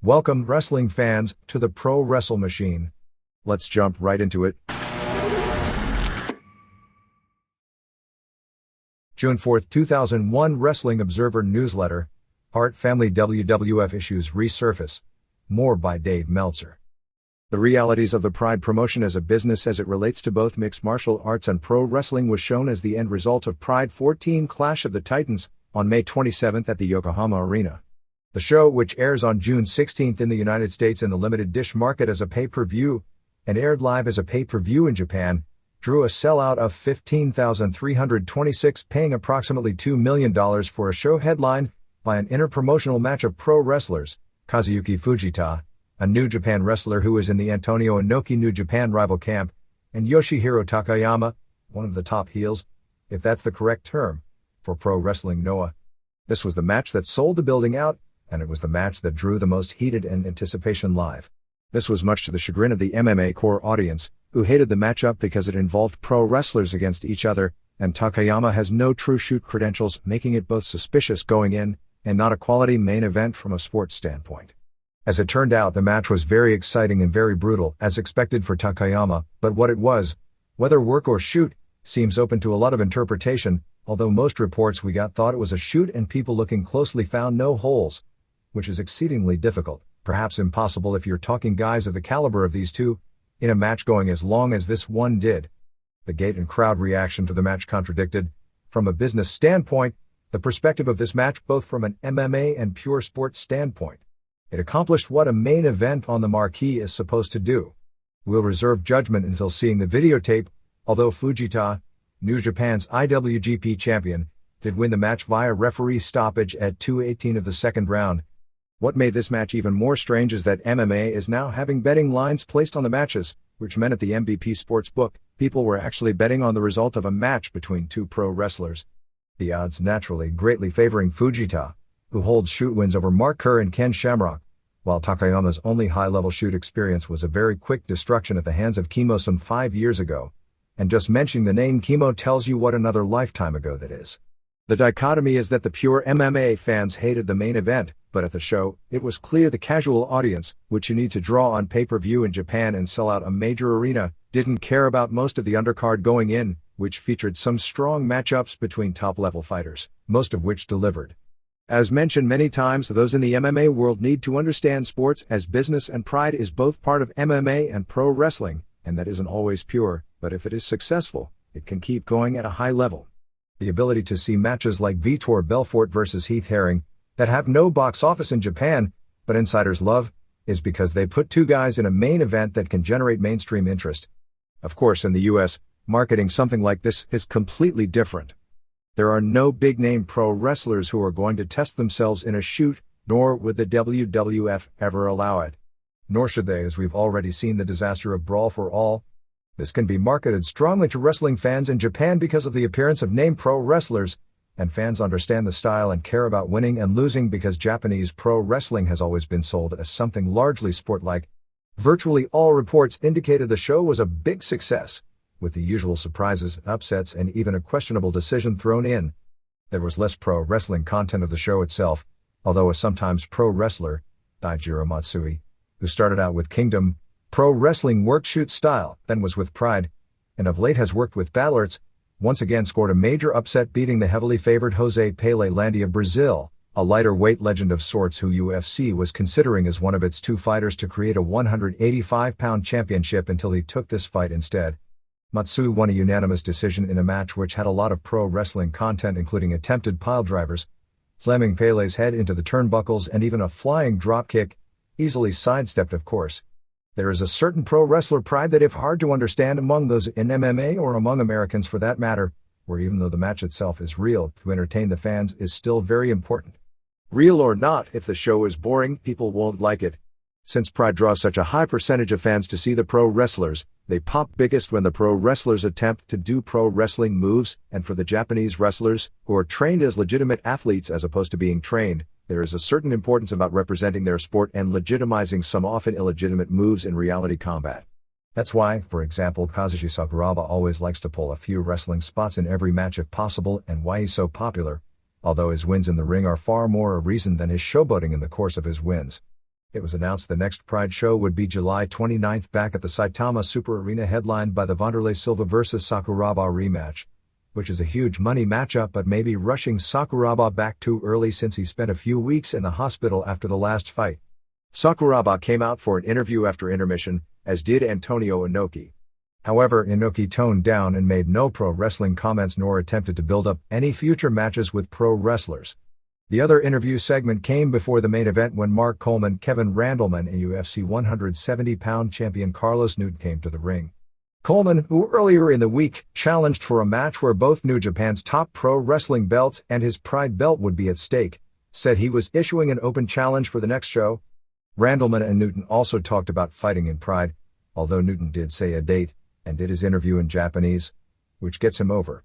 Welcome, wrestling fans, to the Pro Wrestle Machine. Let's jump right into it. June 4, 2001 Wrestling Observer Newsletter. Hart Family WWF Issues Resurface. More by Dave Meltzer. The realities of the Pride promotion as a business as it relates to both mixed martial arts and pro wrestling was shown as the end result of Pride 14 Clash of the Titans on May 27 at the Yokohama Arena. The show, which airs on June 16 in the United States in the limited dish market as a pay-per-view, and aired live as a pay-per-view in Japan, drew a sellout of 15,326, paying approximately $2 million for a show headlined by an interpromotional match of pro wrestlers, Kazuyuki Fujita, a New Japan wrestler who is in the Antonio Inoki New Japan rival camp, and Yoshihiro Takayama, one of the top heels, if that's the correct term, for pro wrestling Noah. This was the match that sold the building out, and it was the match that drew the most heated and anticipation live. This was much to the chagrin of the MMA core audience, who hated the matchup because it involved pro wrestlers against each other, and Takayama has no true shoot credentials, making it both suspicious going in, and not a quality main event from a sports standpoint. As it turned out, the match was very exciting and very brutal, as expected for Takayama, but what it was, whether work or shoot, seems open to a lot of interpretation, although most reports we got thought it was a shoot and people looking closely found no holes, which is exceedingly difficult, perhaps impossible if you're talking guys of the caliber of these two, in a match going as long as this one did. The gate and crowd reaction to the match contradicted, from a business standpoint, the perspective of this match both from an MMA and pure sports standpoint. It accomplished what a main event on the marquee is supposed to do. We'll reserve judgment until seeing the videotape, although Fujita, New Japan's IWGP champion, did win the match via referee stoppage at 2:18 of the second round. What made this match even more strange is that MMA is now having betting lines placed on the matches, which meant at the MVP Sportsbook, people were actually betting on the result of a match between two pro wrestlers. The odds naturally greatly favoring Fujita, who holds shoot wins over Mark Kerr and Ken Shamrock, while Takayama's only high-level shoot experience was a very quick destruction at the hands of Kimo some 5 years ago. And just mentioning the name Kimo tells you what another lifetime ago that is. The dichotomy is that the pure MMA fans hated the main event, but at the show, it was clear the casual audience, which you need to draw on pay-per-view in Japan and sell out a major arena, didn't care about most of the undercard going in, which featured some strong matchups between top-level fighters, most of which delivered. As mentioned many times, those in the MMA world need to understand sports as business, and Pride is both part of MMA and pro wrestling, and that isn't always pure, but if it is successful, it can keep going at a high level. The ability to see matches like Vitor Belfort versus Heath Herring, that have no box office in Japan, but insiders love, is because they put two guys in a main event that can generate mainstream interest. Of course, in the US, marketing something like this is completely different. There are no big-name pro wrestlers who are going to test themselves in a shoot, nor would the WWF ever allow it. Nor should they, as we've already seen the disaster of Brawl for All. This can be marketed strongly to wrestling fans in Japan because of the appearance of name pro wrestlers, and fans understand the style and care about winning and losing because Japanese pro wrestling has always been sold as something largely sport-like. Virtually all reports indicated the show was a big success, with the usual surprises, upsets, and even a questionable decision thrown in. There was less pro wrestling content of the show itself, although a sometimes pro wrestler, Daijiro Matsui, who started out with Kingdom Pro Wrestling work shoot style, then was with Pride, and of late has worked with Battle Arts, once again scored a major upset beating the heavily favored Jose Pele Landi of Brazil, a lighter weight legend of sorts who UFC was considering as one of its two fighters to create a 185-pound championship until he took this fight instead. Matsui won a unanimous decision in a match which had a lot of pro wrestling content including attempted piledrivers, slamming Pele's head into the turnbuckles and even a flying dropkick, easily sidestepped of course. There is a certain pro wrestler pride that if hard to understand among those in MMA or among Americans for that matter, where even though the match itself is real, to entertain the fans is still very important. Real or not, if the show is boring, people won't like it. Since Pride draws such a high percentage of fans to see the pro wrestlers, they pop biggest when the pro wrestlers attempt to do pro wrestling moves, and for the Japanese wrestlers, who are trained as legitimate athletes as opposed to being trained, there is a certain importance about representing their sport and legitimizing some often illegitimate moves in reality combat. That's why, for example, Kazushi Sakuraba always likes to pull a few wrestling spots in every match if possible, and why he's so popular, although his wins in the ring are far more a reason than his showboating in the course of his wins. It was announced the next Pride show would be July 29 back at the Saitama Super Arena, headlined by the Wanderlei Silva vs Sakuraba rematch, which is a huge money matchup, but maybe rushing Sakuraba back too early since he spent a few weeks in the hospital after the last fight. Sakuraba came out for an interview after intermission, as did Antonio Inoki. However, Inoki toned down and made no pro wrestling comments nor attempted to build up any future matches with pro wrestlers. The other interview segment came before the main event when Mark Coleman, Kevin Randleman, and UFC 170-pound champion Carlos Newton came to the ring. Coleman, who earlier in the week challenged for a match where both New Japan's top pro wrestling belts and his Pride belt would be at stake, said he was issuing an open challenge for the next show. Randleman and Newton also talked about fighting in Pride, although Newton did say a date, and did his interview in Japanese, which gets him over.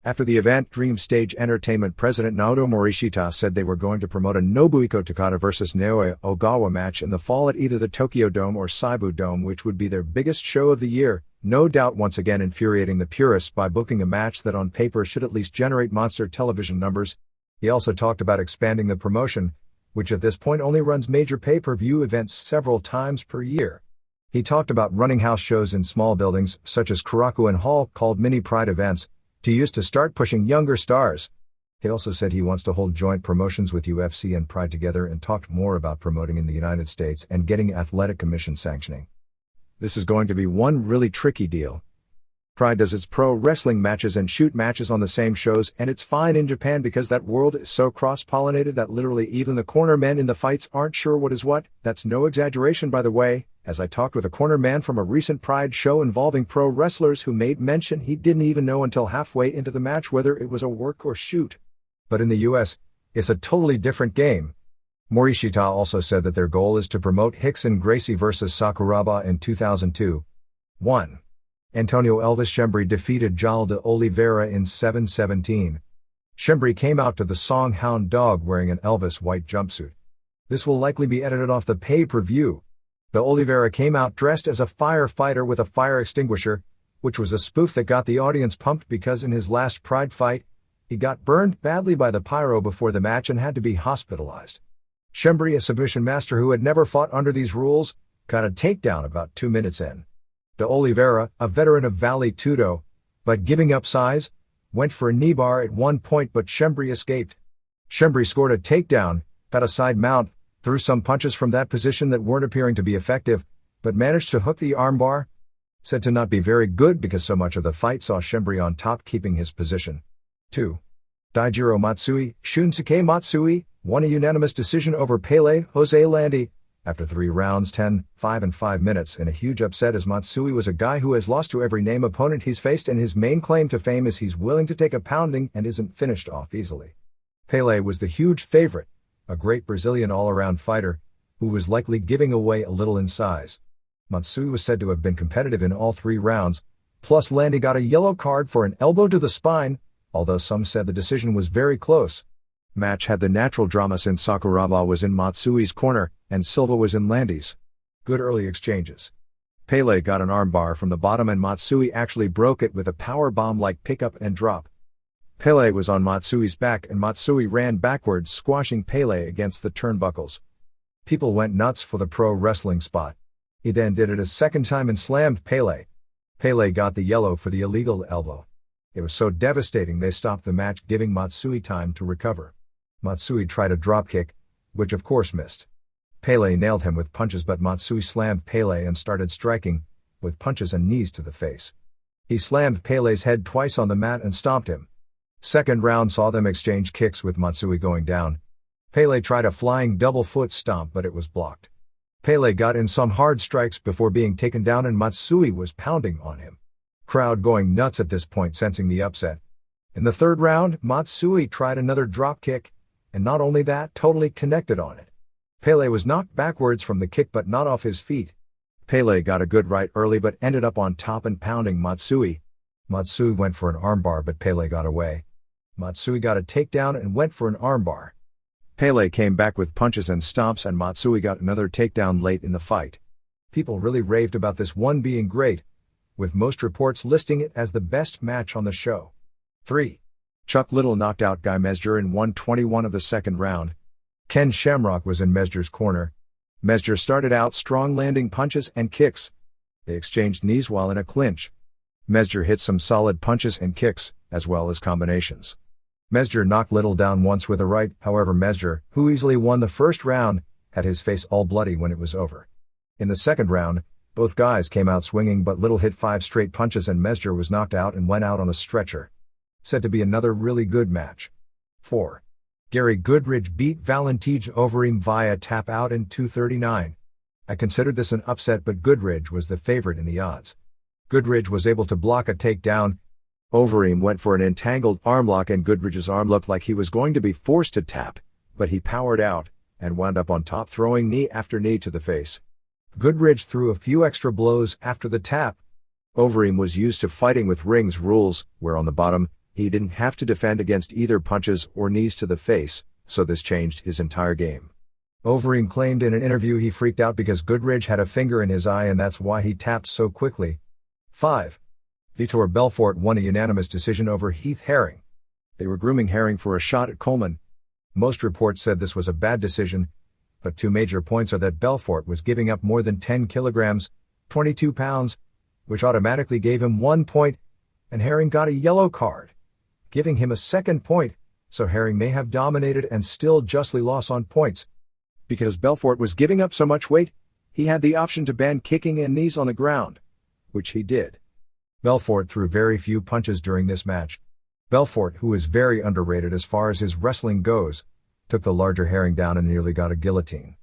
After the event, Dream Stage Entertainment president Naoto Morishita said they were going to promote a Nobuhiko Takada vs Naoya Ogawa match in the fall at either the Tokyo Dome or Seibu Dome, which would be their biggest show of the year, no doubt once again infuriating the purists by booking a match that on paper should at least generate monster television numbers. He also talked about expanding the promotion, which at this point only runs major pay-per-view events several times per year. He talked about running house shows in small buildings, such as Korakuen Hall, called mini Pride events, to use to start pushing younger stars. He also said he wants to hold joint promotions with UFC and Pride together, and talked more about promoting in the United States and getting Athletic Commission sanctioning. This is going to be one really tricky deal. Pride does its pro wrestling matches and shoot matches on the same shows, and it's fine in Japan because that world is so cross-pollinated that literally even the corner men in the fights aren't sure what is what. That's no exaggeration, by the way, as I talked with a corner man from a recent Pride show involving pro wrestlers who made mention he didn't even know until halfway into the match whether it was a work or shoot. But in the US, it's a totally different game. Morishita also said that their goal is to promote Rickson Gracie vs Sakuraba in 2002. 1. Antonio Elvis Schembri defeated João de Oliveira in 7:17. Schembri came out to the song Hound Dog wearing an Elvis white jumpsuit. This will likely be edited off the pay-per-view. De Oliveira came out dressed as a firefighter with a fire extinguisher, which was a spoof that got the audience pumped because in his last Pride fight, he got burned badly by the pyro before the match and had to be hospitalized. Schembri, a submission master who had never fought under these rules, got a takedown about 2 minutes in. De Oliveira, a veteran of Vale Tudo, but giving up size, went for a knee bar at one point, but Schembri escaped. Schembri scored a takedown, got a side mount, threw some punches from that position that weren't appearing to be effective, but managed to hook the armbar. Said to not be very good because so much of the fight saw Schembri on top keeping his position. 2. Daijiro Matsui, Shunsuke Matsui, won a unanimous decision over Pele Jose Landi, after 3 rounds 10, 5 and 5 minutes in a huge upset, as Matsui was a guy who has lost to every name opponent he's faced, and his main claim to fame is he's willing to take a pounding and isn't finished off easily. Pele was the huge favorite, a great Brazilian all-around fighter, who was likely giving away a little in size. Matsui was said to have been competitive in all 3 rounds, plus Landi got a yellow card for an elbow to the spine, although some said the decision was very close. Match had the natural drama since Sakuraba was in Matsui's corner, and Silva was in Landi's. Good early exchanges. Pele got an armbar from the bottom and Matsui actually broke it with a power bomb-like pickup and drop. Pele was on Matsui's back and Matsui ran backwards, squashing Pele against the turnbuckles. People went nuts for the pro wrestling spot. He then did it a second time and slammed Pele. Pele got the yellow for the illegal elbow. It was so devastating they stopped the match, giving Matsui time to recover. Matsui tried a dropkick, which of course missed. Pele nailed him with punches, but Matsui slammed Pele and started striking, with punches and knees to the face. He slammed Pele's head twice on the mat and stomped him. Second round saw them exchange kicks with Matsui going down. Pele tried a flying double foot stomp, but it was blocked. Pele got in some hard strikes before being taken down, and Matsui was pounding on him. Crowd going nuts at this point, sensing the upset. In the third round, Matsui tried another drop kick, and not only that, totally connected on it. Pele was knocked backwards from the kick but not off his feet. Pele got a good right early but ended up on top and pounding Matsui. Matsui went for an armbar but Pele got away. Matsui got a takedown and went for an armbar. Pele came back with punches and stomps, and Matsui got another takedown late in the fight. People really raved about this one being great, with most reports listing it as the best match on the show. 3. Chuck Liddell knocked out Guy Mesger in 1:21 of the second round. Ken Shamrock was in Mesger's corner. Meltzer started out strong, landing punches and kicks. They exchanged knees while in a clinch. Meltzer hit some solid punches and kicks, as well as combinations. Meltzer knocked Liddell down once with a right, however Meltzer, who easily won the first round, had his face all bloody when it was over. In the second round, both guys came out swinging, but Liddell hit 5 straight punches and Meltzer was knocked out and went out on a stretcher. Said to be another really good match. 4. Gary Goodridge beat Valentij Overeem via tap out in 2:39. I considered this an upset, but Goodridge was the favorite in the odds. Goodridge was able to block a takedown. Overeem went for an entangled armlock and Goodridge's arm looked like he was going to be forced to tap, but he powered out and wound up on top, throwing knee after knee to the face. Goodridge threw a few extra blows after the tap. Overeem was used to fighting with rings rules, where on the bottom, he didn't have to defend against either punches or knees to the face, so this changed his entire game. Overeem claimed in an interview he freaked out because Goodridge had a finger in his eye and that's why he tapped so quickly. 5. Vitor Belfort won a unanimous decision over Heath Herring. They were grooming Herring for a shot at Coleman. Most reports said this was a bad decision, but 2 major points are that Belfort was giving up more than 10 kilograms, 22 pounds, which automatically gave him 1 point, and Herring got a yellow card, giving him a second point, so Herring may have dominated and still justly lost on points. Because Belfort was giving up so much weight, he had the option to ban kicking and knees on the ground, which he did. Belfort threw very few punches during this match. Belfort, who is very underrated as far as his wrestling goes, took the larger Herring down and nearly got a guillotine.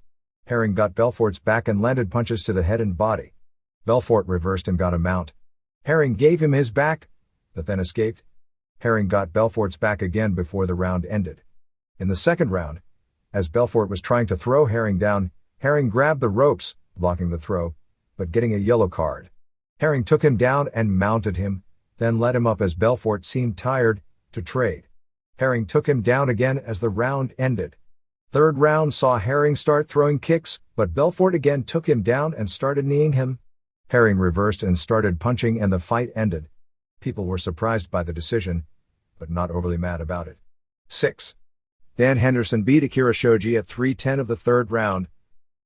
Herring got Belfort's back and landed punches to the head and body. Belfort reversed and got a mount. Herring gave him his back, but then escaped. Herring got Belfort's back again before the round ended. In the second round, as Belfort was trying to throw Herring down, Herring grabbed the ropes, blocking the throw, but getting a yellow card. Herring took him down and mounted him, then let him up as Belfort seemed tired, to trade. Herring took him down again as the round ended. Third round saw Herring start throwing kicks, but Belfort again took him down and started kneeing him. Herring reversed and started punching and the fight ended. People were surprised by the decision, but not overly mad about it. 6. Dan Henderson beat Akira Shoji at 3:10 of the third round.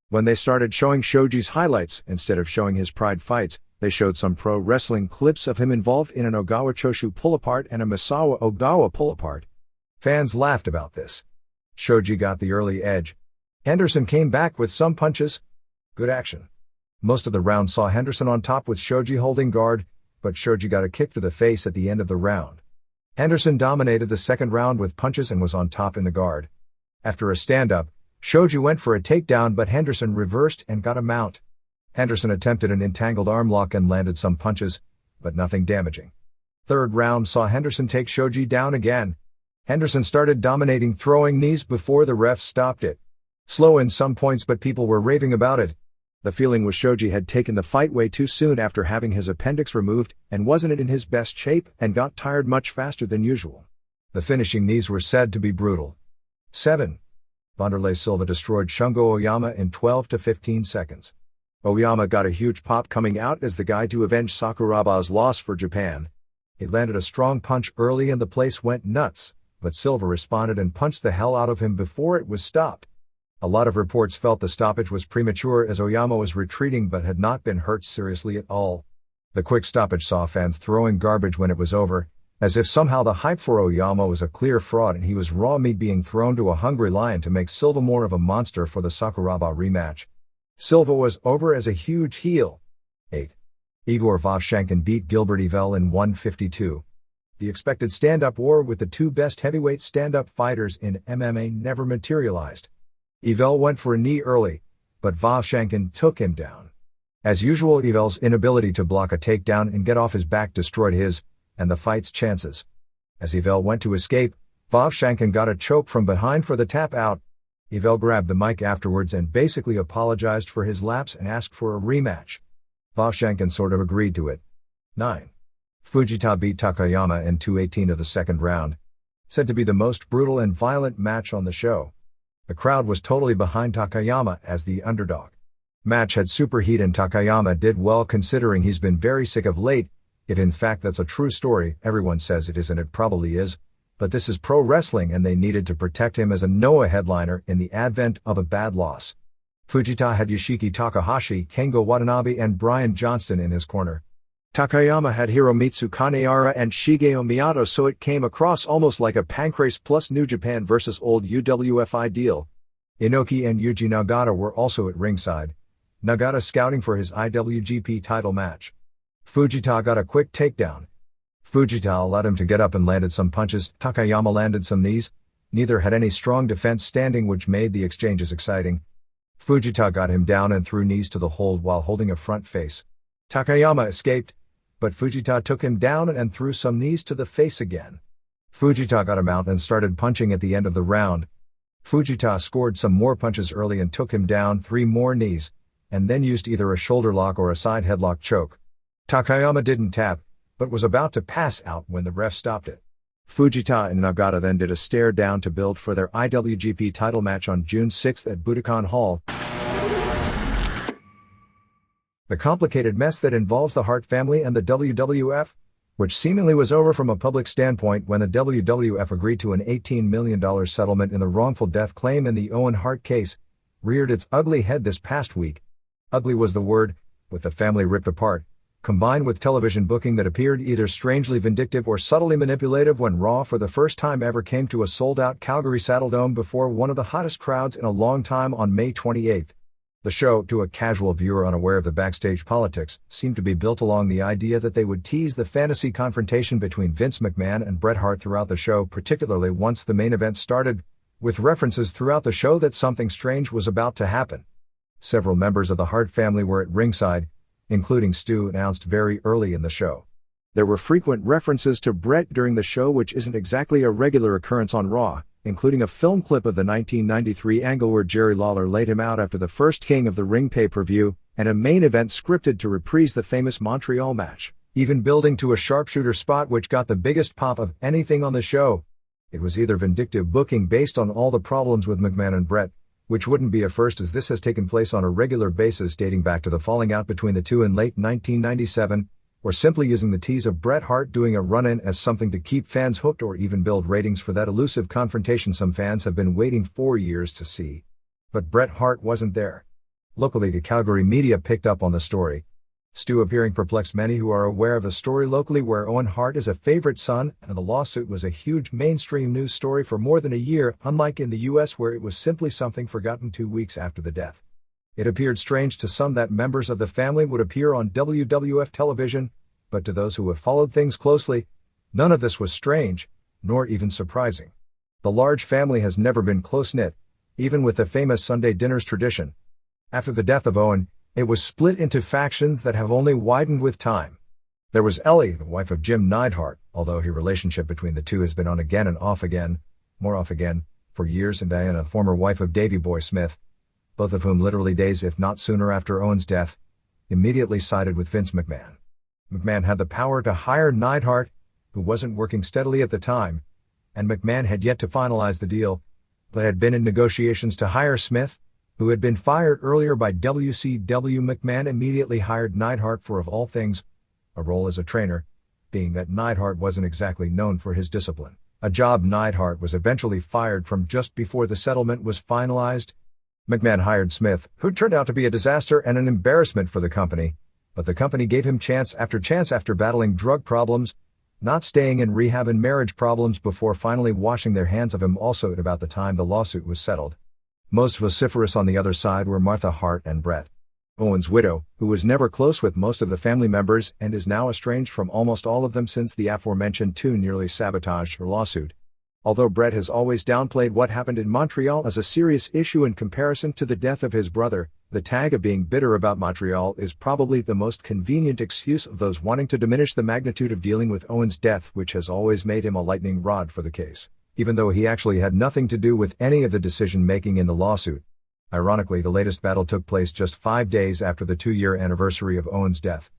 When they started showing Shoji's highlights instead of showing his Pride fights, they showed some pro wrestling clips of him involved in an Ogawa Choshu pull-apart and a Misawa Ogawa pull-apart. Fans laughed about this. Shoji got the early edge. Henderson came back with some punches. Good action. Most of the round saw Henderson on top with Shoji holding guard, but Shoji got a kick to the face at the end of the round. Henderson dominated the second round with punches and was on top in the guard. After a stand-up, Shoji went for a takedown but Henderson reversed and got a mount. Henderson attempted an entangled armlock and landed some punches, but nothing damaging. Third round saw Henderson take Shoji down again. Henderson started dominating, throwing knees before the ref stopped it. Slow in some points, but people were raving about it. The feeling was Shoji had taken the fight way too soon after having his appendix removed and wasn't in his best shape and got tired much faster than usual. The finishing knees were said to be brutal. 7. Wanderlei Silva destroyed Shungo Oyama in 12 to 15 seconds. Oyama got a huge pop coming out as the guy to avenge Sakuraba's loss for Japan. He landed a strong punch early and the place went nuts, but Silva responded and punched the hell out of him before it was stopped. A lot of reports felt the stoppage was premature as Oyama was retreating but had not been hurt seriously at all. The quick stoppage saw fans throwing garbage when it was over, as if somehow the hype for Oyama was a clear fraud and he was raw meat being thrown to a hungry lion to make Silva more of a monster for the Sakuraba rematch. Silva was over as a huge heel. 8. Igor Vovchankin beat Gilbert Yvel in 152. The expected stand-up war with the two best heavyweight stand-up fighters in MMA never materialized. Yvel went for a knee early, but Vovchankin took him down. As usual, Yvel's inability to block a takedown and get off his back destroyed his and the fight's chances. As Yvel went to escape, Vovchankin got a choke from behind for the tap out. Yvel grabbed the mic afterwards and basically apologized for his lapse and asked for a rematch. Vovchankin sort of agreed to it. 9. Fujita beat Takayama in 2:18 of the second round. Said to be the most brutal and violent match on the show. The crowd was totally behind Takayama as the underdog. Match had super heat and Takayama did well considering he's been very sick of late. If in fact that's a true story, everyone says it is and it probably is, but this is pro wrestling and they needed to protect him as a Noah headliner in the advent of a bad loss. Fujita had Yoshiki Takahashi, Kengo Watanabe and Brian Johnston in his corner. Takayama had Hiromitsu Kanehara and Shigeo Miyato, so it came across almost like a Pancrase plus New Japan versus old UWF ideal. Inoki and Yuji Nagata were also at ringside, Nagata scouting for his IWGP title match. Fujita got a quick takedown. Fujita allowed him to get up and landed some punches, Takayama landed some knees. Neither had any strong defense standing, which made the exchanges exciting. Fujita got him down and threw knees to the hold while holding a front face. Takayama escaped, but Fujita took him down and threw some knees to the face again. Fujita got him out and started punching at the end of the round. Fujita scored some more punches early and took him down 3 more knees, and then used either a shoulder lock or a side headlock choke. Takayama didn't tap, but was about to pass out when the ref stopped it. Fujita and Nagata then did a stare down to build for their IWGP title match on June 6 at Budokan Hall. The complicated mess that involves the Hart family and the WWF, which seemingly was over from a public standpoint when the WWF agreed to an $18 million settlement in the wrongful death claim in the Owen Hart case, reared its ugly head this past week. Ugly was the word, with the family ripped apart, combined with television booking that appeared either strangely vindictive or subtly manipulative when Raw for the first time ever came to a sold-out Calgary Saddledome before one of the hottest crowds in a long time on May 28. The show, to a casual viewer unaware of the backstage politics, seemed to be built along the idea that they would tease the fantasy confrontation between Vince McMahon and Bret Hart throughout the show, particularly once the main event started, with references throughout the show that something strange was about to happen. Several members of the Hart family were at ringside, including Stu, announced very early in the show. There were frequent references to Bret during the show, which isn't exactly a regular occurrence on Raw, including a film clip of the 1993 angle where Jerry Lawler laid him out after the first King of the Ring pay-per-view, and a main event scripted to reprise the famous Montreal match, even building to a sharpshooter spot which got the biggest pop of anything on the show. It was either vindictive booking based on all the problems with McMahon and Bret, which wouldn't be a first as this has taken place on a regular basis dating back to the falling out between the two in late 1997, or simply using the tease of Bret Hart doing a run-in as something to keep fans hooked or even build ratings for that elusive confrontation some fans have been waiting for years to see. But Bret Hart wasn't there. Locally, the Calgary media picked up on the story. Stu appearing perplexed many who are aware of the story locally, where Owen Hart is a favorite son, and the lawsuit was a huge mainstream news story for more than a year, unlike in the US where it was simply something forgotten 2 weeks after the death. It appeared strange to some that members of the family would appear on WWF television, but to those who have followed things closely, none of this was strange, nor even surprising. The large family has never been close-knit, even with the famous Sunday dinners tradition. After the death of Owen, it was split into factions that have only widened with time. There was Ellie, the wife of Jim Neidhart, although her relationship between the two has been on again and off again, more off again, for years, and Diana, former wife of Davey Boy Smith, both of whom literally days if not sooner after Owen's death, immediately sided with Vince McMahon. McMahon had the power to hire Neidhart, who wasn't working steadily at the time, and McMahon had yet to finalize the deal, but had been in negotiations to hire Smith, who had been fired earlier by WCW. McMahon immediately hired Neidhart for, of all things, a role as a trainer, being that Neidhart wasn't exactly known for his discipline, a job Neidhart was eventually fired from just before the settlement was finalized. McMahon hired Smith, who turned out to be a disaster and an embarrassment for the company, but the company gave him chance after battling drug problems, not staying in rehab and marriage problems before finally washing their hands of him. Also at about the time the lawsuit was settled. Most vociferous on the other side were Martha Hart and Bret, Owen's widow, who was never close with most of the family members and is now estranged from almost all of them since the aforementioned two nearly sabotaged her lawsuit. Although Bret has always downplayed what happened in Montreal as a serious issue in comparison to the death of his brother, the tag of being bitter about Montreal is probably the most convenient excuse of those wanting to diminish the magnitude of dealing with Owen's death, which has always made him a lightning rod for the case, even though he actually had nothing to do with any of the decision-making in the lawsuit. Ironically, the latest battle took place just 5 days after the 2-year anniversary of Owen's death.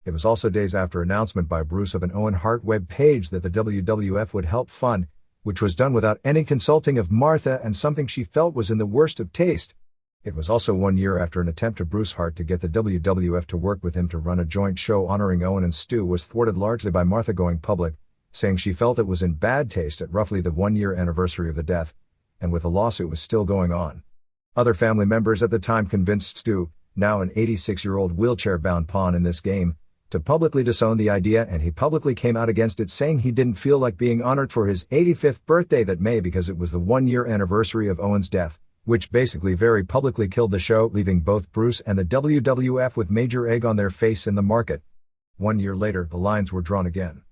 It was also days after announcement by Bruce of an Owen Hart web page that the WWF would help fund, which was done without any consulting of Martha and something she felt was in the worst of taste. It was also 1 year after an attempt to Bruce Hart to get the WWF to work with him to run a joint show honoring Owen and Stu was thwarted largely by Martha going public, saying she felt it was in bad taste at roughly the 1-year anniversary of the death, and with the lawsuit was still going on. Other family members at the time convinced Stu, now an 86-year-old wheelchair-bound pawn in this game, to publicly disown the idea, and he publicly came out against it, saying he didn't feel like being honored for his 85th birthday that May because it was the one-year anniversary of Owen's death, which basically very publicly killed the show, leaving both Bruce and the WWF with major egg on their face in the market. 1 year later, the lines were drawn again.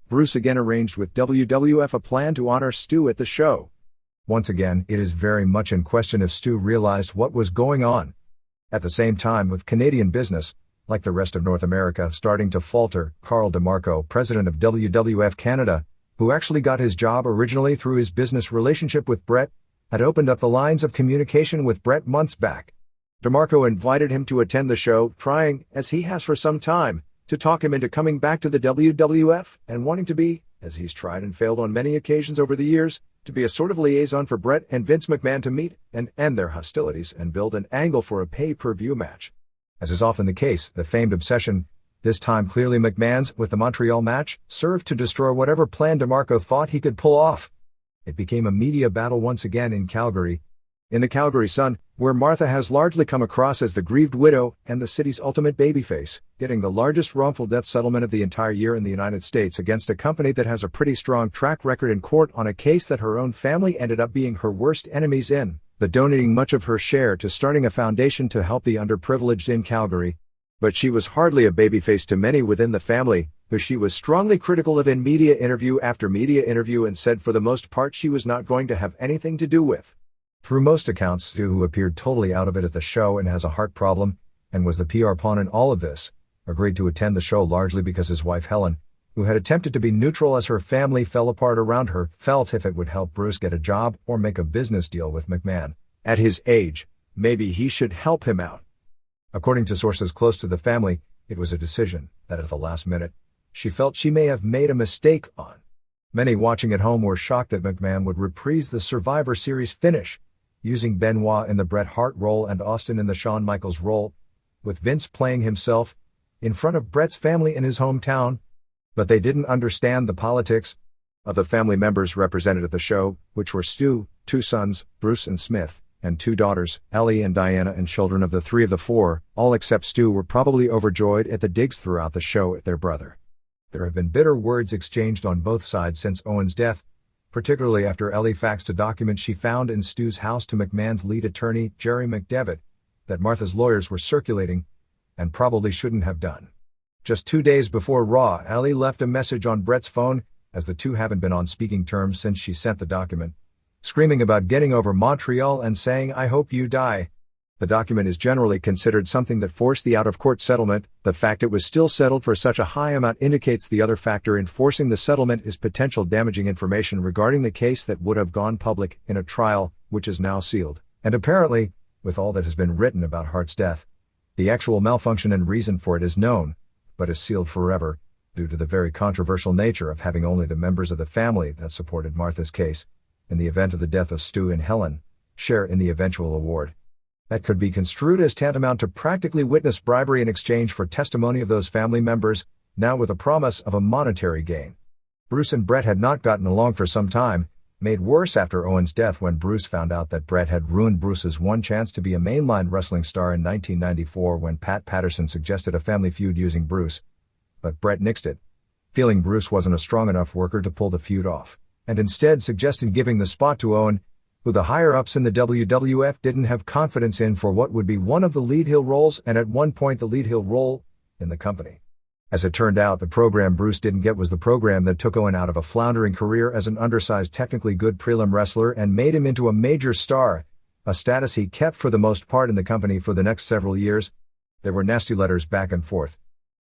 Bruce again arranged with WWF a plan to honor Stu at the show. Once again, it is very much in question if Stu realized what was going on. At the same time, with Canadian business, like the rest of North America, starting to falter, Carl DeMarco, president of WWF Canada, who actually got his job originally through his business relationship with Bret, had opened up the lines of communication with Bret months back. DeMarco invited him to attend the show, trying, as he has for some time, to talk him into coming back to the WWF and wanting to be, as he's tried and failed on many occasions over the years, to be a sort of liaison for Bret and Vince McMahon to meet and end their hostilities and build an angle for a pay-per-view match. As is often the case, the famed obsession, this time clearly McMahon's, with the Montreal match, served to destroy whatever plan DeMarco thought he could pull off. It became a media battle once again in Calgary. In the Calgary Sun, where Martha has largely come across as the grieved widow and the city's ultimate babyface, getting the largest wrongful death settlement of the entire year in the United States against a company that has a pretty strong track record in court on a case that her own family ended up being her worst enemies in, but donating much of her share to starting a foundation to help the underprivileged in Calgary. But she was hardly a babyface to many within the family, who she was strongly critical of in media interview after media interview, and said for the most part she was not going to have anything to do with. Through most accounts, Stu, who appeared totally out of it at the show and has a heart problem, and was the PR pawn in all of this, agreed to attend the show largely because his wife Helen, who had attempted to be neutral as her family fell apart around her, felt if it would help Bruce get a job or make a business deal with McMahon, at his age, maybe he should help him out. According to sources close to the family, it was a decision that at the last minute, she felt she may have made a mistake on. Many watching at home were shocked that McMahon would reprise the Survivor Series finish, using Benoit in the Bret Hart role and Austin in the Shawn Michaels role, with Vince playing himself, in front of Bret's family in his hometown. But they didn't understand the politics of the family members represented at the show, which were Stu, 2 sons, Bruce and Smith, and 2 daughters, Ellie and Diana, and children of the 3 of the 4, all except Stu were probably overjoyed at the digs throughout the show at their brother. There have been bitter words exchanged on both sides since Owen's death, particularly after Ellie faxed a document she found in Stu's house to McMahon's lead attorney, Jerry McDevitt, that Martha's lawyers were circulating, and probably shouldn't have done. Just 2 days before Raw, Ellie left a message on Bret's phone, as the two haven't been on speaking terms since she sent the document, screaming about getting over Montreal and saying, "I hope you die." The document is generally considered something that forced the out-of-court settlement. The fact it was still settled for such a high amount indicates the other factor in forcing the settlement is potential damaging information regarding the case that would have gone public in a trial, which is now sealed. And apparently, with all that has been written about Hart's death, the actual malfunction and reason for it is known, but is sealed forever, due to the very controversial nature of having only the members of the family that supported Martha's case, in the event of the death of Stu and Helen, share in the eventual award. That could be construed as tantamount to practically witness bribery in exchange for testimony of those family members, now with a promise of a monetary gain. Bruce and Bret had not gotten along for some time, made worse after Owen's death when Bruce found out that Bret had ruined Bruce's one chance to be a mainline wrestling star in 1994 when Pat Patterson suggested a family feud using Bruce. But Bret nixed it, feeling Bruce wasn't a strong enough worker to pull the feud off, and instead suggested giving the spot to Owen, who the higher-ups in the WWF didn't have confidence in for what would be one of the lead heel roles and at one point the lead heel role in the company. As it turned out, the program Bruce didn't get was the program that took Owen out of a floundering career as an undersized technically good prelim wrestler and made him into a major star, a status he kept for the most part in the company for the next several years. There were nasty letters back and forth.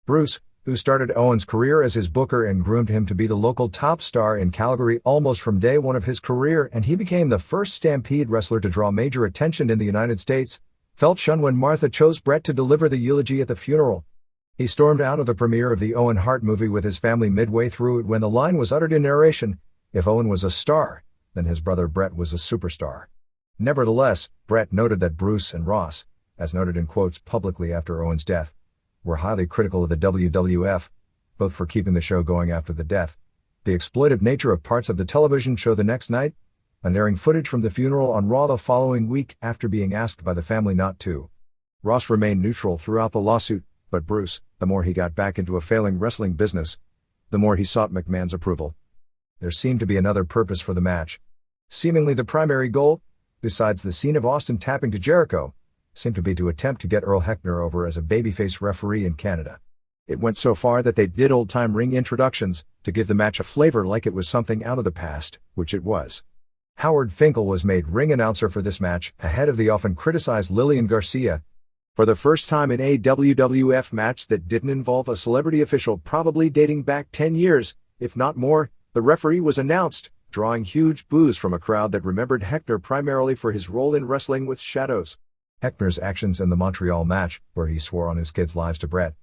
Bruce, who started Owen's career as his booker and groomed him to be the local top star in Calgary almost from day one of his career, and he became the first Stampede wrestler to draw major attention in the United States, felt shunned when Martha chose Bret to deliver the eulogy at the funeral. He stormed out of the premiere of the Owen Hart movie with his family midway through it when the line was uttered in narration, "If Owen was a star, then his brother Bret was a superstar." Nevertheless, Bret noted that Bruce and Ross, as noted in quotes publicly after Owen's death, were highly critical of the WWF, both for keeping the show going after the death, the exploitive nature of parts of the television show the next night, and airing footage from the funeral on Raw the following week after being asked by the family not to. Ross remained neutral throughout the lawsuit, but Bruce, the more he got back into a failing wrestling business, the more he sought McMahon's approval. There seemed to be another purpose for the match. Seemingly the primary goal, besides the scene of Austin tapping to Jericho, seemed to be to attempt to get Earl Hebner over as a babyface referee in Canada. It went so far that they did old-time ring introductions to give the match a flavor like it was something out of the past, which it was. Howard Finkel was made ring announcer for this match ahead of the often criticized Lillian Garcia. For the first time in a WWF match that didn't involve a celebrity official probably dating back 10 years, if not more, the referee was announced, drawing huge boos from a crowd that remembered Hebner primarily for his role in Wrestling with Shadows. Hebner's actions in the Montreal match, where he swore on his kids' lives to Bret.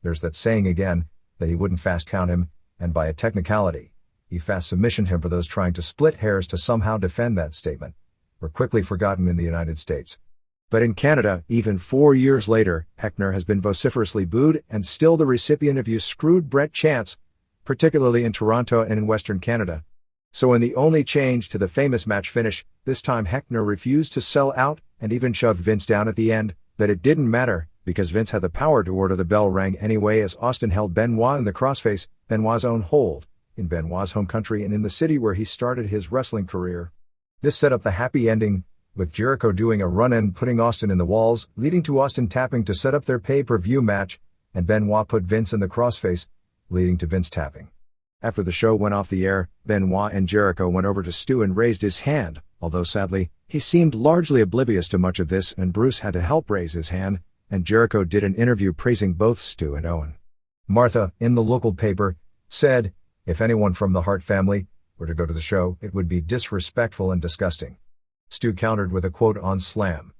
There's that saying again, that he wouldn't fast count him, and by a technicality, he fast submissioned him for those trying to split hairs to somehow defend that statement, were quickly forgotten in the United States. But in Canada, even 4 years later, Hebner has been vociferously booed and still the recipient of "you screwed Bret" chants, particularly in Toronto and in Western Canada. So in the only change to the famous match finish, this time Hebner refused to sell out and even shoved Vince down at the end, but it didn't matter, because Vince had the power to order the bell rang anyway as Austin held Benoit in the crossface, Benoit's own hold, in Benoit's home country and in the city where he started his wrestling career. This set up the happy ending, with Jericho doing a run and putting Austin in the walls, leading to Austin tapping to set up their pay-per-view match, and Benoit put Vince in the crossface, leading to Vince tapping. After the show went off the air, Benoit and Jericho went over to Stu and raised his hand, although sadly, he seemed largely oblivious to much of this and Bruce had to help raise his hand, and Jericho did an interview praising both Stu and Owen. Martha, in the local paper, said, "If anyone from the Hart family were to go to the show, it would be disrespectful and disgusting." Stu countered with a quote on Slam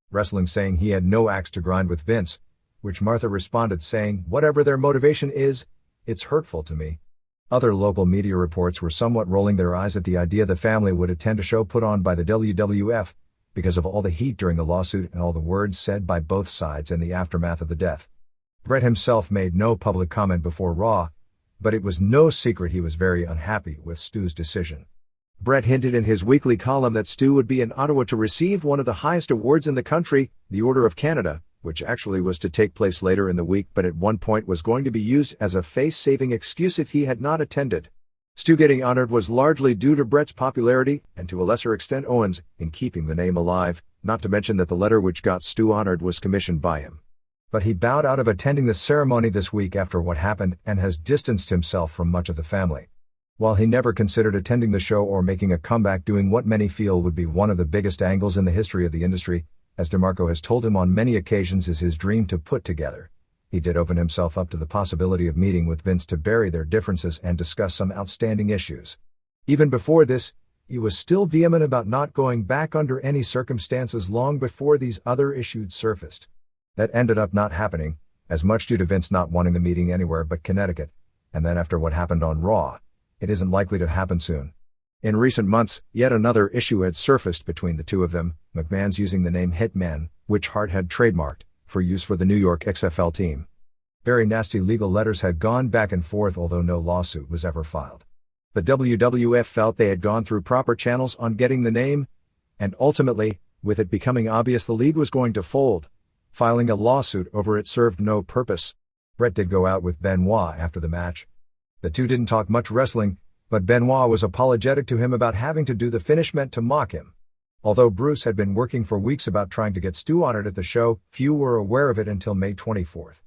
Wrestling saying he had no axe to grind with Vince, which Martha responded saying, "Whatever their motivation is, it's hurtful to me." Other local media reports were somewhat rolling their eyes at the idea the family would attend a show put on by the WWF, because of all the heat during the lawsuit and all the words said by both sides in the aftermath of the death. Bret himself made no public comment before Raw, but it was no secret he was very unhappy with Stu's decision. Bret hinted in his weekly column that Stu would be in Ottawa to receive one of the highest awards in the country, the Order of Canada, which actually was to take place later in the week but at one point was going to be used as a face-saving excuse if he had not attended. Stu getting honored was largely due to Bret's popularity, and to a lesser extent Owen's, in keeping the name alive, not to mention that the letter which got Stu honored was commissioned by him. But he bowed out of attending the ceremony this week after what happened and has distanced himself from much of the family. While he never considered attending the show or making a comeback doing what many feel would be one of the biggest angles in the history of the industry, as DeMarco has told him on many occasions is his dream to put together, he did open himself up to the possibility of meeting with Vince to bury their differences and discuss some outstanding issues. Even before this, he was still vehement about not going back under any circumstances long before these other issues surfaced. That ended up not happening, as much due to Vince not wanting the meeting anywhere but Connecticut, and then after what happened on Raw, it isn't likely to happen soon. In recent months, yet another issue had surfaced between the two of them, McMahon's using the name Hitman, which Hart had trademarked, for use for the New York XFL team. Very nasty legal letters had gone back and forth although no lawsuit was ever filed. The WWF felt they had gone through proper channels on getting the name, and ultimately, with it becoming obvious the league was going to fold, filing a lawsuit over it served no purpose. Bret did go out with Benoit after the match. The two didn't talk much wrestling, but Benoit was apologetic to him about having to do the finish meant to mock him. Although Bruce had been working for weeks about trying to get Stu honored at the show, few were aware of it until May 24th.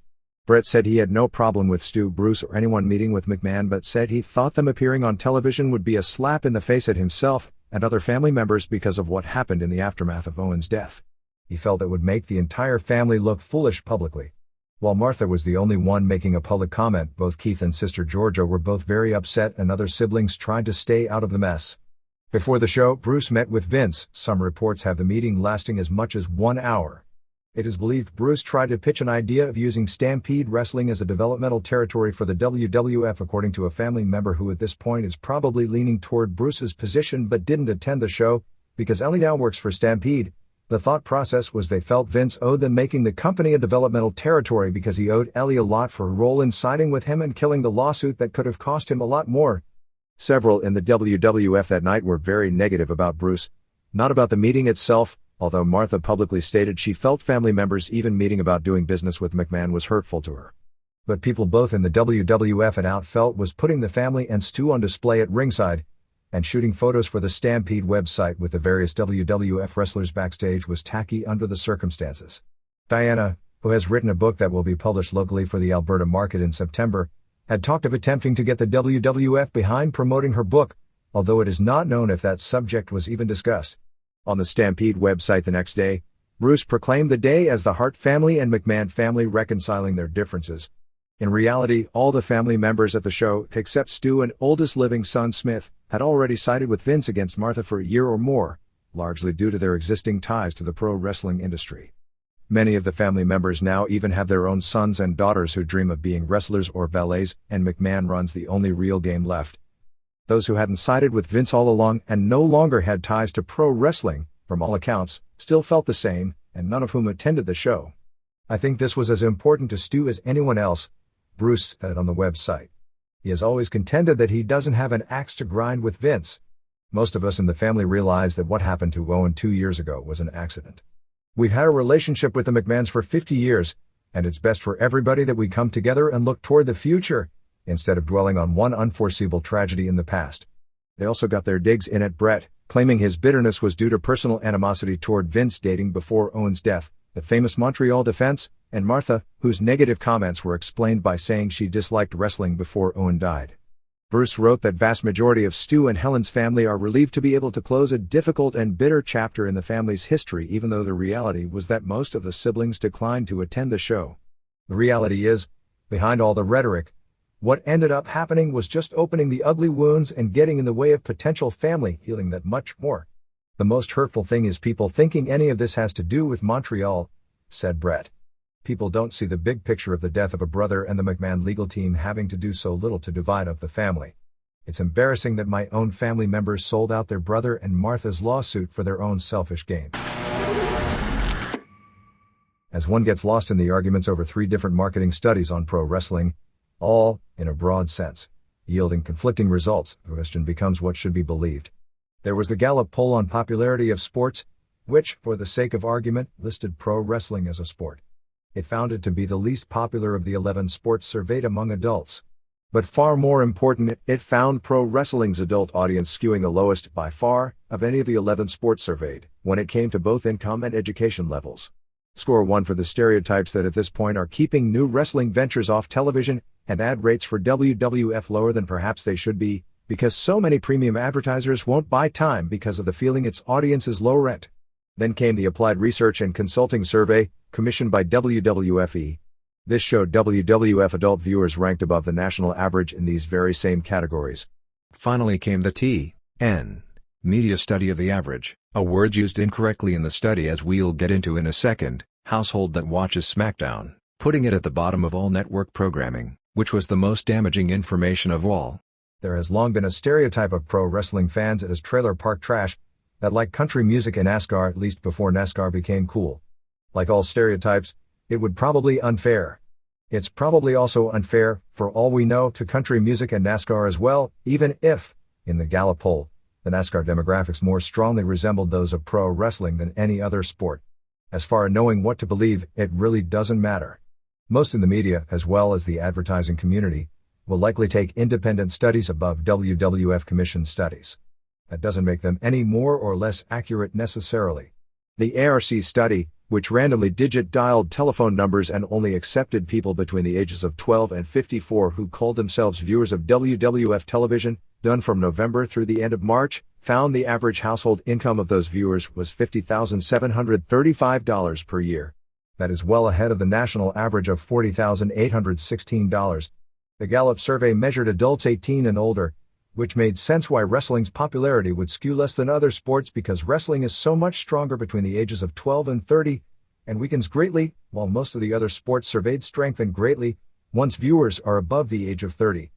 Bret said he had no problem with Stu, Bruce or anyone meeting with McMahon but said he thought them appearing on television would be a slap in the face at himself and other family members because of what happened in the aftermath of Owen's death. He felt it would make the entire family look foolish publicly. While Martha was the only one making a public comment, both Keith and sister Georgia were both very upset and other siblings tried to stay out of the mess. Before the show, Bruce met with Vince. Some reports have the meeting lasting as much as 1 hour. It is believed Bruce tried to pitch an idea of using Stampede Wrestling as a developmental territory for the WWF, according to a family member who at this point is probably leaning toward Bruce's position but didn't attend the show, because Ellie now works for Stampede. The thought process was they felt Vince owed them making the company a developmental territory because he owed Ellie a lot for a role in siding with him and killing the lawsuit that could have cost him a lot more. Several in the WWF that night were very negative about Bruce, not about the meeting itself, although Martha publicly stated she felt family members even meeting about doing business with McMahon was hurtful to her. But people both in the WWF and out felt was putting the family and Stu on display at ringside, and shooting photos for the Stampede website with the various WWF wrestlers backstage was tacky under the circumstances. Diana, who has written a book that will be published locally for the Alberta market in September, had talked of attempting to get the WWF behind promoting her book, although it is not known if that subject was even discussed. On the Stampede website the next day, Bruce proclaimed the day as the Hart family and McMahon family reconciling their differences. In reality, all the family members at the show, except Stu and oldest living son Smith, had already sided with Vince against Martha for a year or more, largely due to their existing ties to the pro wrestling industry. Many of the family members now even have their own sons and daughters who dream of being wrestlers or valets, and McMahon runs the only real game left. Those who hadn't sided with Vince all along and no longer had ties to pro wrestling, from all accounts, still felt the same, and none of whom attended the show. I think this was as important to Stu as anyone else, Bruce said on the website. He has always contended that he doesn't have an axe to grind with Vince. Most of us in the family realize that what happened to Owen 2 years ago was an accident. We've had a relationship with the McMahons for 50 years, and it's best for everybody that we come together and look toward the future, instead of dwelling on one unforeseeable tragedy in the past. They also got their digs in at Bret, claiming his bitterness was due to personal animosity toward Vince dating before Owen's death, the famous Montreal defense, and Martha, whose negative comments were explained by saying she disliked wrestling before Owen died. Bruce wrote that vast majority of Stu and Helen's family are relieved to be able to close a difficult and bitter chapter in the family's history, even though the reality was that most of the siblings declined to attend the show. The reality is, behind all the rhetoric, what ended up happening was just opening the ugly wounds and getting in the way of potential family healing that much more. The most hurtful thing is people thinking any of this has to do with Montreal, said Bret. People don't see the big picture of the death of a brother and the McMahon legal team having to do so little to divide up the family. It's embarrassing that my own family members sold out their brother and Martha's lawsuit for their own selfish gain. As one gets lost in the arguments over 3 different marketing studies on pro wrestling, all, in a broad sense, yielding conflicting results, the question becomes what should be believed. There was the Gallup poll on popularity of sports, which, for the sake of argument, listed pro wrestling as a sport. It found it to be the least popular of the 11 sports surveyed among adults. But far more important, it found pro wrestling's adult audience skewing the lowest, by far, of any of the 11 sports surveyed, when it came to both income and education levels. Score 1 for the stereotypes that at this point are keeping new wrestling ventures off television, and ad rates for WWF lower than perhaps they should be, because so many premium advertisers won't buy time because of the feeling its audience is low rent. Then came the Applied Research and Consulting Survey, commissioned by WWF. This showed WWF adult viewers ranked above the national average in these very same categories. Finally came the TN media study of the average, a word used incorrectly in the study as we'll get into in a second, household that watches SmackDown, putting it at the bottom of all network programming, which was the most damaging information of all. There has long been a stereotype of pro wrestling fans as trailer park trash, that like country music and NASCAR, at least before NASCAR became cool. Like all stereotypes, it would probably unfair. It's probably also unfair, for all we know, to country music and NASCAR as well, even if, in the Gallup poll, the NASCAR demographics more strongly resembled those of pro wrestling than any other sport. As far as knowing what to believe, it really doesn't matter. Most in the media, as well as the advertising community, will likely take independent studies above WWF commissioned studies. That doesn't make them any more or less accurate necessarily. The ARC study, which randomly digit-dialed telephone numbers and only accepted people between the ages of 12 and 54 who called themselves viewers of WWF television, done from November through the end of March, found the average household income of those viewers was $50,735 per year. That is well ahead of the national average of $40,816. The Gallup survey measured adults 18 and older, which made sense why wrestling's popularity would skew less than other sports because wrestling is so much stronger between the ages of 12 and 30, and weakens greatly, while most of the other sports surveyed strengthen greatly, once viewers are above the age of 30.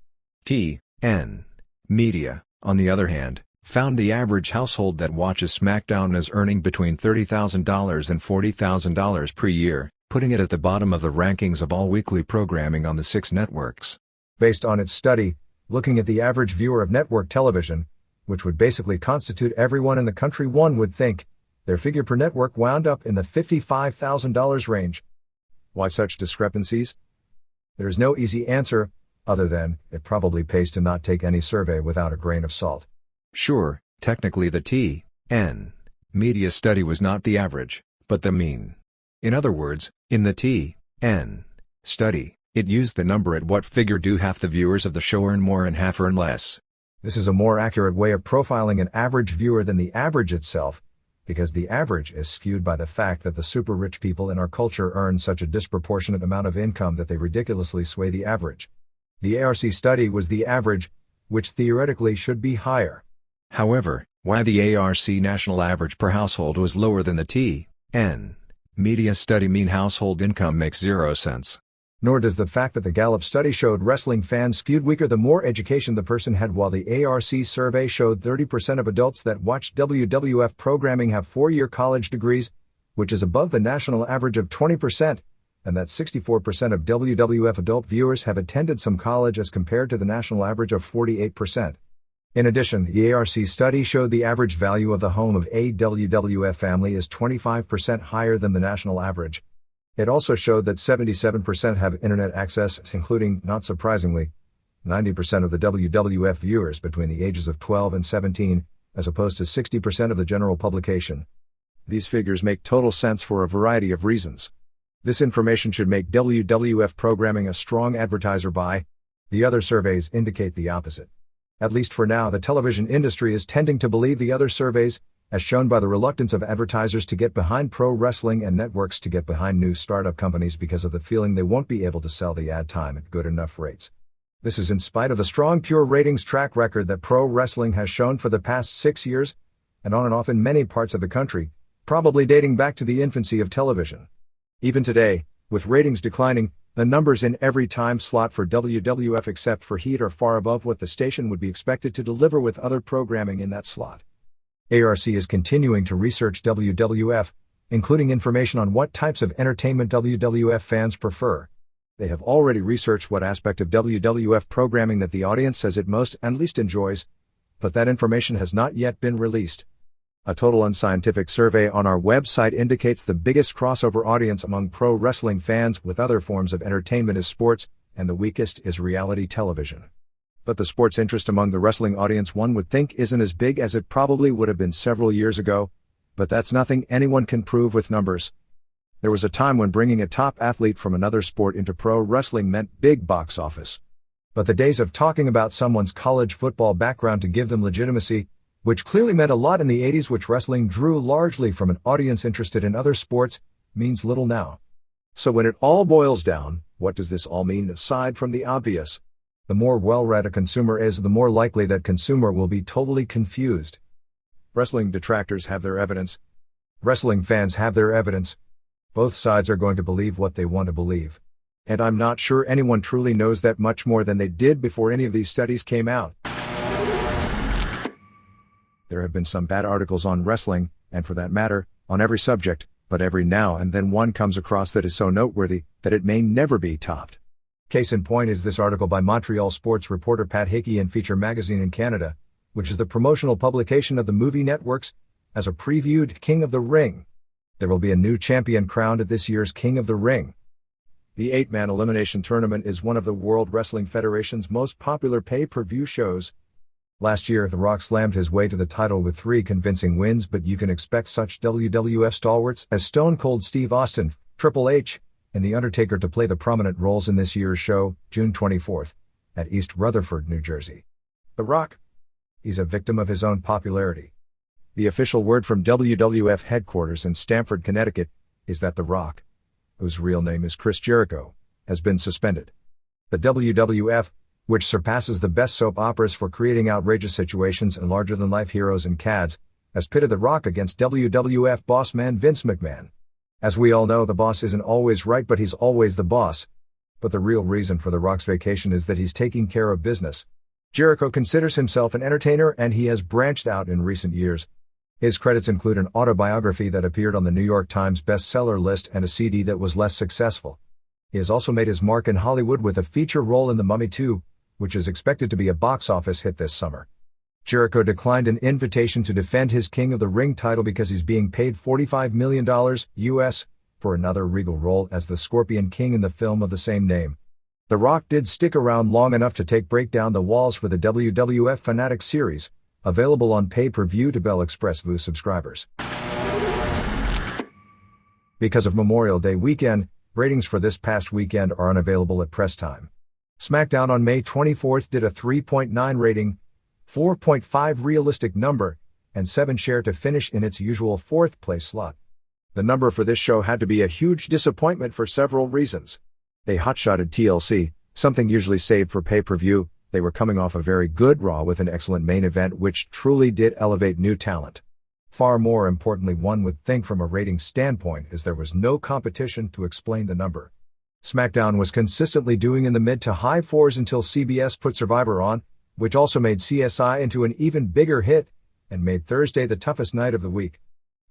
TN Media, on the other hand, found the average household that watches SmackDown as earning between $30,000 and $40,000 per year, putting it at the bottom of the rankings of all weekly programming on the 6 networks. Based on its study, Looking at the average viewer of network television, which would basically constitute everyone in the country, one would think their figure per network wound up in the $55,000 range. Why such discrepancies? There is no easy answer, other than, it probably pays to not take any survey without a grain of salt. Sure, technically the T.N. media study was not the average, but the mean. In other words, in the T.N. study, it used the number at what figure do half the viewers of the show earn more and half earn less. This is a more accurate way of profiling an average viewer than the average itself, because the average is skewed by the fact that the super rich people in our culture earn such a disproportionate amount of income that they ridiculously sway the average. The ARC study was the average, which theoretically should be higher. However, why the ARC national average per household was lower than the T.N. media study mean household income makes zero sense. Nor does the fact that the Gallup study showed wrestling fans skewed weaker the more education the person had, while the ARC survey showed 30% of adults that watch WWF programming have 4-year college degrees, which is above the national average of 20%, and that 64% of WWF adult viewers have attended some college as compared to the national average of 48%. In addition, the ARC study showed the average value of the home of a WWF family is 25% higher than the national average. It also showed that 77% have internet access, including, not surprisingly, 90% of the WWF viewers between the ages of 12 and 17, as opposed to 60% of the general publication. These figures make total sense for a variety of reasons. This information should make WWF programming a strong advertiser buy. The other surveys indicate the opposite. At least for now, the television industry is tending to believe the other surveys, as shown by the reluctance of advertisers to get behind pro wrestling and networks to get behind new startup companies because of the feeling they won't be able to sell the ad time at good enough rates. This is in spite of the strong pure ratings track record that pro wrestling has shown for the past 6 years, and on and off in many parts of the country, probably dating back to the infancy of television. Even today, with ratings declining, the numbers in every time slot for WWF except for Heat are far above what the station would be expected to deliver with other programming in that slot. ARC is continuing to research WWF, including information on what types of entertainment WWF fans prefer. They have already researched what aspect of WWF programming that the audience says it most and least enjoys, but that information has not yet been released. A total unscientific survey on our website indicates the biggest crossover audience among pro wrestling fans with other forms of entertainment is sports, and the weakest is reality television. But the sports interest among the wrestling audience, one would think, isn't as big as it probably would have been several years ago, but that's nothing anyone can prove with numbers. There was a time when bringing a top athlete from another sport into pro wrestling meant big box office. But the days of talking about someone's college football background to give them legitimacy, which clearly meant a lot in the 80s, which wrestling drew largely from an audience interested in other sports, means little now. So when it all boils down, what does this all mean aside from the obvious? The more well-read a consumer is, the more likely that consumer will be totally confused. Wrestling detractors have their evidence. Wrestling fans have their evidence. Both sides are going to believe what they want to believe. And I'm not sure anyone truly knows that much more than they did before any of these studies came out. There have been some bad articles on wrestling, and for that matter, on every subject, but every now and then one comes across that is so noteworthy that it may never be topped. Case in point is this article by Montreal sports reporter Pat Hickey in Feature Magazine in Canada, which is the promotional publication of the movie networks, as a previewed King of the Ring. There will be a new champion crowned at this year's King of the Ring. The 8-man elimination tournament is one of the World Wrestling Federation's most popular pay-per-view shows. Last year, The Rock slammed his way to the title with 3 convincing wins, but you can expect such WWF stalwarts as Stone Cold Steve Austin, Triple H, and The Undertaker to play the prominent roles in this year's show, June 24th, at East Rutherford, New Jersey. The Rock? He's a victim of his own popularity. The official word from WWF headquarters in Stamford, Connecticut, is that The Rock, whose real name is Chris Jericho, has been suspended. The WWF, which surpasses the best soap operas for creating outrageous situations and larger-than-life heroes and cads, has pitted The Rock against WWF boss man Vince McMahon. As we all know, the boss isn't always right, but he's always the boss. But the real reason for The Rock's vacation is that he's taking care of business. Jericho considers himself an entertainer, and he has branched out in recent years. His credits include an autobiography that appeared on the New York Times bestseller list and a CD that was less successful. He has also made his mark in Hollywood with a feature role in The Mummy 2, which is expected to be a box office hit this summer. Jericho declined an invitation to defend his King of the Ring title because he's being paid $45 million US for another regal role as the Scorpion King in the film of the same name. The Rock did stick around long enough to break down the walls for the WWF Fanatic series, available on pay-per-view to Bell Express VU subscribers. Because of Memorial Day weekend, ratings for this past weekend are unavailable at press time. SmackDown on May 24th did a 3.9 rating, 4.5 realistic number, and 7 share to finish in its usual 4th place slot. The number for this show had to be a huge disappointment for several reasons. They hotshotted TLC, something usually saved for pay-per-view. They were coming off a very good Raw with an excellent main event which truly did elevate new talent. Far more importantly, one would think from a rating standpoint, is there was no competition to explain the number. SmackDown was consistently doing in the mid to high 4s until CBS put Survivor on, which also made CSI into an even bigger hit, and made Thursday the toughest night of the week.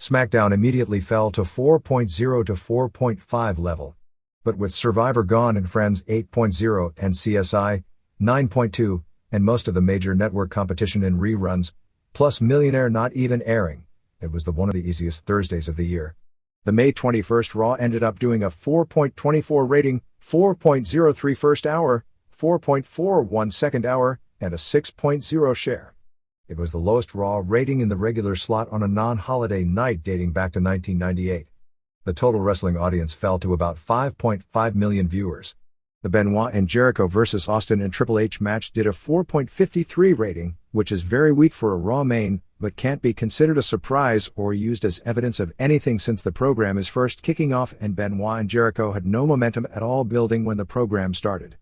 SmackDown immediately fell to 4.0 to 4.5 level. But with Survivor gone and Friends 8.0 and CSI 9.2, and most of the major network competition in reruns, plus Millionaire not even airing, it was one of the easiest Thursdays of the year. The May 21st Raw ended up doing a 4.24 rating, 4.03 first hour, 4.41 second hour, and a 6.0 share. It was the lowest Raw rating in the regular slot on a non-holiday night dating back to 1998. The total wrestling audience fell to about 5.5 million viewers. The Benoit and Jericho vs. Austin and Triple H match did a 4.53 rating, which is very weak for a Raw main, but can't be considered a surprise or used as evidence of anything since the program is first kicking off and Benoit and Jericho had no momentum at all building when the program started.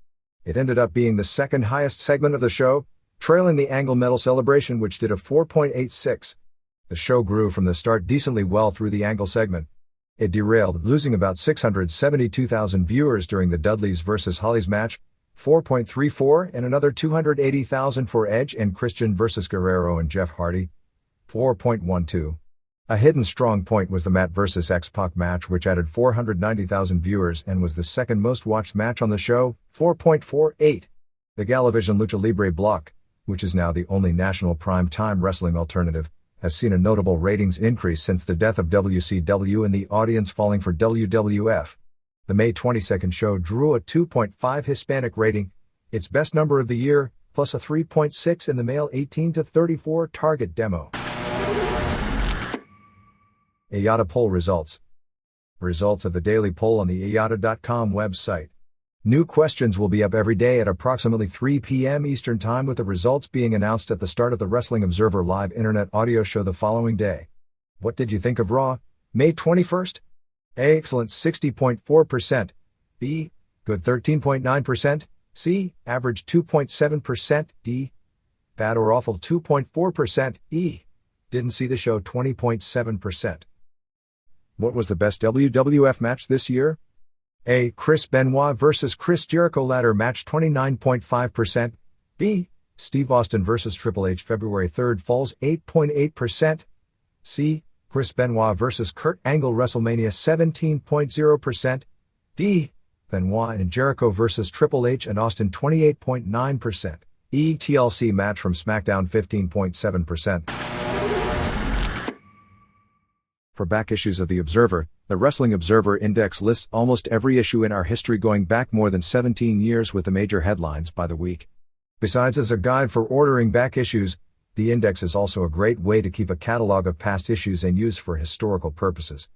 It ended up being the second highest segment of the show, trailing the Angle Metal Celebration, which did a 4.86. The show grew from the start decently well through the Angle segment. It derailed, losing about 672,000 viewers during the Dudleys vs. Hollies match, 4.34, and another 280,000 for Edge and Christian vs. Guerrero and Jeff Hardy, 4.12. A hidden strong point was the Matt vs. X-Pac match, which added 490,000 viewers and was the second most watched match on the show, 4.48. The Galavision Lucha Libre block, which is now the only national prime-time wrestling alternative, has seen a notable ratings increase since the death of WCW and the audience falling for WWF. The May 22nd show drew a 2.5 Hispanic rating, its best number of the year, plus a 3.6 in the male 18 to 34 target demo. IATA poll results. Results of the daily poll on the IATA.com website. New questions will be up every day at approximately 3 p.m. Eastern Time, with the results being announced at the start of the Wrestling Observer Live internet audio show the following day. What did you think of Raw, May 21st? A. Excellent 60.4%. B. Good 13.9%. C. Average 2.7%. D. Bad or awful 2.4%. E. Didn't see the show 20.7%. What was the best WWF match this year? A. Chris Benoit vs. Chris Jericho ladder match 29.5%. B. Steve Austin vs. Triple H February 3rd falls 8.8%. C. Chris Benoit vs. Kurt Angle WrestleMania 17.0%. D. Benoit and Jericho vs. Triple H and Austin 28.9%. E. TLC match from SmackDown 15.7%. For back issues of The Observer, the Wrestling Observer Index lists almost every issue in our history going back more than 17 years with the major headlines by the week. Besides as a guide for ordering back issues, the index is also a great way to keep a catalog of past issues and use for historical purposes.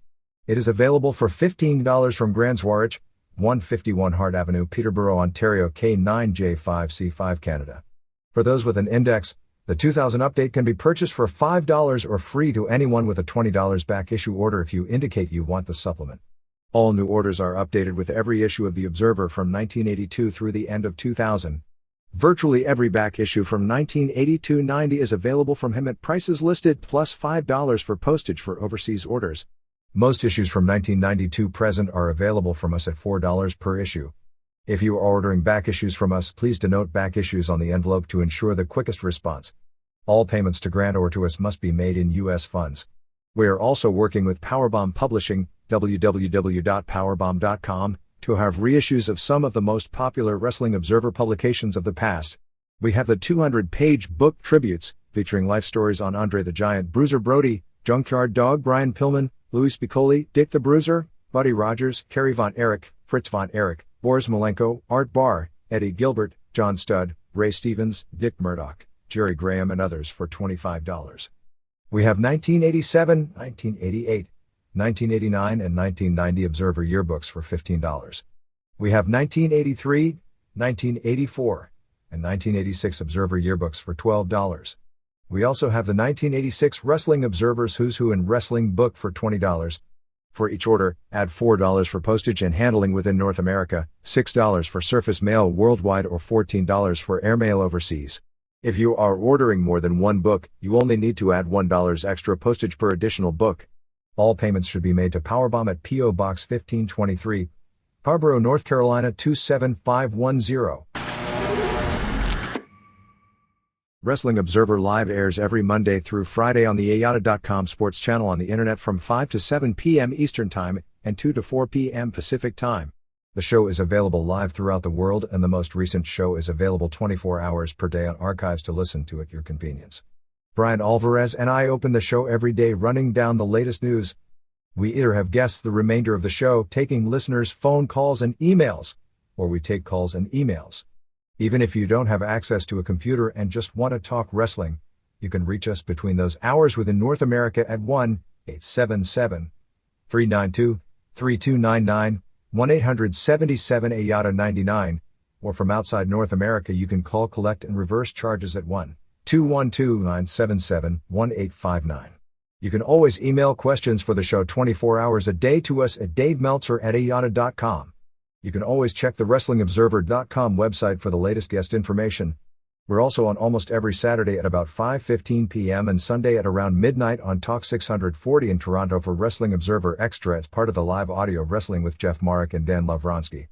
It is available for $15 from Grandswarich, 151 Hart Avenue, Peterborough, Ontario K9J5C5 Canada. For those with an index, the 2000 update can be purchased for $5 or free to anyone with a $20 back issue order if you indicate you want the supplement. All new orders are updated with every issue of The Observer from 1982 through the end of 2000. Virtually every back issue from 1982-90 is available from him at prices listed plus $5 for postage for overseas orders. Most issues from 1992 present are available from us at $4 per issue. If you are ordering back issues from us, please denote back issues on the envelope to ensure the quickest response. All payments to Grant or to us must be made in U.S. funds. We are also working with Powerbomb Publishing, www.powerbomb.com, to have reissues of some of the most popular Wrestling Observer publications of the past, We have the 200-page book tributes, featuring life stories on Andre the Giant Bruiser Brody, Junkyard Dog Brian Pillman, Louis Piccoli, Dick the Bruiser, Buddy Rogers, Kerry Von Erich, Fritz Von Erich, Boris Malenko, Art Barr, Eddie Gilbert, John Studd, Ray Stevens, Dick Murdoch, Jerry Graham and others for $25. We have 1987, 1988, 1989 and 1990 Observer yearbooks for $15. We have 1983, 1984, and 1986 Observer yearbooks for $12. We also have the 1986 Wrestling Observer's Who's Who in Wrestling book for $20. For each order, add $4 for postage and handling within North America, $6 for surface mail worldwide or $14 for airmail overseas. If you are ordering more than one book, you only need to add $1 extra postage per additional book. All payments should be made to Powerbomb at P.O. Box 1523, Harborough, North Carolina 27510. Wrestling Observer Live airs every Monday through Friday on the ayata.com sports channel on the internet from 5 to 7 p.m. Eastern Time and 2 to 4 p.m. Pacific Time. The show is available live throughout the world, and the most recent show is available 24 hours per day on archives to listen to at your convenience. Brian Alvarez and I open the show every day running down the latest news. We either have guests the remainder of the show taking listeners' phone calls and emails, or we take calls and emails. Even if you don't have access to a computer and just want to talk wrestling, you can reach us between those hours within North America at 1-877-392-3299, 1-877-AYATA-99, or from outside North America you can call collect and reverse charges at 1-212-977-1859. You can always email questions for the show 24 hours a day to us at davemeltzer@ayata.com. You can always check the WrestlingObserver.com website for the latest guest information. We're also on almost every Saturday at about 5:15 p.m. and Sunday at around midnight on Talk 640 in Toronto for Wrestling Observer Extra as part of the live audio Wrestling with Jeff Marek and Dan Lavronsky.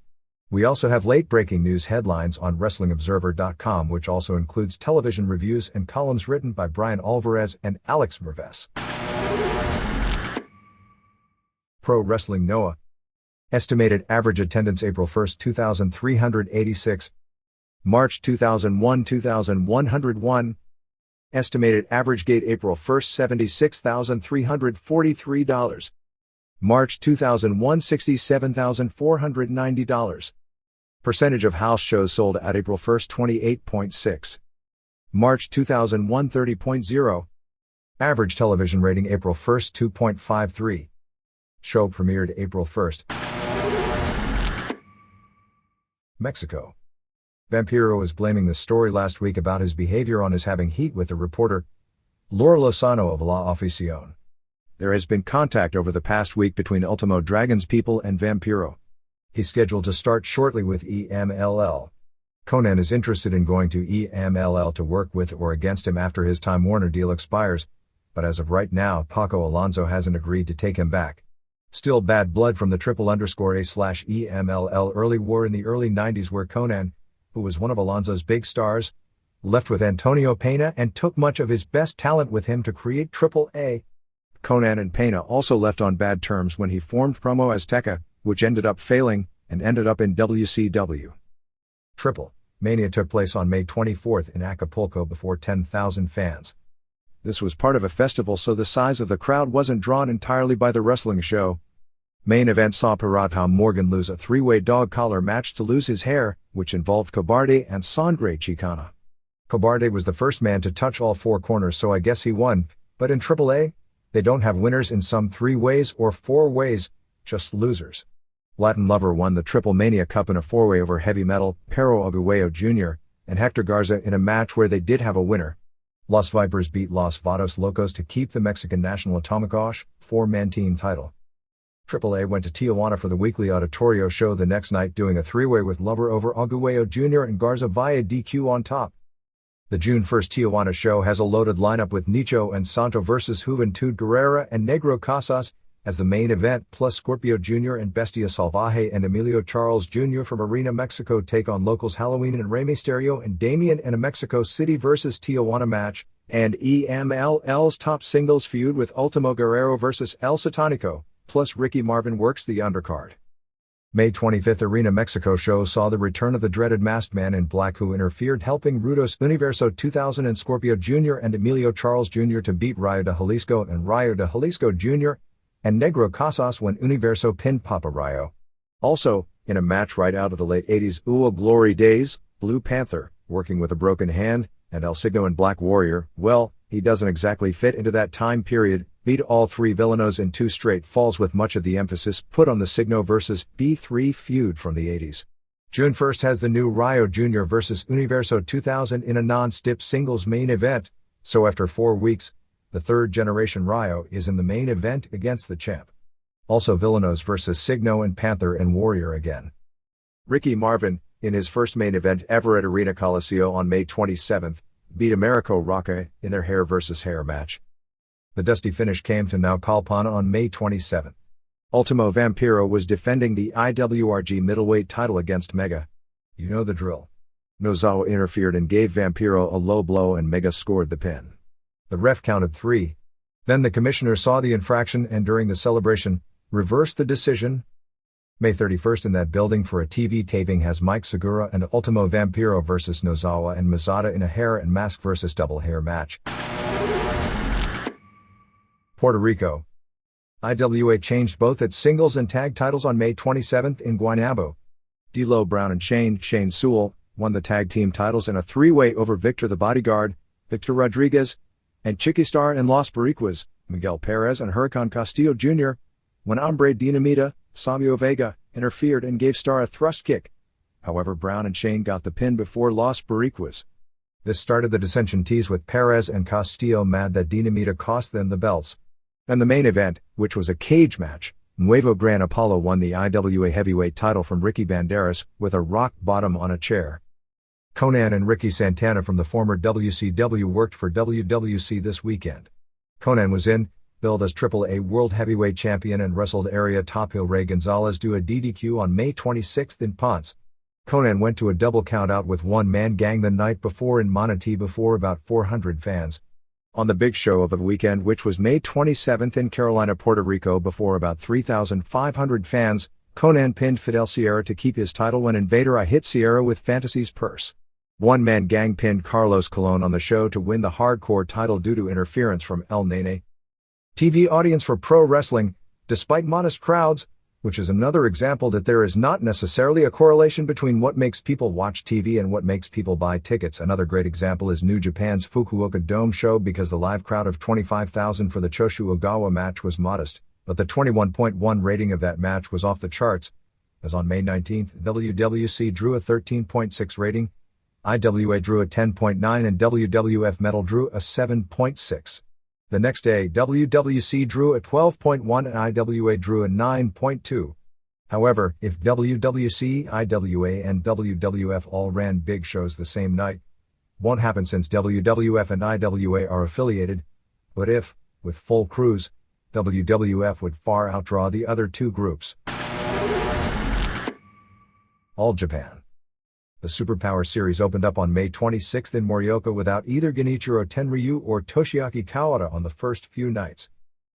We also have late-breaking news headlines on WrestlingObserver.com, which also includes television reviews and columns written by Brian Alvarez and Alex Merves. Pro Wrestling Noah. Estimated average attendance April 1, 2,386. March 2001, 2,101. Estimated average gate April 1, $76,343. March 2001, $67,490. Percentage of house shows sold at April 1, 28.6. March 2001, 30.0. Average television rating April 1, 2.53. Show premiered April 1st. Mexico. Vampiro is blaming the story last week about his behavior on his having heat with the reporter Laura Lozano of La Afición. There has been contact over the past week between Ultimo Dragon's people and Vampiro. He's scheduled to start shortly with EMLL. Conan is interested in going to EMLL to work with or against him after his Time Warner deal expires, but as of right now Paco Alonso hasn't agreed to take him back. Still bad blood from the AAA/EMLL early war in the early 90s where Conan, who was one of Alonso's big stars, left with Antonio Pena and took much of his best talent with him to create AAA. Conan and Pena also left on bad terms when he formed Promo Azteca, which ended up failing, and ended up in WCW. Triple Mania took place on May 24 in Acapulco before 10,000 fans. This was part of a festival, so the size of the crowd wasn't drawn entirely by the wrestling show. Main event saw Pirata Morgan lose a three-way dog collar match to lose his hair, which involved Cobarde and Sangre Chicana. Cobarde was the first man to touch all four corners, so I guess he won, but in AAA, they don't have winners in some 3 ways or 4 ways, just losers. Latin Lover won the Triple Mania Cup in a 4-way over Heavy Metal, Pero Aguayo Jr., and Hector Garza in a match where they did have a winner. Los Vipers beat Los Vados Locos to keep the Mexican National Atomic Osh 4-man team title. AAA went to Tijuana for the weekly Auditorio show the next night, doing a 3-way with Lover over Aguayo Jr. and Garza via DQ on top. The June 1st Tijuana show has a loaded lineup with Nicho and Santo vs. Juventud Guerrera and Negro Casas as the main event, plus Scorpio Jr. and Bestia Salvaje and Emilio Charles Jr. from Arena, Mexico take on locals Halloween and Rey Mysterio and Damian in a Mexico City vs. Tijuana match, and EMLL's top singles feud with Ultimo Guerrero vs. El Satanico, plus Ricky Marvin works the undercard. May 25th Arena Mexico show saw the return of the dreaded Masked Man in Black who interfered, helping Rudos Universo 2000 and Scorpio Jr. and Emilio Charles Jr. to beat Rayo de Jalisco and Rayo de Jalisco Jr. and Negro Casas when Universo pinned Papa Rayo. Also, in a match right out of the late 80s UO Glory days, Blue Panther, working with a broken hand, and El Signo and Black Warrior, well, he doesn't exactly fit into that time period, beat all three villanos in 2 straight falls with much of the emphasis put on the Signo vs. B3 feud from the 80s. June 1st has the new Rayo Jr. vs. Universo 2000 in a non-stip singles main event, so after 4 weeks, the third generation Rayo is in the main event against the champ. Also Villanos vs. Signo and Panther and Warrior again. Ricky Marvin, in his first main event ever at Arena Coliseo on May 27th, beat Americo Roca in their hair versus hair match. The dusty finish came to Naucalpan on May 27th. Ultimo Vampiro was defending the IWRG middleweight title against Mega. You know the drill. Nozawa interfered and gave Vampiro a low blow and Mega scored the pin. The ref counted 3. Then the commissioner saw the infraction and during the celebration, reversed the decision. May 31st in that building for a TV taping has Mike Segura and Ultimo Vampiro vs. Nozawa and Mazada in a hair and mask vs. double hair match. Puerto Rico. IWA changed both its singles and tag titles on May 27th in Guaynabo. D'Lo Brown and Shane Sewell, won the tag team titles in a 3-way over Victor the Bodyguard, Victor Rodriguez, and Chiquistar and Los Boricuas, Miguel Perez and Huracan Castillo Jr., when Hombre Dinamita, Savio Vega, interfered and gave Star a thrust kick. However, Brown and Shane got the pin before Los Boricuas. This started the dissension tease with Perez and Castillo mad that Dinamita cost them the belts. And the main event, which was a cage match, Nuevo Gran Apollo won the IWA heavyweight title from Ricky Banderas with a rock bottom on a chair. Conan and Ricky Santana from the former WCW worked for WWC this weekend. Conan was billed as AAA World Heavyweight Champion and wrestled area top heel Ray Gonzalez do a DDQ on May 26th in Ponce. Conan went to a double countout with one-man gang the night before in Manatee before about 400 fans. On the big show of the weekend, which was May 27th in Carolina, Puerto Rico before about 3,500 fans, Conan pinned Fidel Sierra to keep his title when Invader I hit Sierra with Fantasy's purse. One-man gang pinned Carlos Colon on the show to win the hardcore title due to interference from El Nene. TV audience for pro wrestling, despite modest crowds, which is another example that there is not necessarily a correlation between what makes people watch TV and what makes people buy tickets. Another great example is New Japan's Fukuoka Dome show because the live crowd of 25,000 for the Choshu Ogawa match was modest, but the 21.1 rating of that match was off the charts, as on May 19th, WWC drew a 13.6 rating, IWA drew a 10.9 and WWF Metal drew a 7.6. The next day, WWC drew a 12.1 and IWA drew a 9.2. However, if WWC, IWA and WWF all ran big shows the same night, won't happen since WWF and IWA are affiliated, but if, with full crews, WWF would far outdraw the other two groups. All Japan. The Superpower Series opened up on May 26th in Morioka without either Genichiro Tenryu or Toshiaki Kawada on the first few nights.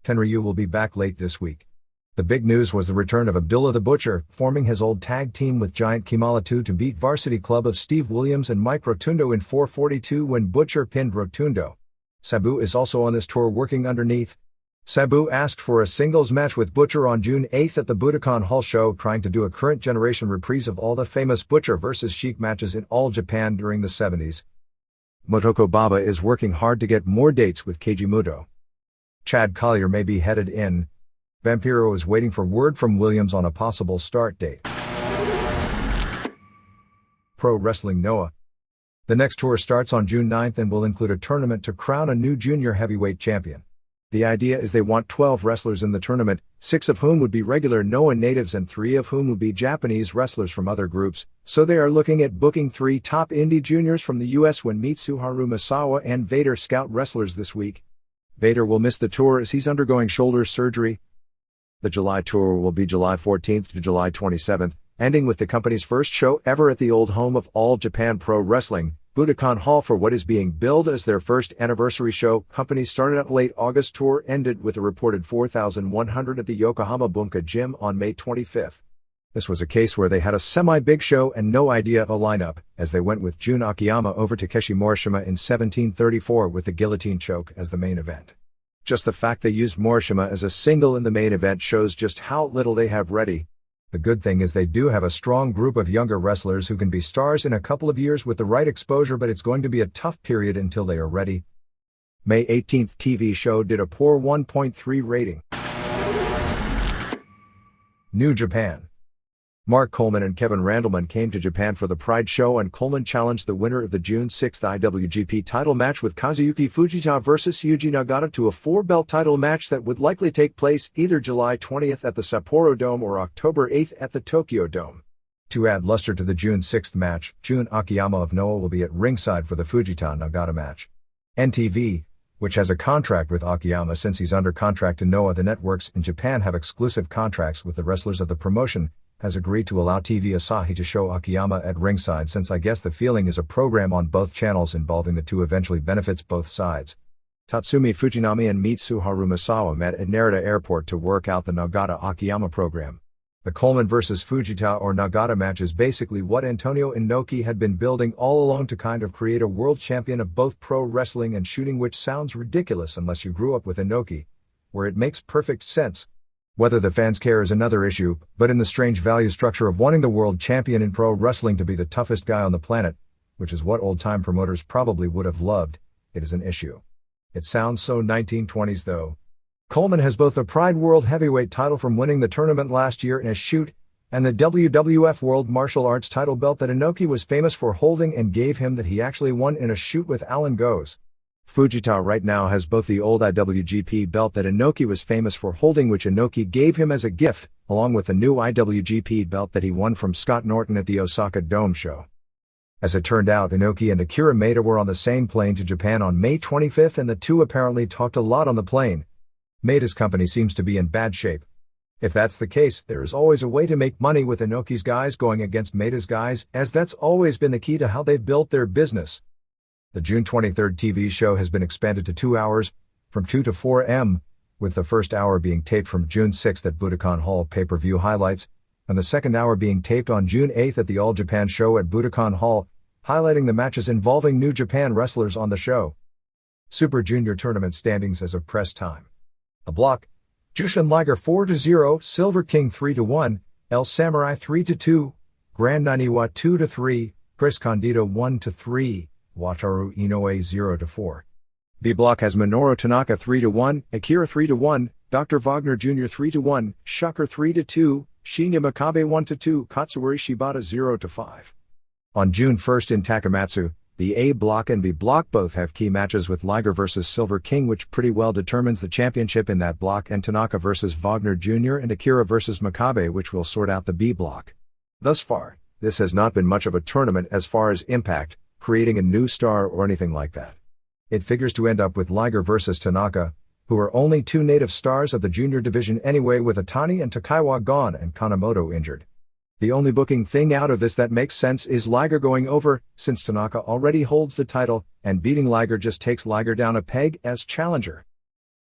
Tenryu will be back late this week. The big news was the return of Abdullah the Butcher, forming his old tag team with Giant Kimala 2 to beat Varsity Club of Steve Williams and Mike Rotundo in 442 when Butcher pinned Rotundo. Sabu is also on this tour working underneath. Sabu asked for a singles match with Butcher on June 8th at the Budokan Hall show, trying to do a current generation reprise of all the famous Butcher vs. Sheik matches in All Japan during the 70s. Motoko Baba is working hard to get more dates with Keiji Muto. Chad Collier may be headed in. Vampiro is waiting for word from Williams on a possible start date. Pro Wrestling Noah. The next tour starts on June 9th and will include a tournament to crown a new junior heavyweight champion. The idea is they want 12 wrestlers in the tournament, 6 of whom would be regular Noah natives and 3 of whom would be Japanese wrestlers from other groups, so they are looking at booking 3 top indie juniors from the US when Mitsuharu Masawa and Vader scout wrestlers this week. Vader will miss the tour as he's undergoing shoulder surgery. The July tour will be July 14th to July 27th, ending with the company's first show ever at the old home of All Japan Pro Wrestling, Budokan Hall, for what is being billed as their first anniversary show. Company started out late August. Tour ended with a reported 4,100 at the Yokohama Bunka Gym on May 25th. This was a case where they had a semi-big show and no idea of a lineup, as they went with Jun Akiyama over Takeshi Morishima in 1734 with the guillotine choke as the main event. Just the fact they used Morishima as a single in the main event shows just how little they have ready. The good thing is they do have a strong group of younger wrestlers who can be stars in a couple of years with the right exposure, but it's going to be a tough period until they are ready. May 18th TV show did a poor 1.3 rating. New Japan. Mark Coleman and Kevin Randleman came to Japan for the Pride show, and Coleman challenged the winner of the June 6th IWGP title match with Kazuyuki Fujita vs Yuji Nagata to a 4-belt title match that would likely take place either July 20th at the Sapporo Dome or October 8th at the Tokyo Dome. To add luster to the June 6th match, Jun Akiyama of Noah will be at ringside for the Fujita Nagata match. NTV, which has a contract with Akiyama since he's under contract to Noah, the networks in Japan have exclusive contracts with the wrestlers of the promotion, has agreed to allow TV Asahi to show Akiyama at ringside, since I guess the feeling is a program on both channels involving the two eventually benefits both sides. Tatsumi Fujinami and Mitsuharu Misawa met at Narita Airport to work out the Nagata-Akiyama program. The Coleman vs Fujita or Nagata match is basically what Antonio Inoki had been building all along to kind of create a world champion of both pro wrestling and shooting, which sounds ridiculous unless you grew up with Inoki, where it makes perfect sense. Whether the fans care is another issue, but in the strange value structure of wanting the world champion in pro wrestling to be the toughest guy on the planet, which is what old-time promoters probably would have loved, it is an issue. It sounds so 1920s though. Coleman has both the Pride World Heavyweight title from winning the tournament last year in a shoot, and the WWF World Martial Arts title belt that Inoki was famous for holding and gave him that he actually won in a shoot with Alan Goes. Fujita right now has both the old IWGP belt that Inoki was famous for holding, which Inoki gave him as a gift, along with the new IWGP belt that he won from Scott Norton at the Osaka Dome show. As it turned out, Inoki and Akira Maeda were on the same plane to Japan on May 25th, and the two apparently talked a lot on the plane. Maeda's company seems to be in bad shape. If that's the case, there is always a way to make money with Inoki's guys going against Maeda's guys, as that's always been the key to how they've built their business. The June 23rd TV show has been expanded to 2 hours, from 2 to 4 m, with the first hour being taped from June 6th at Budokan Hall pay-per-view highlights, and the second hour being taped on June 8th at the All Japan show at Budokan Hall, highlighting the matches involving New Japan wrestlers on the show. Super Junior Tournament standings as of press time. A block: Jushin Liger 4-0, Silver King 3-1, El Samurai 3-2, Grand Naniwa 2-3, Chris Candido 1-3, Wataru Inoue 0-4. B block has Minoru Tanaka 3-1, Akira 3-1, Dr. Wagner Jr. 3-1, Shocker 3-2, Shinya Makabe 1-2, Katsuyori Shibata 0-5. On June 1st in Takamatsu, the A block and B block both have key matches with Liger vs Silver King, which pretty well determines the championship in that block, and Tanaka vs Wagner Jr. and Akira vs Makabe, which will sort out the B block. Thus far, this has not been much of a tournament as far as impact, creating a new star or anything like that. It figures to end up with Liger vs Tanaka, who are only two native stars of the junior division anyway, with Atani and Takaiwa gone and Kanemoto injured. The only booking thing out of this that makes sense is Liger going over, since Tanaka already holds the title, and beating Liger just takes Liger down a peg as challenger.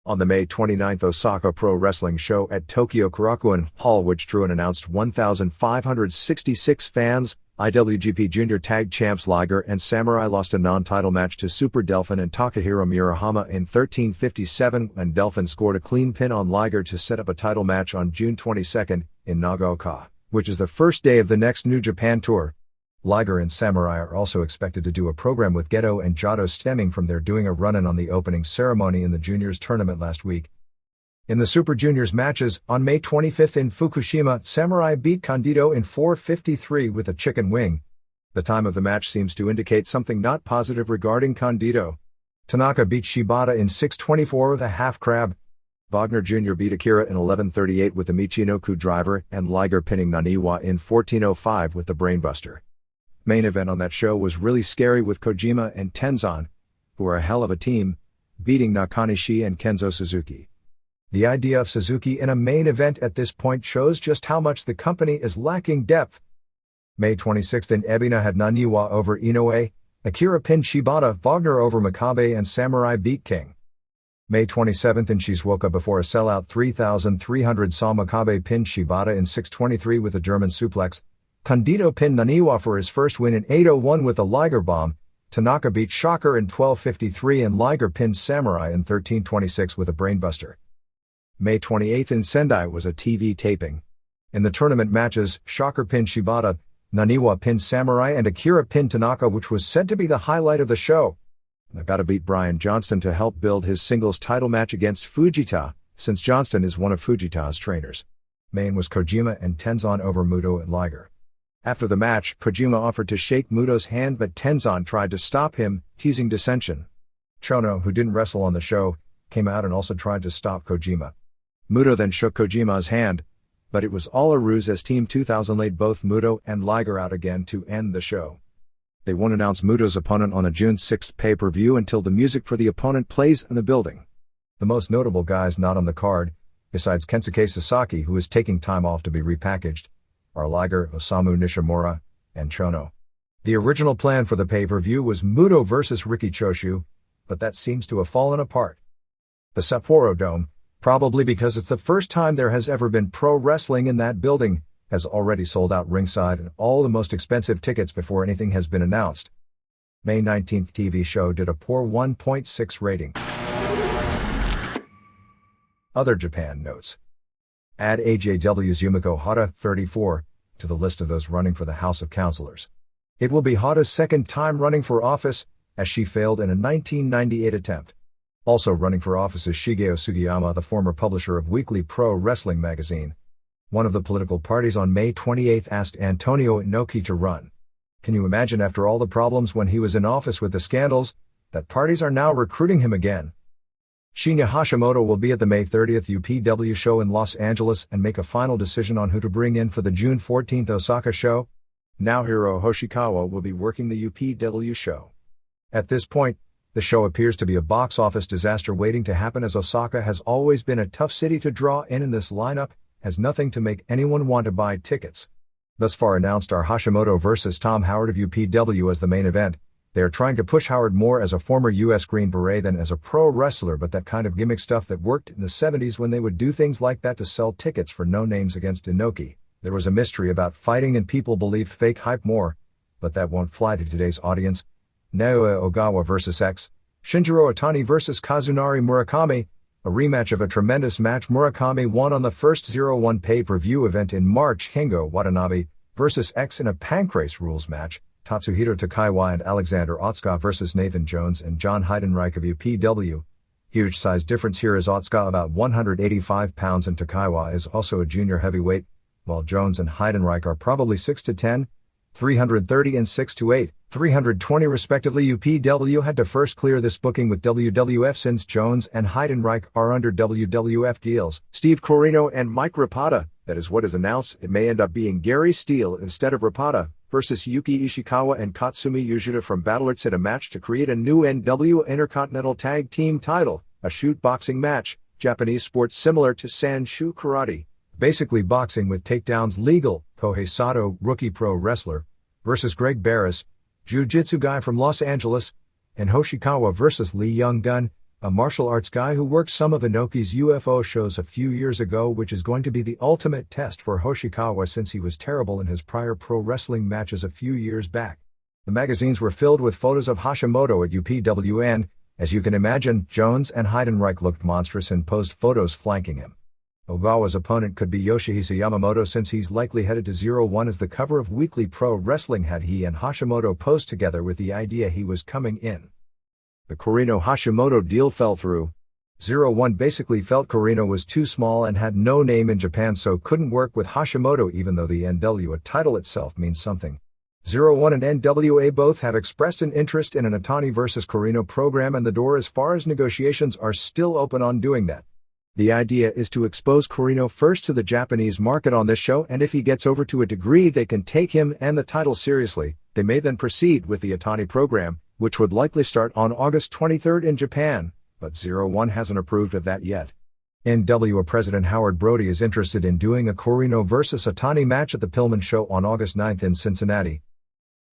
On the May 29th Osaka Pro Wrestling show at Tokyo Korakuen Hall, which drew an announced 1,566 fans, IWGP Junior Tag Champs Liger and Samurai lost a non-title match to Super Delphin and Takahiro Murahama in 13:57, and Delphin scored a clean pin on Liger to set up a title match on June 22nd in Nagaoka, which is the first day of the next New Japan tour. Liger and Samurai are also expected to do a program with Geto and Jado, stemming from their doing a run-in on the opening ceremony in the Juniors tournament last week. In the Super Juniors matches, on May 25th in Fukushima, Samurai beat Candido in 4:53 with a chicken wing. The time of the match seems to indicate something not positive regarding Candido. Tanaka beat Shibata in 6:24 with a half crab. Wagner Jr. beat Akira in 11:38 with the Michinoku driver, and Liger pinning Naniwa in 14:05 with the brainbuster. Main event on that show was really scary, with Kojima and Tenzan, who are a hell of a team, beating Nakanishi and Kenzo Suzuki. The idea of Suzuki in a main event at this point shows just how much the company is lacking depth. May 26th in Ebina had Naniwa over Inoue, Akira pinned Shibata, Wagner over Makabe, and Samurai beat King. May 27 in Shizuoka before a sellout 3,300 saw Makabe pinned Shibata in 6:23 with a German suplex. Condito pinned Naniwa for his first win in 8:01 with a Liger bomb. Tanaka beat Shocker in 12:53 and Liger pinned Samurai in 13:26 with a brainbuster. May 28 in Sendai was a TV taping. In the tournament matches, Shocker pinned Shibata, Naniwa pinned Samurai and Akira pinned Tanaka, which was said to be the highlight of the show. Nagata beat Brian Johnston to help build his singles title match against Fujita, since Johnston is one of Fujita's trainers. Main was Kojima and Tenzan over Muto and Liger. After the match, Kojima offered to shake Muto's hand but Tenzan tried to stop him, teasing dissension. Chono, who didn't wrestle on the show, came out and also tried to stop Kojima. Muto then shook Kojima's hand, but it was all a ruse as Team 2000 laid both Muto and Liger out again to end the show. They won't announce Muto's opponent on a June 6 pay-per-view until the music for the opponent plays in the building. The most notable guys not on the card, besides Kensuke Sasaki who is taking time off to be repackaged, are Liger, Osamu Nishimura, and Chono. The original plan for the pay-per-view was Muto vs Riki Choshu, but that seems to have fallen apart. The Sapporo Dome, probably because it's the first time there has ever been pro wrestling in that building, has already sold out ringside and all the most expensive tickets before anything has been announced. May 19th TV show did a poor 1.6 rating. Other Japan notes. Add AJW's Yumiko Hata, 34, to the list of those running for the House of Councilors. It will be Hata's second time running for office, as she failed in a 1998 attempt. Also running for office is Shigeo Sugiyama, the former publisher of Weekly Pro Wrestling magazine. One of the political parties on May 28 asked Antonio Inoki to run. Can you imagine after all the problems when he was in office with the scandals, that parties are now recruiting him again? Shinya Hashimoto will be at the May 30th UPW show in Los Angeles and make a final decision on who to bring in for the June 14th Osaka show. Naohiro Hoshikawa will be working the UPW show. At this point, the show appears to be a box office disaster waiting to happen as Osaka has always been a tough city to draw in this lineup, has nothing to make anyone want to buy tickets. Thus far announced are Hashimoto vs Tom Howard of UPW as the main event. They are trying to push Howard more as a former US Green Beret than as a pro wrestler, but that kind of gimmick stuff that worked in the 70s when they would do things like that to sell tickets for no names against Inoki. There was a mystery about fighting and people believed fake hype more, but that won't fly to today's audience. Naoya Ogawa vs X, Shinjiro Otani vs Kazunari Murakami, a rematch of a tremendous match Murakami won on the first 01 pay-per-view event in March. Kengo Watanabe vs X in a Pancrase rules match. Tatsuhiro Takaiwa and Alexander Otsuka vs Nathan Jones and John Heidenreich of UPW. Huge size difference here as Otsuka about 185 pounds and Takaiwa is also a junior heavyweight, while Jones and Heidenreich are probably 6'10", 330 and 6'8", 320 respectively. UPW had to first clear this booking with WWF since Jones and Heidenreich are under WWF deals. Steve Corino and Mike Rapata, that is what is announced. It may end up being Gary Steele instead of Rapata, versus Yuki Ishikawa and Katsumi Yujita from Battle Arts in a match to create a new NW Intercontinental Tag Team title, a shoot boxing match, Japanese sports similar to Sanshu Karate. Basically boxing with takedowns legal. Kohei Sato, rookie pro wrestler, versus Greg Barris, jiu-jitsu guy from Los Angeles, and Hoshikawa versus Lee Young-gun, a martial arts guy who worked some of Inoki's UFO shows a few years ago, which is going to be the ultimate test for Hoshikawa since he was terrible in his prior pro wrestling matches a few years back. The magazines were filled with photos of Hashimoto at UPW and, as you can imagine, Jones and Heidenreich looked monstrous and posed photos flanking him. Ogawa's opponent could be Yoshihisa Yamamoto since he's likely headed to 01 as the cover of Weekly Pro Wrestling had he and Hashimoto posed together with the idea he was coming in. The Corino-Hashimoto deal fell through. 01 basically felt Corino was too small and had no name in Japan, so couldn't work with Hashimoto even though the NWA title itself means something. 01 and NWA both have expressed an interest in an Otani vs Corino program and the door as far as negotiations are still open on doing that. The idea is to expose Corino first to the Japanese market on this show, and if he gets over to a degree they can take him and the title seriously, they may then proceed with the Otani program, which would likely start on August 23rd in Japan, but 01 hasn't approved of that yet. NWA President Howard Brody is interested in doing a Corino vs Otani match at the Pillman show on August 9th in Cincinnati.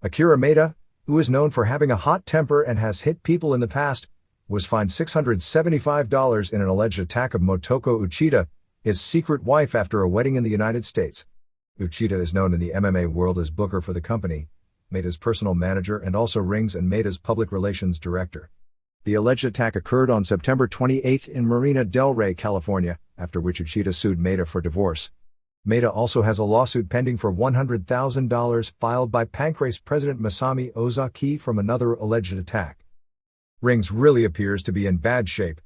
Akira Maeda, who is known for having a hot temper and has hit people in the past, was fined $675 in an alleged attack of Motoko Uchida, his secret wife, after a wedding in the United States. Uchida is known in the MMA world as booker for the company, Maida's personal manager, and also rings and Maida's public relations director. The alleged attack occurred on September 28 in Marina del Rey, California, after which Uchida sued Maida for divorce. Maida also has a lawsuit pending for $100,000 filed by Pancrase president Masami Ozaki from another alleged attack. Rings really appears to be in bad shape.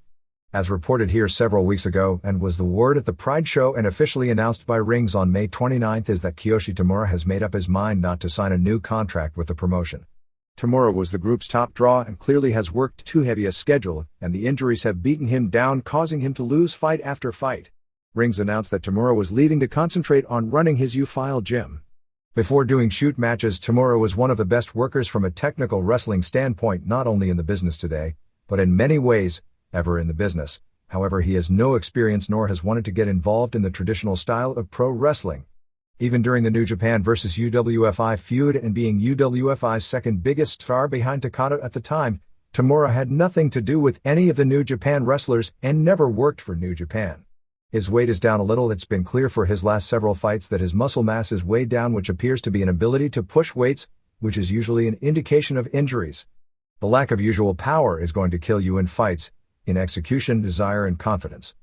As reported here several weeks ago, and was the word at the Pride show and officially announced by Rings on May 29, is that Kiyoshi Tamura has made up his mind not to sign a new contract with the promotion. Tamura was the group's top draw and clearly has worked too heavy a schedule, and the injuries have beaten him down, causing him to lose fight after fight. Rings announced that Tamura was leaving to concentrate on running his U-File gym. Before doing shoot matches, Tamura was one of the best workers from a technical wrestling standpoint, not only in the business today, but in many ways, ever in the business. However, he has no experience nor has wanted to get involved in the traditional style of pro wrestling. Even during the New Japan vs. UWFI feud and being UWFI's second biggest star behind Takada at the time, Tamura had nothing to do with any of the New Japan wrestlers and never worked for New Japan. His weight is down a little. It's been clear for his last several fights that his muscle mass is way down, which appears to be an ability to push weights, which is usually an indication of injuries. The lack of usual power is going to kill you in fights, in execution, desire, and confidence.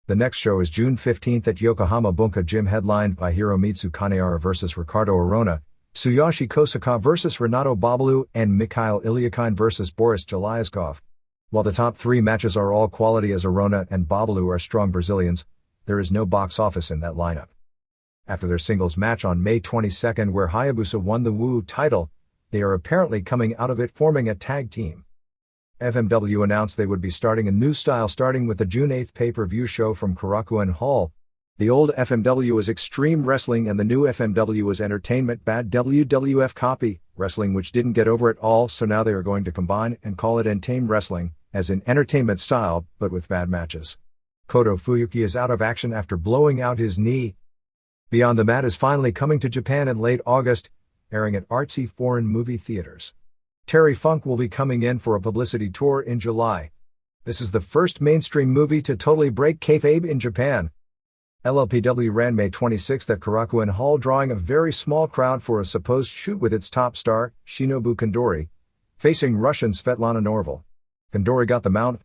The next show is June 15 at Yokohama Bunka Gym, headlined by Hiromitsu Kanehara vs. Ricardo Arona, Tsuyoshi Kosaka vs. Renato Babalu, and Mikhail Ilyakhin vs. Boris Jelyazkov. While the top three matches are all quality, as Arona and Babalu are strong Brazilians, there is no box office in that lineup. After their singles match on May 22, where Hayabusa won the WU title, they are apparently coming out of it forming a tag team. FMW announced they would be starting a new style starting with the June 8 pay-per-view show from Korakuen Hall. The old FMW was Extreme Wrestling and the new FMW was Entertainment, bad WWF copy wrestling, which didn't get over at all, so now they are going to combine and call it Entertainment Wrestling, as in entertainment style, but with bad matches. Koto Fuyuki is out of action after blowing out his knee. Beyond the Mat is finally coming to Japan in late August, airing at artsy foreign movie theaters. Terry Funk will be coming in for a publicity tour in July. This is the first mainstream movie to totally break kayfabe in Japan. LLPW ran May 26 at Korakuen Hall, drawing a very small crowd for a supposed shoot with its top star, Shinobu Kandori, facing Russian Svetlana Norval. Kandori got the mount,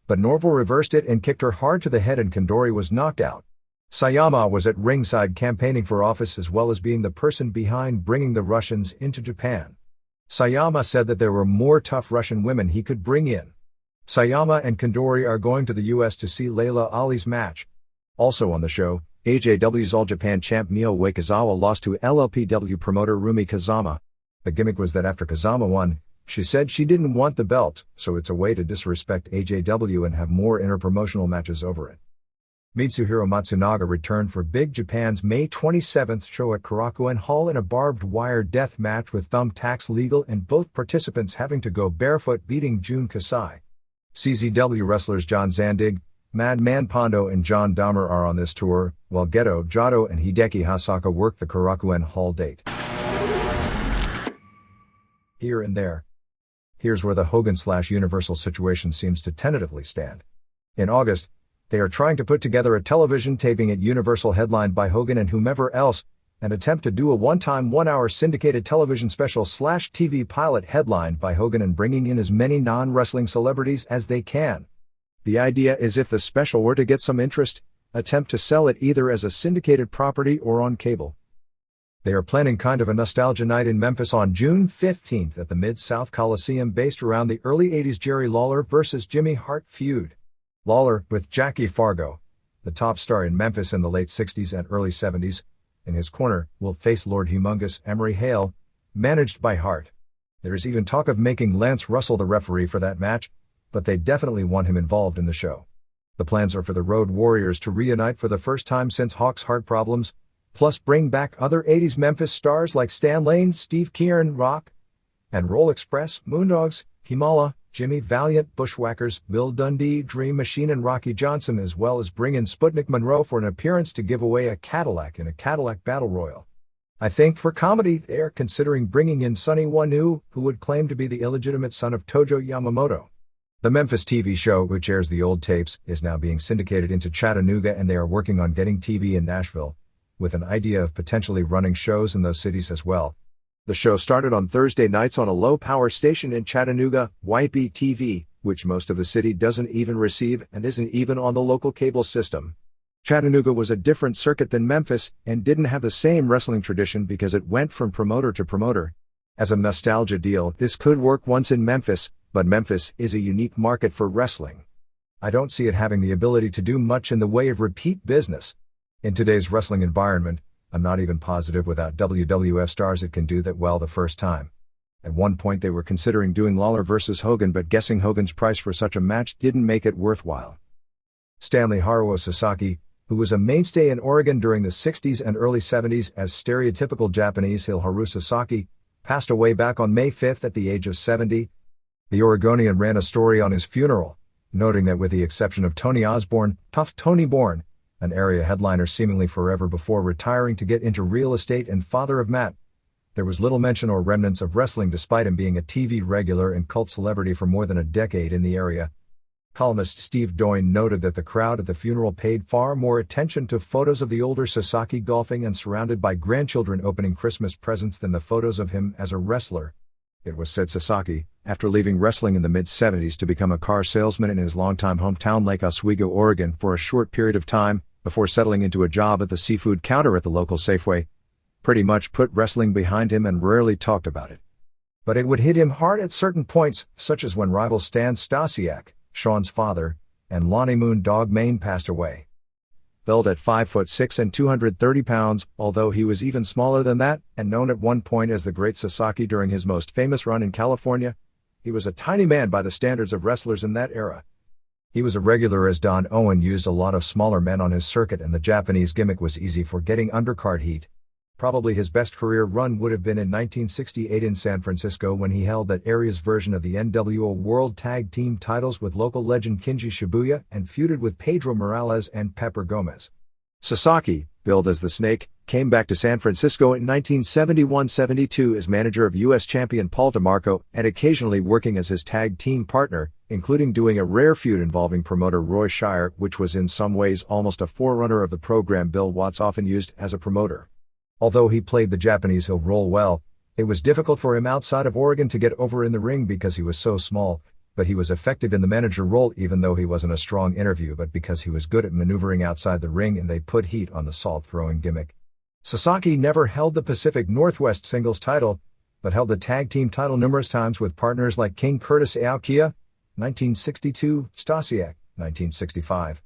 but Norval reversed it and kicked her hard to the head and Kandori was knocked out. Sayama was at ringside campaigning for office as well as being the person behind bringing the Russians into Japan. Sayama said that there were more tough Russian women he could bring in. Sayama and Kandori are going to the US to see Layla Ali's match. Also on the show, AJW's All Japan champ Mio Wakizawa lost to LLPW promoter Rumi Kazama. The gimmick was that after Kazama won, she said she didn't want the belt, so it's a way to disrespect AJW and have more interpromotional matches over it. Mitsuhiro Matsunaga returned for Big Japan's May 27 show at Korakuen Hall in a barbed wire death match with thumbtacks legal and both participants having to go barefoot, beating Jun Kasai. CZW wrestlers John Zandig, Madman Pondo and John Dahmer are on this tour, while Geto Jado and Hideki Hasaka work the Korakuen Hall date. Here and there. Here's where the Hogan/Universal situation seems to tentatively stand. In August, they are trying to put together a television taping at Universal headlined by Hogan and whomever else, and attempt to do a one-time 1-hour syndicated television special/TV pilot headlined by Hogan and bringing in as many non-wrestling celebrities as they can. The idea is, if the special were to get some interest, attempt to sell it either as a syndicated property or on cable. They are planning kind of a nostalgia night in Memphis on June 15 at the Mid-South Coliseum based around the early 80s Jerry Lawler vs. Jimmy Hart feud. Lawler, with Jackie Fargo, the top star in Memphis in the late 60s and early 70s, in his corner, will face Lord Humongous Emery Hale, managed by Hart. There is even talk of making Lance Russell the referee for that match, but they definitely want him involved in the show. The plans are for the Road Warriors to reunite for the first time since Hawk's heart problems, plus bring back other 80s Memphis stars like Stan Lane, Steve Kieran, Rock, and Roll Express, Moondogs, Himala, Jimmy Valiant, Bushwhackers, Bill Dundee, Dream Machine and Rocky Johnson, as well as bring in Sputnik Monroe for an appearance to give away a Cadillac in a Cadillac Battle Royal. I think for comedy they are considering bringing in Sonny Wanu, who would claim to be the illegitimate son of Tojo Yamamoto. The Memphis TV show, which airs the old tapes, is now being syndicated into Chattanooga, and they are working on getting TV in Nashville, with an idea of potentially running shows in those cities as well. The show started on Thursday nights on a low-power station in Chattanooga, YB-TV, which most of the city doesn't even receive and isn't even on the local cable system. Chattanooga was a different circuit than Memphis and didn't have the same wrestling tradition because it went from promoter to promoter. As a nostalgia deal, this could work once in Memphis, but Memphis is a unique market for wrestling. I don't see it having the ability to do much in the way of repeat business. In today's wrestling environment, I'm not even positive without WWF stars it can do that well the first time. At one point they were considering doing Lawler vs. Hogan, but guessing Hogan's price for such a match didn't make it worthwhile. Stanley Haruo Sasaki, who was a mainstay in Oregon during the 60s and early 70s as stereotypical Japanese heel Haru Sasaki, passed away back on May 5 at the age of 70. The Oregonian ran a story on his funeral, noting that with the exception of Tony Osborne, Tough Tony Bourne, an area headliner seemingly forever before retiring to get into real estate and father of Matt, there was little mention or remnants of wrestling despite him being a TV regular and cult celebrity for more than a decade in the area. Columnist Steve Doyne noted that the crowd at the funeral paid far more attention to photos of the older Sasaki golfing and surrounded by grandchildren opening Christmas presents than the photos of him as a wrestler. It was said Sasaki, after leaving wrestling in the mid-70s to become a car salesman in his longtime hometown Lake Oswego, Oregon for a short period of time, before settling into a job at the seafood counter at the local Safeway, pretty much put wrestling behind him and rarely talked about it. But it would hit him hard at certain points, such as when rival Stan Stasiak, Sean's father, and Lonnie Moon Dog Main passed away. Billed at 5'6" and 230 pounds, although he was even smaller than that, and known at one point as the Great Sasaki during his most famous run in California, he was a tiny man by the standards of wrestlers in that era. He was a regular as Don Owen used a lot of smaller men on his circuit, and the Japanese gimmick was easy for getting undercard heat. Probably his best career run would have been in 1968 in San Francisco when he held that area's version of the NWO World Tag Team titles with local legend Kenji Shibuya and feuded with Pedro Morales and Pepper Gomez. Sasaki, billed as the Snake, came back to San Francisco in 1971-72 as manager of U.S. champion Paul DeMarco and occasionally working as his tag team partner, including doing a rare feud involving promoter Roy Shire, which was in some ways almost a forerunner of the program Bill Watts often used as a promoter. Although he played the Japanese heel role well, it was difficult for him outside of Oregon to get over in the ring because he was so small, but he was effective in the manager role even though he wasn't a strong interview, but because he was good at maneuvering outside the ring and they put heat on the salt-throwing gimmick. Sasaki never held the Pacific Northwest singles title, but held the tag team title numerous times with partners like King Curtis Aokiya, 1962, Stasiak, 1965,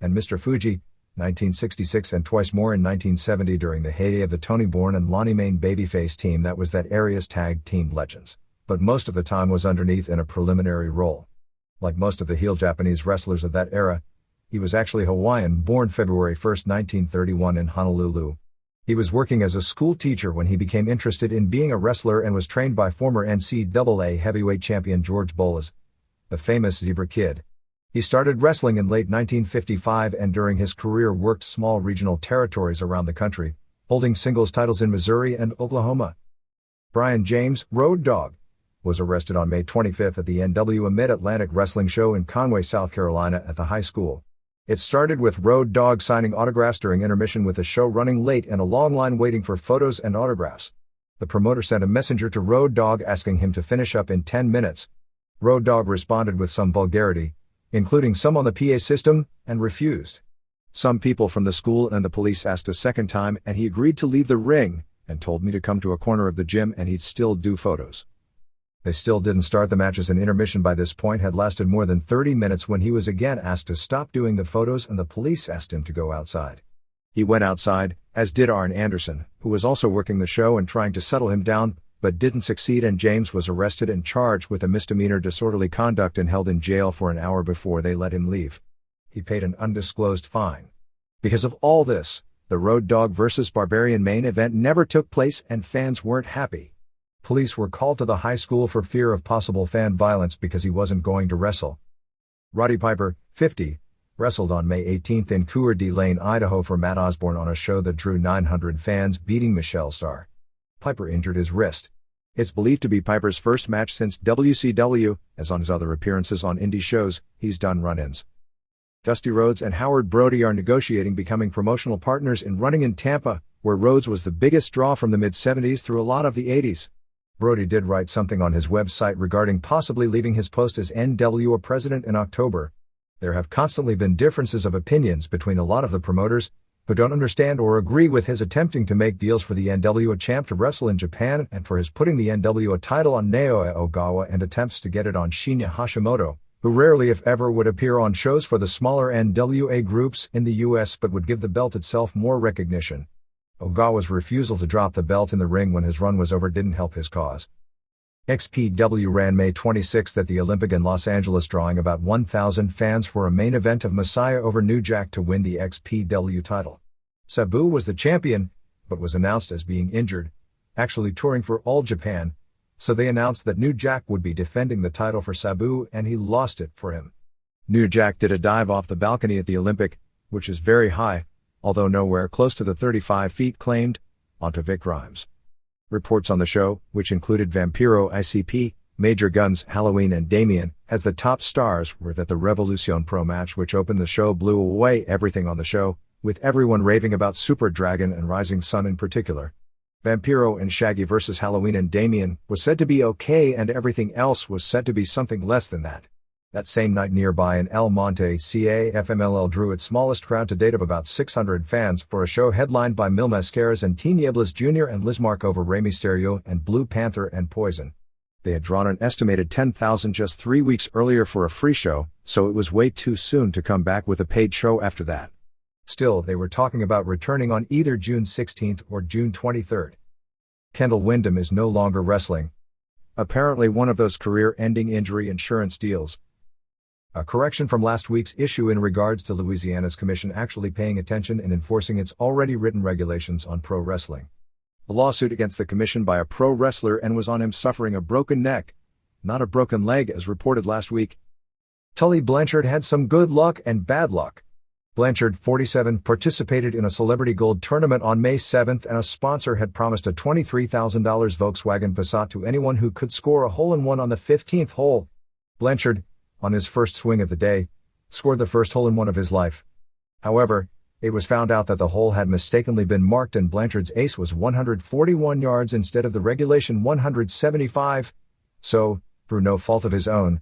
and Mr. Fuji, 1966, and twice more in 1970 during the heyday of the Tony Bourne and Lonnie Main babyface team that was that area's tag team legends, but most of the time was underneath in a preliminary role. Like most of the heel Japanese wrestlers of that era, he was actually Hawaiian, born February 1, 1931 in Honolulu. He was working as a school teacher when he became interested in being a wrestler and was trained by former NCAA heavyweight champion George Bolas, the famous Zebra Kid. He started wrestling in late 1955 and during his career worked small regional territories around the country, holding singles titles in Missouri and Oklahoma. Brian James, Road Dogg, was arrested on May 25 at the NWA Mid-Atlantic Wrestling Show in Conway, South Carolina at the high school. It started with Road Dogg signing autographs during intermission with the show running late and a long line waiting for photos and autographs. The promoter sent a messenger to Road Dogg asking him to finish up in 10 minutes. Road Dogg responded with some vulgarity, including some on the PA system, and refused. Some people from the school and the police asked a second time and he agreed to leave the ring, and told me to come to a corner of the gym and he'd still do photos. They still didn't start the matches, and intermission by this point had lasted more than 30 minutes when he was again asked to stop doing the photos and the police asked him to go outside. He went outside, as did Arn Anderson, who was also working the show and trying to settle him down, but didn't succeed, and James was arrested and charged with a misdemeanor disorderly conduct and held in jail for an hour before they let him leave. He paid an undisclosed fine. Because of all this, the Road Dogg vs. Barbarian main event never took place and fans weren't happy. Police were called to the high school for fear of possible fan violence because he wasn't going to wrestle. Roddy Piper, 50, wrestled on May 18 in Coeur d'Alene, Idaho for Matt Osborne on a show that drew 900 fans, beating Michelle Starr. Piper injured his wrist. It's believed to be Piper's first match since WCW, as on his other appearances on indie shows, he's done run-ins. Dusty Rhodes and Howard Brody are negotiating becoming promotional partners in running in Tampa, where Rhodes was the biggest draw from the mid-70s through a lot of the 80s. Brody did write something on his website regarding possibly leaving his post as NWA president in October. There have constantly been differences of opinions between a lot of the promoters, who don't understand or agree with his attempting to make deals for the NWA champ to wrestle in Japan and for his putting the NWA title on Naoya Ogawa and attempts to get it on Shinya Hashimoto, who rarely if ever would appear on shows for the smaller NWA groups in the US but would give the belt itself more recognition. Ogawa's refusal to drop the belt in the ring when his run was over didn't help his cause. XPW ran May 26 at the Olympic in Los Angeles, drawing about 1,000 fans for a main event of Messiah over New Jack to win the XPW title. Sabu was the champion, but was announced as being injured, actually touring for All Japan, so they announced that New Jack would be defending the title for Sabu and he lost it for him. New Jack did a dive off the balcony at the Olympic, which is very high, although nowhere close to the 35 feet claimed, onto Vic Grimes. Reports on the show, which included Vampiro ICP, Major Guns, Halloween and Damien, as the top stars, were that the Revolution Pro match which opened the show blew away everything on the show, with everyone raving about Super Dragon and Rising Sun in particular. Vampiro and Shaggy vs. Halloween and Damien was said to be okay and everything else was said to be something less than that. That same night nearby in El Monte, CAFMLL drew its smallest crowd to date of about 600 fans for a show headlined by Mil Mascaras and Tinieblas Jr. and Lizmark over Rey Mysterio and Blue Panther and Poison. They had drawn an estimated 10,000 just 3 weeks earlier for a free show, so it was way too soon to come back with a paid show after that. Still, they were talking about returning on either June 16th or June 23rd. Kendall Windham is no longer wrestling. Apparently one of those career-ending injury insurance deals. A correction from last week's issue in regards to Louisiana's commission actually paying attention and enforcing its already written regulations on pro wrestling. A lawsuit against the commission by a pro wrestler and was on him suffering a broken neck, not a broken leg as reported last week. Tully Blanchard had some good luck and bad luck. Blanchard, 47, participated in a Celebrity Gold tournament on May 7 and a sponsor had promised a $23,000 Volkswagen Passat to anyone who could score a hole-in-one on the 15th hole. Blanchard, on his first swing of the day, scored the first hole-in-one of his life. However, it was found out that the hole had mistakenly been marked and Blanchard's ace was 141 yards instead of the regulation 175, so, through no fault of his own,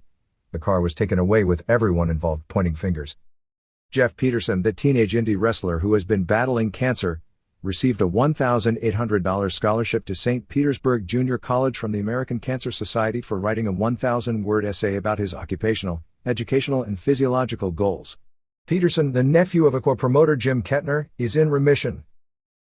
the car was taken away with everyone involved pointing fingers. Jeff Peterson, the teenage indie wrestler who has been battling cancer, received a $1,800 scholarship to St. Petersburg Junior College from the American Cancer Society for writing a 1,000-word essay about his occupational, educational and physiological goals. Peterson, the nephew of Aqua promoter Jim Kettner, is in remission.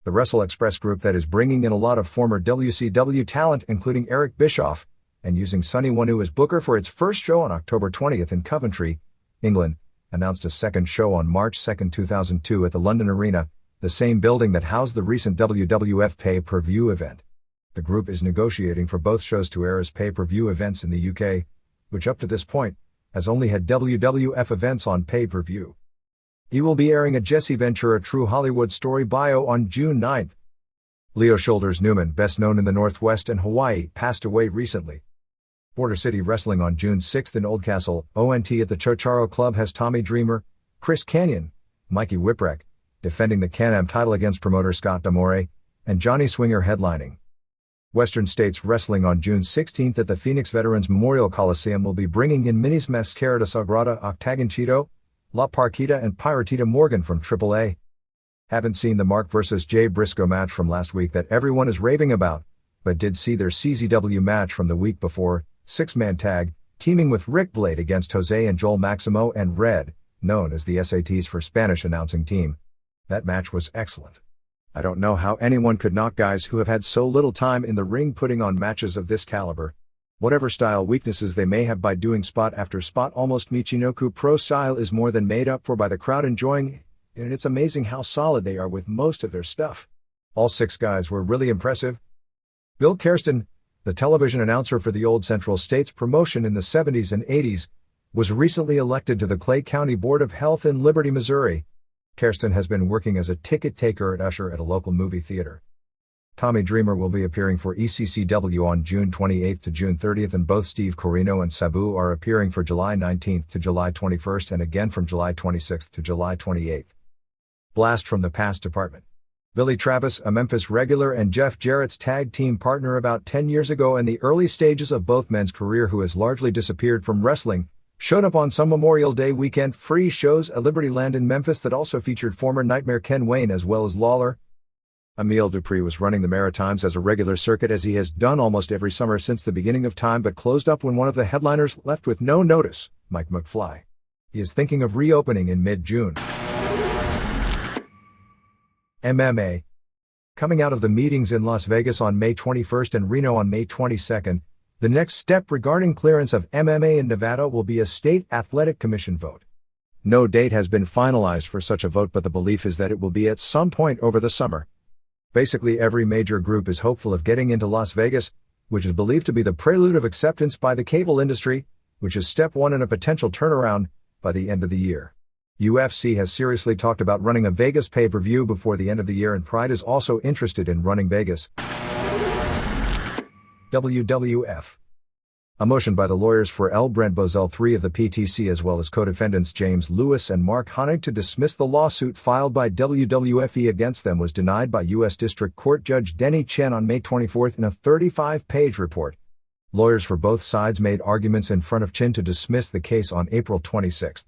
The Wrestle Express group that is bringing in a lot of former WCW talent including Eric Bischoff, and using Sonny Wanu as booker for its first show on October 20th in Coventry, England, announced a second show on March 2, 2002 at the London Arena, the same building that housed the recent WWF pay-per-view event. The group is negotiating for both shows to air as pay-per-view events in the UK, which up to this point, has only had WWF events on pay-per-view. He will be airing a Jesse Ventura True Hollywood Story bio on June 9. Leo Shoulders Newman, best known in the Northwest and Hawaii, passed away recently. Border City Wrestling on June 6 in Oldcastle, ONT at the Chocharo Club has Tommy Dreamer, Chris Canyon, Mikey Whipwreck, defending the Can-Am title against promoter Scott D'Amore, and Johnny Swinger headlining. Western States Wrestling on June 16 at the Phoenix Veterans Memorial Coliseum will be bringing in Minis Mascarada Sagrada Octagonchito, La Parquita and Piratita Morgan from AAA. Haven't seen the Mark vs. Jay Briscoe match from last week that everyone is raving about, but did see their CZW match from the week before, six-man tag, teaming with Rick Blade against Jose and Joel Maximo and Red, known as the SATs for Spanish announcing team. That match was excellent. I don't know how anyone could knock guys who have had so little time in the ring putting on matches of this caliber. Whatever style weaknesses they may have by doing spot after spot, almost Michinoku Pro style is more than made up for by the crowd enjoying it, and it's amazing how solid they are with most of their stuff. All six guys were really impressive. Bill Kersten, the television announcer for the old Central States promotion in the 70s and 80s, was recently elected to the Clay County Board of Health in Liberty, Missouri. Kersten has been working as a ticket taker at usher at a local movie theater. Tommy Dreamer will be appearing for ECCW on June 28 to June 30th, and both Steve Corino and Sabu are appearing for July 19 to July 21 and again from July 26 to July 28. Blast from the Past Department. Billy Travis, a Memphis regular and Jeff Jarrett's tag team partner about 10 years ago in the early stages of both men's career, who has largely disappeared from wrestling, showed up on some Memorial Day weekend free shows at Liberty Land in Memphis that also featured former Nightmare Ken Wayne as well as Lawler. Emile Dupree was running the Maritimes as a regular circuit, as he has done almost every summer since the beginning of time, but closed up when one of the headliners left with no notice, Mike McFly. He is thinking of reopening in mid-June. MMA. Coming out of the meetings in Las Vegas on May 21 and Reno on May 22, the next step regarding clearance of MMA in Nevada will be a state athletic commission vote. No date has been finalized for such a vote, but the belief is that it will be at some point over the summer. Basically, every major group is hopeful of getting into Las Vegas, which is believed to be the prelude of acceptance by the cable industry, which is step one in a potential turnaround by the end of the year. UFC has seriously talked about running a Vegas pay-per-view before the end of the year, and Pride is also interested in running Vegas. WWF. A motion by the lawyers for L. Brent Bozell III of the PTC, as well as co-defendants James Lewis and Mark Honig, to dismiss the lawsuit filed by WWFE against them was denied by U.S. District Court Judge Denny Chen on May 24 in a 35-page report. Lawyers for both sides made arguments in front of Chen to dismiss the case on April 26.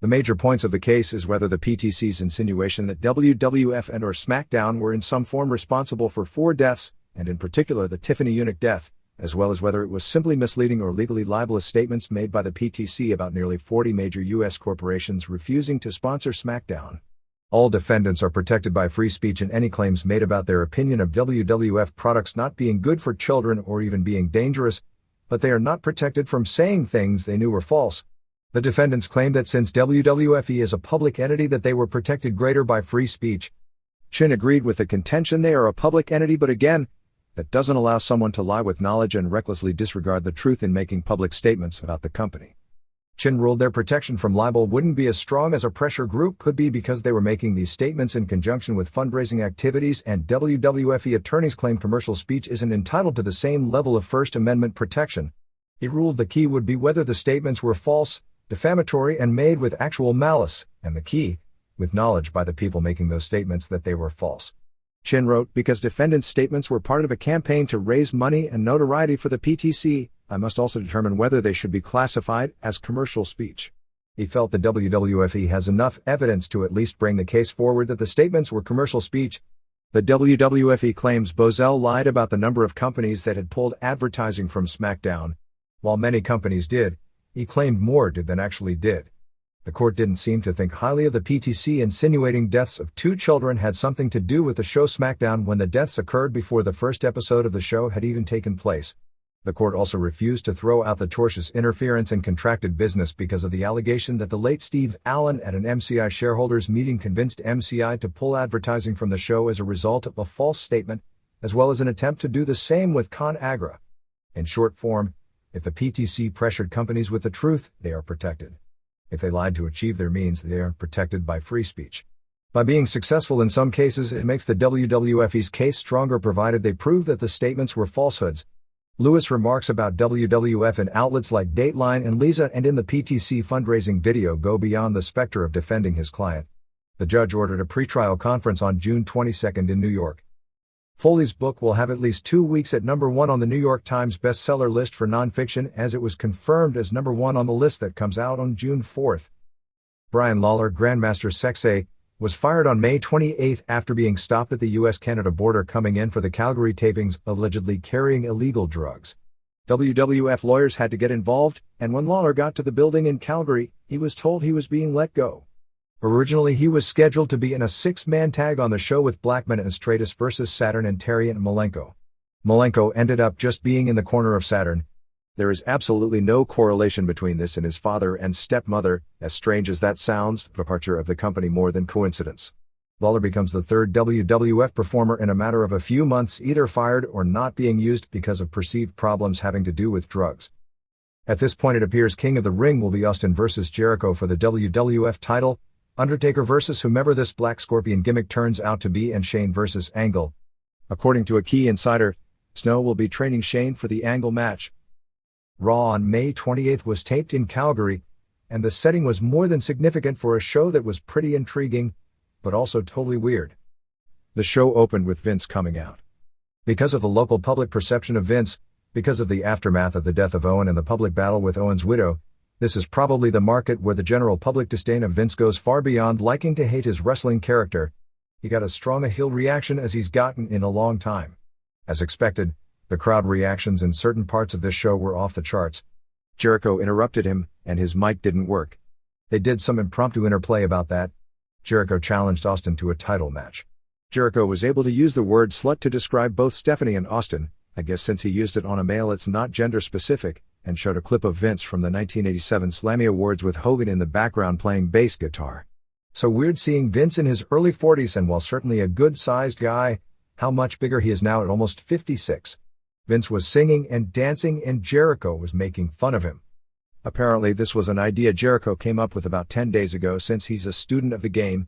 The major points of the case is whether the PTC's insinuation that WWF and/or SmackDown were in some form responsible for 4 deaths, and in particular the Tiffany Unick death, as well as whether it was simply misleading or legally libelous statements made by the PTC about nearly 40 major U.S. corporations refusing to sponsor SmackDown. All defendants are protected by free speech, and any claims made about their opinion of WWF products not being good for children or even being dangerous, but they are not protected from saying things they knew were false. The defendants claim that since WWFE is a public entity, that they were protected greater by free speech. Chin agreed with the contention they are a public entity, but again, that doesn't allow someone to lie with knowledge and recklessly disregard the truth in making public statements about the company. Chin ruled their protection from libel wouldn't be as strong as a pressure group could be because they were making these statements in conjunction with fundraising activities, and WWFE attorneys claim commercial speech isn't entitled to the same level of First Amendment protection. He ruled the key would be whether the statements were false, defamatory, and made with actual malice, and the key, with knowledge by the people making those statements that they were false. Chin wrote, because defendants' statements were part of a campaign to raise money and notoriety for the PTC, I must also determine whether they should be classified as commercial speech. He felt the WWFE has enough evidence to at least bring the case forward that the statements were commercial speech. The WWFE claims Bozell lied about the number of companies that had pulled advertising from SmackDown. While many companies did, he claimed more did than actually did. The court didn't seem to think highly of the PTC, insinuating deaths of 2 children had something to do with the show SmackDown when the deaths occurred before the first episode of the show had even taken place. The court also refused to throw out the tortious interference in contracted business because of the allegation that the late Steve Allen at an MCI shareholders meeting convinced MCI to pull advertising from the show as a result of a false statement, as well as an attempt to do the same with ConAgra. In short form, if the PTC pressured companies with the truth, they are protected. If they lied to achieve their means, they are protected by free speech. By being successful in some cases, it makes the WWFE's case stronger provided they prove that the statements were falsehoods. Lewis remarks about WWF in outlets like Dateline and Lisa and in the PTC fundraising video go beyond the specter of defending his client. The judge ordered a pretrial conference on June 22 in New York. Foley's book will have at least 2 weeks at number 1 on the New York Times bestseller list for nonfiction, as it was confirmed as number 1 on the list that comes out on June 4. Brian Lawler, Grandmaster Sexay, was fired on May 28 after being stopped at the U.S.-Canada border coming in for the Calgary tapings, allegedly carrying illegal drugs. WWF lawyers had to get involved, and when Lawler got to the building in Calgary, he was told he was being let go. Originally, he was scheduled to be in a 6-man tag on the show with Blackman and Stratus versus Saturn and Terry and Malenko. Malenko ended up just being in the corner of Saturn. There is absolutely no correlation between this and his father and stepmother, as strange as that sounds, departure of the company more than coincidence. Lawler becomes the 3rd WWF performer in a matter of a few months either fired or not being used because of perceived problems having to do with drugs. At this point, it appears King of the Ring will be Austin versus Jericho for the WWF title, Undertaker versus whomever this Black Scorpion gimmick turns out to be, and Shane versus Angle. According to a key insider, Snow will be training Shane for the Angle match. Raw on May 28 was taped in Calgary, and the setting was more than significant for a show that was pretty intriguing, but also totally weird. The show opened with Vince coming out. Because of the local public perception of Vince, because of the aftermath of the death of Owen and the public battle with Owen's widow, this is probably the market where the general public disdain of Vince goes far beyond liking to hate his wrestling character. He got as strong a heel reaction as he's gotten in a long time. As expected, the crowd reactions in certain parts of this show were off the charts. Jericho interrupted him, and his mic didn't work. They did some impromptu interplay about that. Jericho challenged Austin to a title match. Jericho was able to use the word slut to describe both Stephanie and Austin. I guess since he used it on a male it's not gender specific, and showed a clip of Vince from the 1987 Slammy Awards with Hogan in the background playing bass guitar. So weird seeing Vince in his early 40s, and while certainly a good-sized guy, how much bigger he is now at almost 56. Vince was singing and dancing and Jericho was making fun of him. Apparently this was an idea Jericho came up with about 10 days ago, since he's a student of the game,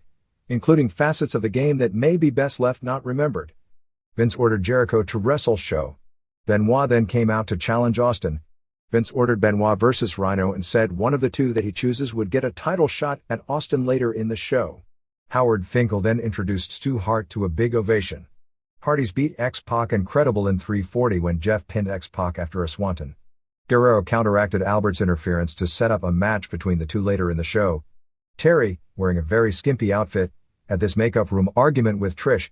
including facets of the game that may be best left not remembered. Vince ordered Jericho to wrestle show. Benoit then came out to challenge Austin. Vince ordered Benoit versus Rhino and said one of the two that he chooses would get a title shot at Austin later in the show. Howard Finkel then introduced Stu Hart to a big ovation. Hardys beat X-Pac Incredible in 340 when Jeff pinned X-Pac after a swanton. Guerrero counteracted Albert's interference to set up a match between the two later in the show. Terry, wearing a very skimpy outfit, had this makeup room argument with Trish,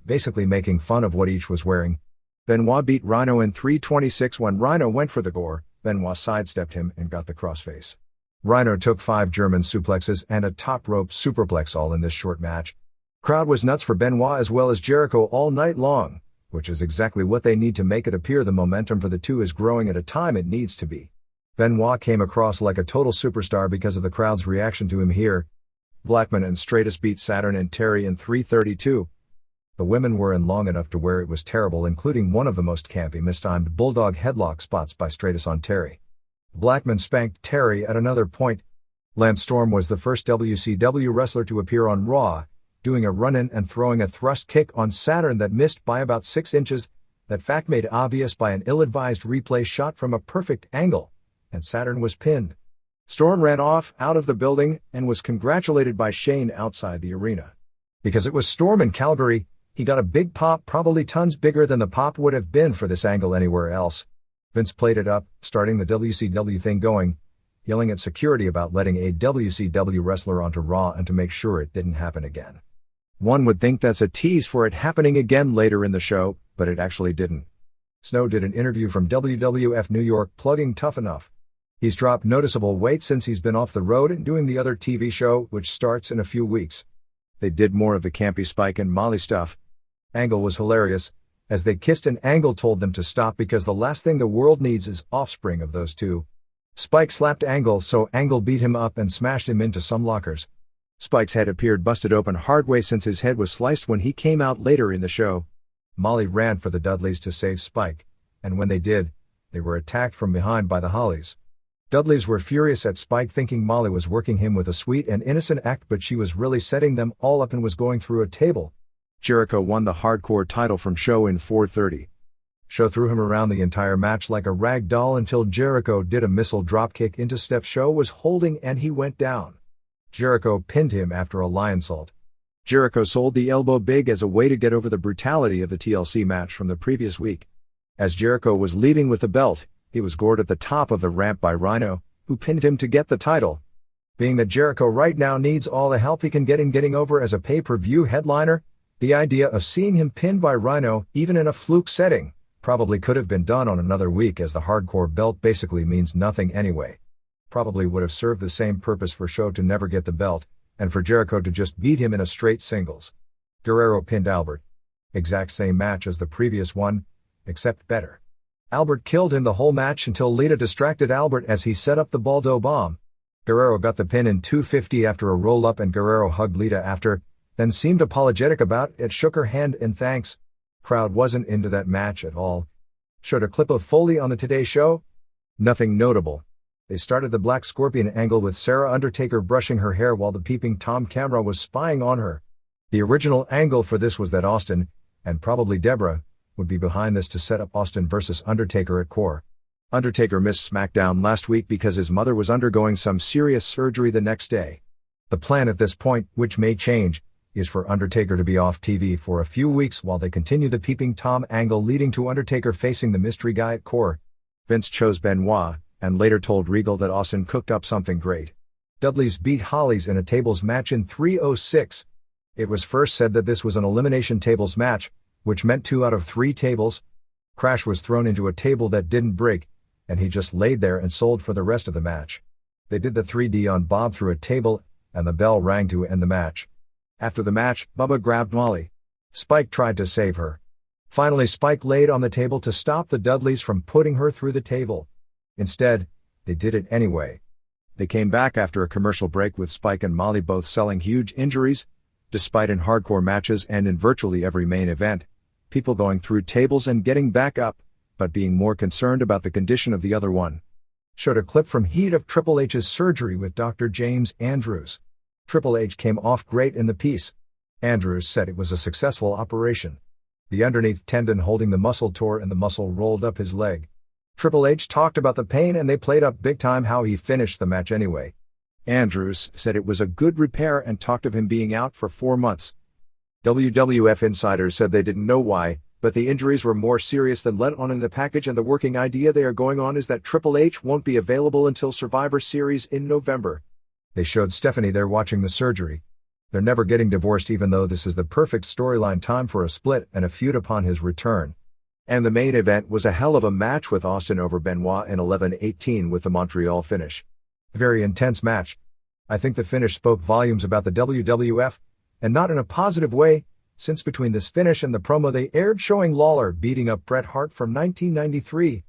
basically making fun of what each was wearing. Benoit beat Rhino in 326 when Rhino went for the gore. Benoit sidestepped him and got the crossface. Rhino took 5 German suplexes and a top rope superplex all in this short match. Crowd was nuts for Benoit as well as Jericho all night long, which is exactly what they need to make it appear the momentum for the two is growing at a time it needs to be. Benoit came across like a total superstar because of the crowd's reaction to him here. Blackman and Stratus beat Saturn and Terry in 332. The women were in long enough to where it was terrible, including one of the most campy mistimed bulldog headlock spots by Stratus on Terry. Blackman spanked Terry at another point. Lance Storm was the first WCW wrestler to appear on Raw, doing a run-in and throwing a thrust kick on Saturn that missed by about 6 inches, that fact made obvious by an ill-advised replay shot from a perfect angle, and Saturn was pinned. Storm ran off out of the building and was congratulated by Shane outside the arena. Because it was Storm in Calgary, he got a big pop, probably tons bigger than the pop would have been for this angle anywhere else. Vince played it up, starting the WCW thing going, yelling at security about letting a WCW wrestler onto Raw and to make sure it didn't happen again. One would think that's a tease for it happening again later in the show, but it actually didn't. Snow did an interview from WWF New York plugging Tough Enough. He's dropped noticeable weight since he's been off the road and doing the other TV show, which starts in a few weeks. They did more of the campy Spike and Molly stuff. Angle was hilarious. As they kissed and Angle told them to stop because the last thing the world needs is offspring of those two. Spike slapped Angle, so Angle beat him up and smashed him into some lockers. Spike's head appeared busted open hard way since his head was sliced when he came out later in the show. Molly ran for the Dudleys to save Spike, and when they did, they were attacked from behind by the Hollies. Dudleys were furious at Spike, thinking Molly was working him with a sweet and innocent act, but she was really setting them all up and was going through a table. Jericho won the hardcore title from Show in 430. Show threw him around the entire match like a rag doll until Jericho did a missile dropkick into step Show was holding and he went down. Jericho pinned him after a lionsault. Jericho sold the elbow big as a way to get over the brutality of the TLC match from the previous week. As Jericho was leaving with the belt, he was gored at the top of the ramp by Rhino, who pinned him to get the title. Being that Jericho right now needs all the help he can get in getting over as a pay-per-view headliner, the idea of seeing him pinned by Rhino, even in a fluke setting, probably could have been done on another week, as the hardcore belt basically means nothing anyway. Probably would have served the same purpose for Show to never get the belt, and for Jericho to just beat him in a straight singles. Guerrero pinned Albert. Exact same match as the previous one, except better. Albert killed him the whole match until Lita distracted Albert as he set up the Baldo bomb. Guerrero got the pin in 250 after a roll-up, and Guerrero hugged Lita after, then seemed apologetic about it, shook her hand in thanks. Crowd wasn't into that match at all. Showed a clip of Foley on the Today Show. Nothing notable. They started the Black Scorpion angle with Sarah Undertaker brushing her hair while the peeping Tom camera was spying on her. The original angle for this was that Austin, and probably Deborah, would be behind this to set up Austin vs. Undertaker at Core. Undertaker missed SmackDown last week because his mother was undergoing some serious surgery the next day. The plan at this point, which may change, is for Undertaker to be off TV for a few weeks while they continue the Peeping Tom angle leading to Undertaker facing the mystery guy at Core. Vince chose Benoit, and later told Regal that Austin cooked up something great. Dudley's beat Holly's in a tables match in 3:06. It was first said that this was an elimination tables match, which meant 2 out of 3 tables. Crash was thrown into a table that didn't break, and he just laid there and sold for the rest of the match. They did the 3D on Bob through a table, and the bell rang to end the match. After the match, Bubba grabbed Molly. Spike tried to save her. Finally, Spike laid on the table to stop the Dudleys from putting her through the table. Instead, they did it anyway. They came back after a commercial break with Spike and Molly both selling huge injuries, despite in hardcore matches and in virtually every main event, people going through tables and getting back up, but being more concerned about the condition of the other one. Showed a clip from Heat of Triple H's surgery with Dr. James Andrews. Triple H came off great in the piece. Andrews said it was a successful operation. The underneath tendon holding the muscle tore and the muscle rolled up his leg. Triple H talked about the pain and they played up big time how he finished the match anyway. Andrews said it was a good repair and talked of him being out for 4 months. WWF insiders said they didn't know why, but the injuries were more serious than let on in the package, and the working idea they are going on is that Triple H won't be available until Survivor Series in November. They showed Stephanie there watching the surgery. They're never getting divorced, even though this is the perfect storyline time for a split and a feud upon his return. And the main event was a hell of a match with Austin over Benoit in 11:18 with the Montreal finish. A very intense match. I think the finish spoke volumes about the WWF, and not in a positive way, since between this finish and the promo they aired showing Lawler beating up Bret Hart from 1993,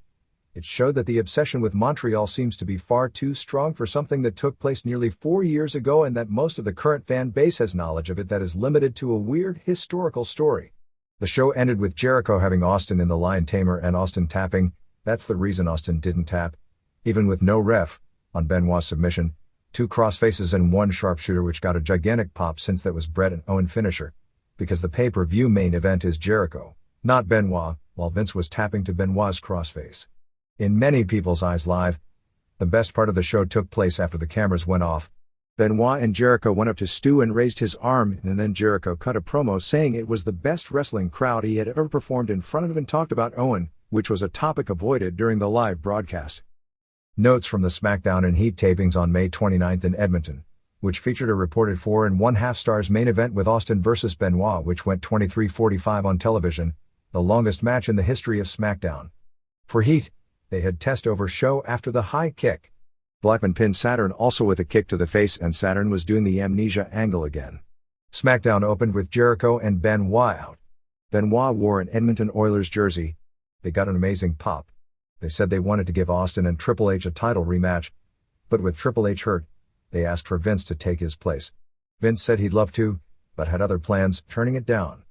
it showed that the obsession with Montreal seems to be far too strong for something that took place nearly 4 years ago, and that most of the current fan base has knowledge of it that is limited to a weird historical story. The show ended with Jericho having Austin in the Lion Tamer and Austin tapping. That's the reason Austin didn't tap, even with no ref, on Benoit's submission, 2 crossfaces and 1 sharpshooter, which got a gigantic pop since that was Bret and Owen finisher, because the pay-per-view main event is Jericho, not Benoit, while Vince was tapping to Benoit's crossface. In many people's eyes live, the best part of the show took place after the cameras went off. Benoit and Jericho went up to Stu and raised his arm, and then Jericho cut a promo saying it was the best wrestling crowd he had ever performed in front of, and talked about Owen, which was a topic avoided during the live broadcast. Notes from the SmackDown and Heat tapings on May 29 in Edmonton, which featured a reported 4.5 stars main event with Austin vs. Benoit, which went 23:45 on television, the longest match in the history of SmackDown. For Heat, they had test over show after the high kick. Blackman pinned Saturn also with a kick to the face, and Saturn was doing the amnesia angle again. SmackDown opened with Jericho and Benoit out. Benoit wore an Edmonton Oilers jersey. They got an amazing pop. They said they wanted to give Austin and Triple H a title rematch, but with Triple H hurt, they asked for Vince to take his place. Vince said he'd love to, but had other plans, turning it down.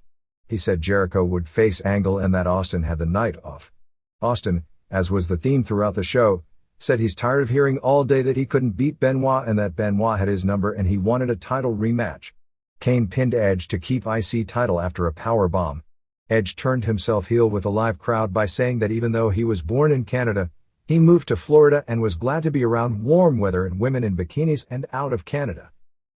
He said Jericho would face Angle and that Austin had the night off. Austin, as was the theme throughout the show, said he's tired of hearing all day that he couldn't beat Benoit and that Benoit had his number and he wanted a title rematch. Kane pinned Edge to keep IC title after a powerbomb. Edge turned himself heel with a live crowd by saying that even though he was born in Canada, he moved to Florida and was glad to be around warm weather and women in bikinis and out of Canada.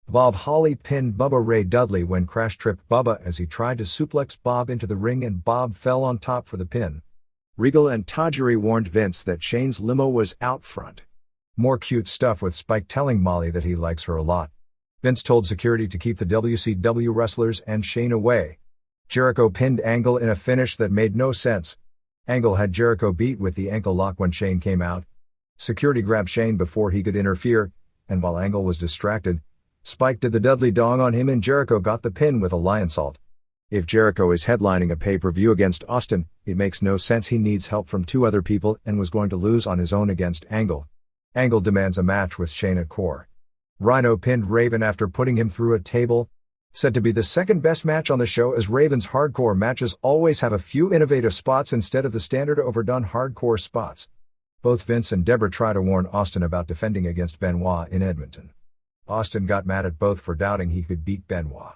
Bob Holly pinned Bubba Ray Dudley when Crash tripped Bubba as he tried to suplex Bob into the ring and Bob fell on top for the pin. Regal and Tajiri warned Vince that Shane's limo was out front. More cute stuff with Spike telling Molly that he likes her a lot. Vince told security to keep the WCW wrestlers and Shane away. Jericho pinned Angle in a finish that made no sense. Angle had Jericho beat with the ankle lock when Shane came out. Security grabbed Shane before he could interfere, and while Angle was distracted, Spike did the Dudley Dong on him and Jericho got the pin with a Lionsault. If Jericho is headlining a pay-per-view against Austin, it makes no sense. He needs help from 2 other people and was going to lose on his own against Angle. Angle demands a match with Shane at Core. Rhino pinned Raven after putting him through a table. Said to be the second best match on the show, as Raven's hardcore matches always have a few innovative spots instead of the standard overdone hardcore spots. Both Vince and Deborah try to warn Austin about defending against Benoit in Edmonton. Austin got mad at both for doubting he could beat Benoit.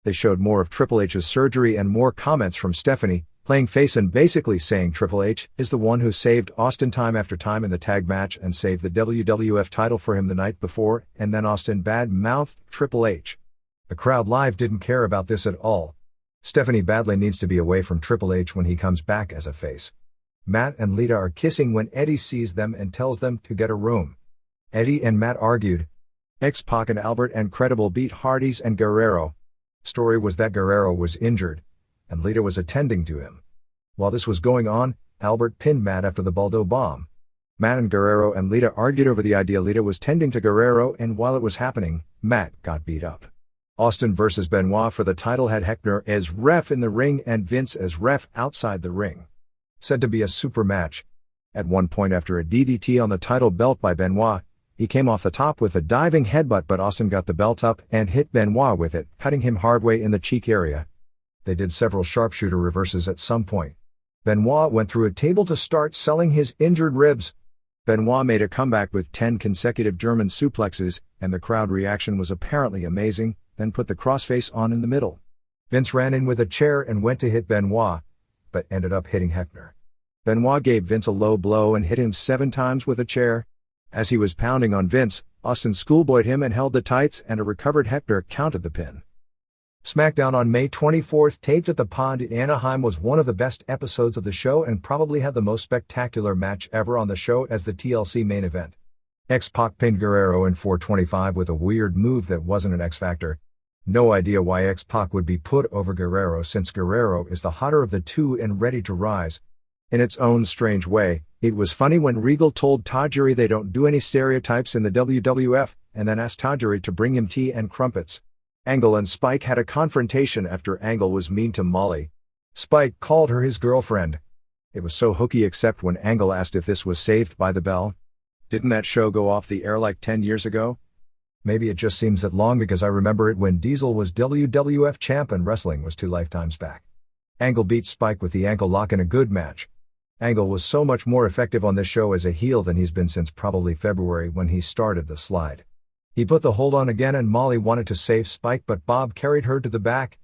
They showed more of Triple H's surgery and more comments from Stephanie, playing face and basically saying Triple H is the one who saved Austin time after time in the tag match and saved the WWF title for him the night before, and then Austin bad-mouthed Triple H. The crowd live didn't care about this at all. Stephanie badly needs to be away from Triple H when he comes back as a face. Matt and Lita are kissing when Eddie sees them and tells them to get a room. Eddie and Matt argued. X-Pac and Albert and Credible beat Hardys and Guerrero. Story was that Guerrero was injured, and Lita was attending to him. While this was going on, Albert pinned Matt after the Baldo bomb. Matt and Guerrero and Lita argued over the idea Lita was tending to Guerrero, and while it was happening, Matt got beat up. Austin vs. Benoit for the title had Hebner as ref in the ring and Vince as ref outside the ring. Said to be a super match. At one point after a DDT on the title belt by Benoit, he came off the top with a diving headbutt, but Austin got the belt up and hit Benoit with it, cutting him hardway in the cheek area. They did several sharpshooter reverses at some point. Benoit went through a table to start selling his injured ribs. Benoit made a comeback with 10 consecutive German suplexes, and the crowd reaction was apparently amazing, then put the crossface on in the middle. Vince ran in with a chair and went to hit Benoit, but ended up hitting Hebner. Benoit gave Vince a low blow and hit him 7 times with a chair. As he was pounding on Vince, Austin schoolboyed him and held the tights, and a recovered Hebner counted the pin. SmackDown on May 24th, taped at the Pond in Anaheim, was one of the best episodes of the show and probably had the most spectacular match ever on the show as the TLC main event. X-Pac pinned Guerrero in 425 with a weird move that wasn't an X-Factor. No idea why X-Pac would be put over Guerrero, since Guerrero is the hotter of the two and ready to rise. In its own strange way, it was funny when Regal told Tajiri they don't do any stereotypes in the WWF, and then asked Tajiri to bring him tea and crumpets. Angle and Spike had a confrontation after Angle was mean to Molly. Spike called her his girlfriend. It was so hooky, except when Angle asked if this was Saved by the Bell. Didn't that show go off the air like 10 years ago? Maybe it just seems that long because I remember it when Diesel was WWF champ and wrestling was 2 lifetimes back. Angle beat Spike with the ankle lock in a good match. Angle was so much more effective on this show as a heel than he's been since probably February when he started the slide. He put the hold on again and Molly wanted to save Spike, but Bob carried her to the back.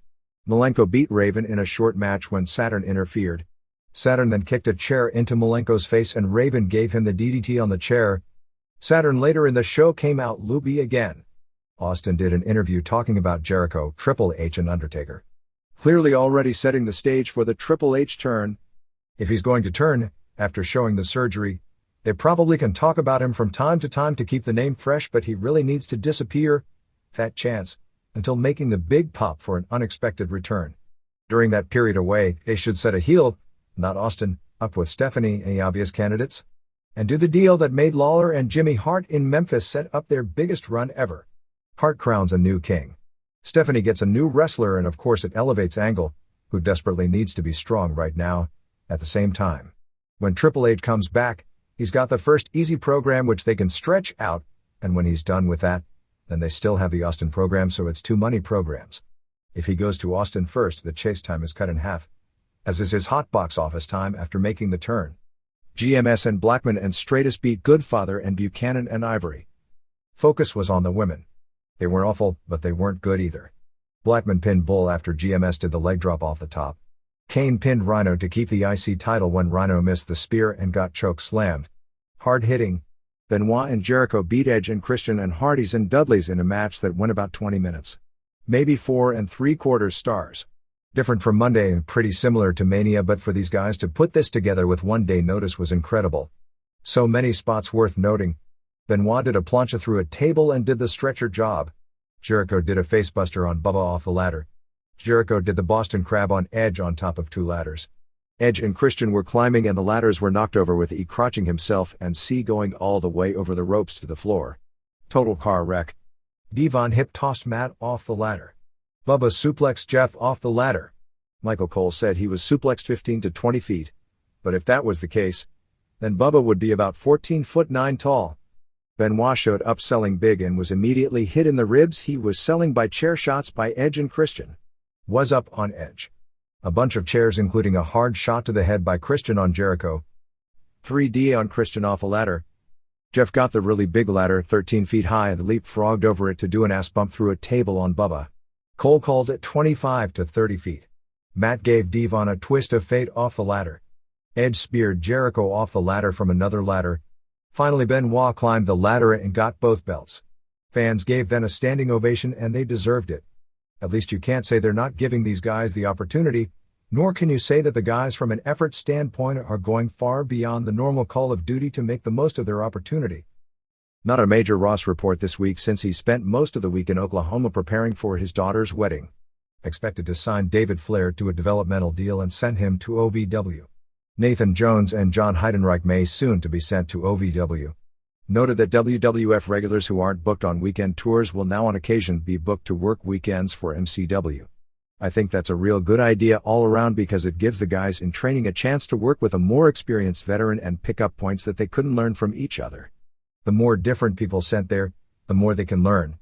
Malenko beat Raven in a short match when Saturn interfered. Saturn then kicked a chair into Malenko's face and Raven gave him the DDT on the chair. Saturn later in the show came out loopy again. Austin did an interview talking about Jericho, Triple H and Undertaker. Clearly already setting the stage for the Triple H turn. If he's going to turn, after showing the surgery, they probably can talk about him from time to keep the name fresh, but he really needs to disappear, fat chance, until making the big pop for an unexpected return. During that period away, they should set a heel, not Austin, up with Stephanie, any obvious candidates? And do the deal that made Lawler and Jimmy Hart in Memphis set up their biggest run ever. Hart crowns a new king. Stephanie gets a new wrestler, and of course it elevates Angle, who desperately needs to be strong right now, at the same time. When Triple H comes back, he's got the first easy program which they can stretch out, and when he's done with that, then they still have the Austin program, so it's 2 money programs. If he goes to Austin first, the chase time is cut in half, as is his hot box office time after making the turn. GMS and Blackman and Stratus beat Goodfather and Buchanan and Ivory. Focus was on the women. They weren't awful, but they weren't good either. Blackman pinned Bull after GMS did the leg drop off the top. Kane pinned Rhino to keep the IC title when Rhino missed the spear and got choke slammed. Hard hitting. Benoit and Jericho beat Edge and Christian and Hardys and Dudleys in a match that went about 20 minutes. Maybe 4 3/4 stars. Different from Monday and pretty similar to Mania, but for these guys to put this together with 1 day notice was incredible. So many spots worth noting. Benoit did a plancha through a table and did the stretcher job. Jericho did a facebuster on Bubba off the ladder. Jericho did the Boston Crab on Edge on top of 2 ladders. Edge and Christian were climbing and the ladders were knocked over, with E crotching himself and C going all the way over the ropes to the floor. Total car wreck. Devon hip tossed Matt off the ladder. Bubba suplexed Jeff off the ladder. Michael Cole said he was suplexed 15 to 20 feet. But if that was the case, then Bubba would be about 14'9" tall. Benoit showed up selling big and was immediately hit in the ribs. He was selling by chair shots by Edge and Christian. Was up on Edge. A bunch of chairs, including a hard shot to the head by Christian on Jericho. 3D on Christian off a ladder. Jeff got the really big ladder, 13 feet high, and leapfrogged over it to do an ass bump through a table on Bubba. Cole called it 25 to 30 feet. Matt gave Devon a twist of fate off the ladder. Edge speared Jericho off the ladder from another ladder. Finally Benoit climbed the ladder and got both belts. Fans gave them a standing ovation and they deserved it. At least you can't say they're not giving these guys the opportunity, nor can you say that the guys from an effort standpoint are going far beyond the normal call of duty to make the most of their opportunity. Not a major Ross report this week since he spent most of the week in Oklahoma preparing for his daughter's wedding. Expected to sign David Flair to a developmental deal and send him to OVW. Nathan Jones and John Heidenreich may soon to be sent to OVW. Noted that WWF regulars who aren't booked on weekend tours will now on occasion be booked to work weekends for MCW. I think that's a real good idea all around because it gives the guys in training a chance to work with a more experienced veteran and pick up points that they couldn't learn from each other. The more different people sent there, the more they can learn.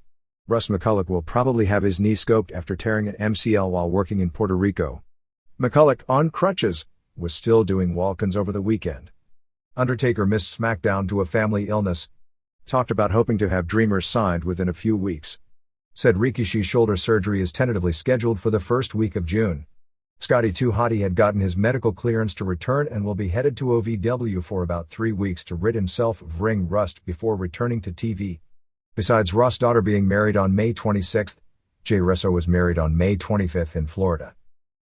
Russ McCulloch will probably have his knee scoped after tearing an MCL while working in Puerto Rico. McCulloch, on crutches, was still doing walk-ins over the weekend. Undertaker missed SmackDown due to a family illness. Talked about hoping to have Dreamers signed within a few weeks. Said Rikishi's shoulder surgery is tentatively scheduled for the first week of June. Scotty 2 Hotty had gotten his medical clearance to return and will be headed to OVW for about 3 weeks to rid himself of ring rust before returning to TV. Besides Ross' daughter being married on May 26th, Jay Resso was married on May 25th in Florida.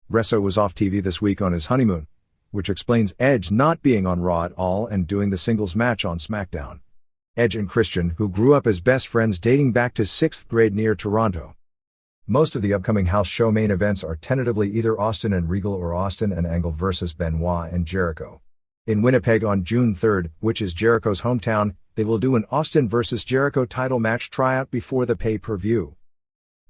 Resso was off TV this week on his honeymoon, which explains Edge not being on Raw at all and doing the singles match on SmackDown. Edge and Christian, who grew up as best friends dating back to 6th grade near Toronto. Most of the upcoming house show main events are tentatively either Austin and Regal or Austin and Angle versus Benoit and Jericho. In Winnipeg on June 3rd, which is Jericho's hometown, they will do an Austin versus Jericho title match tryout before the pay-per-view.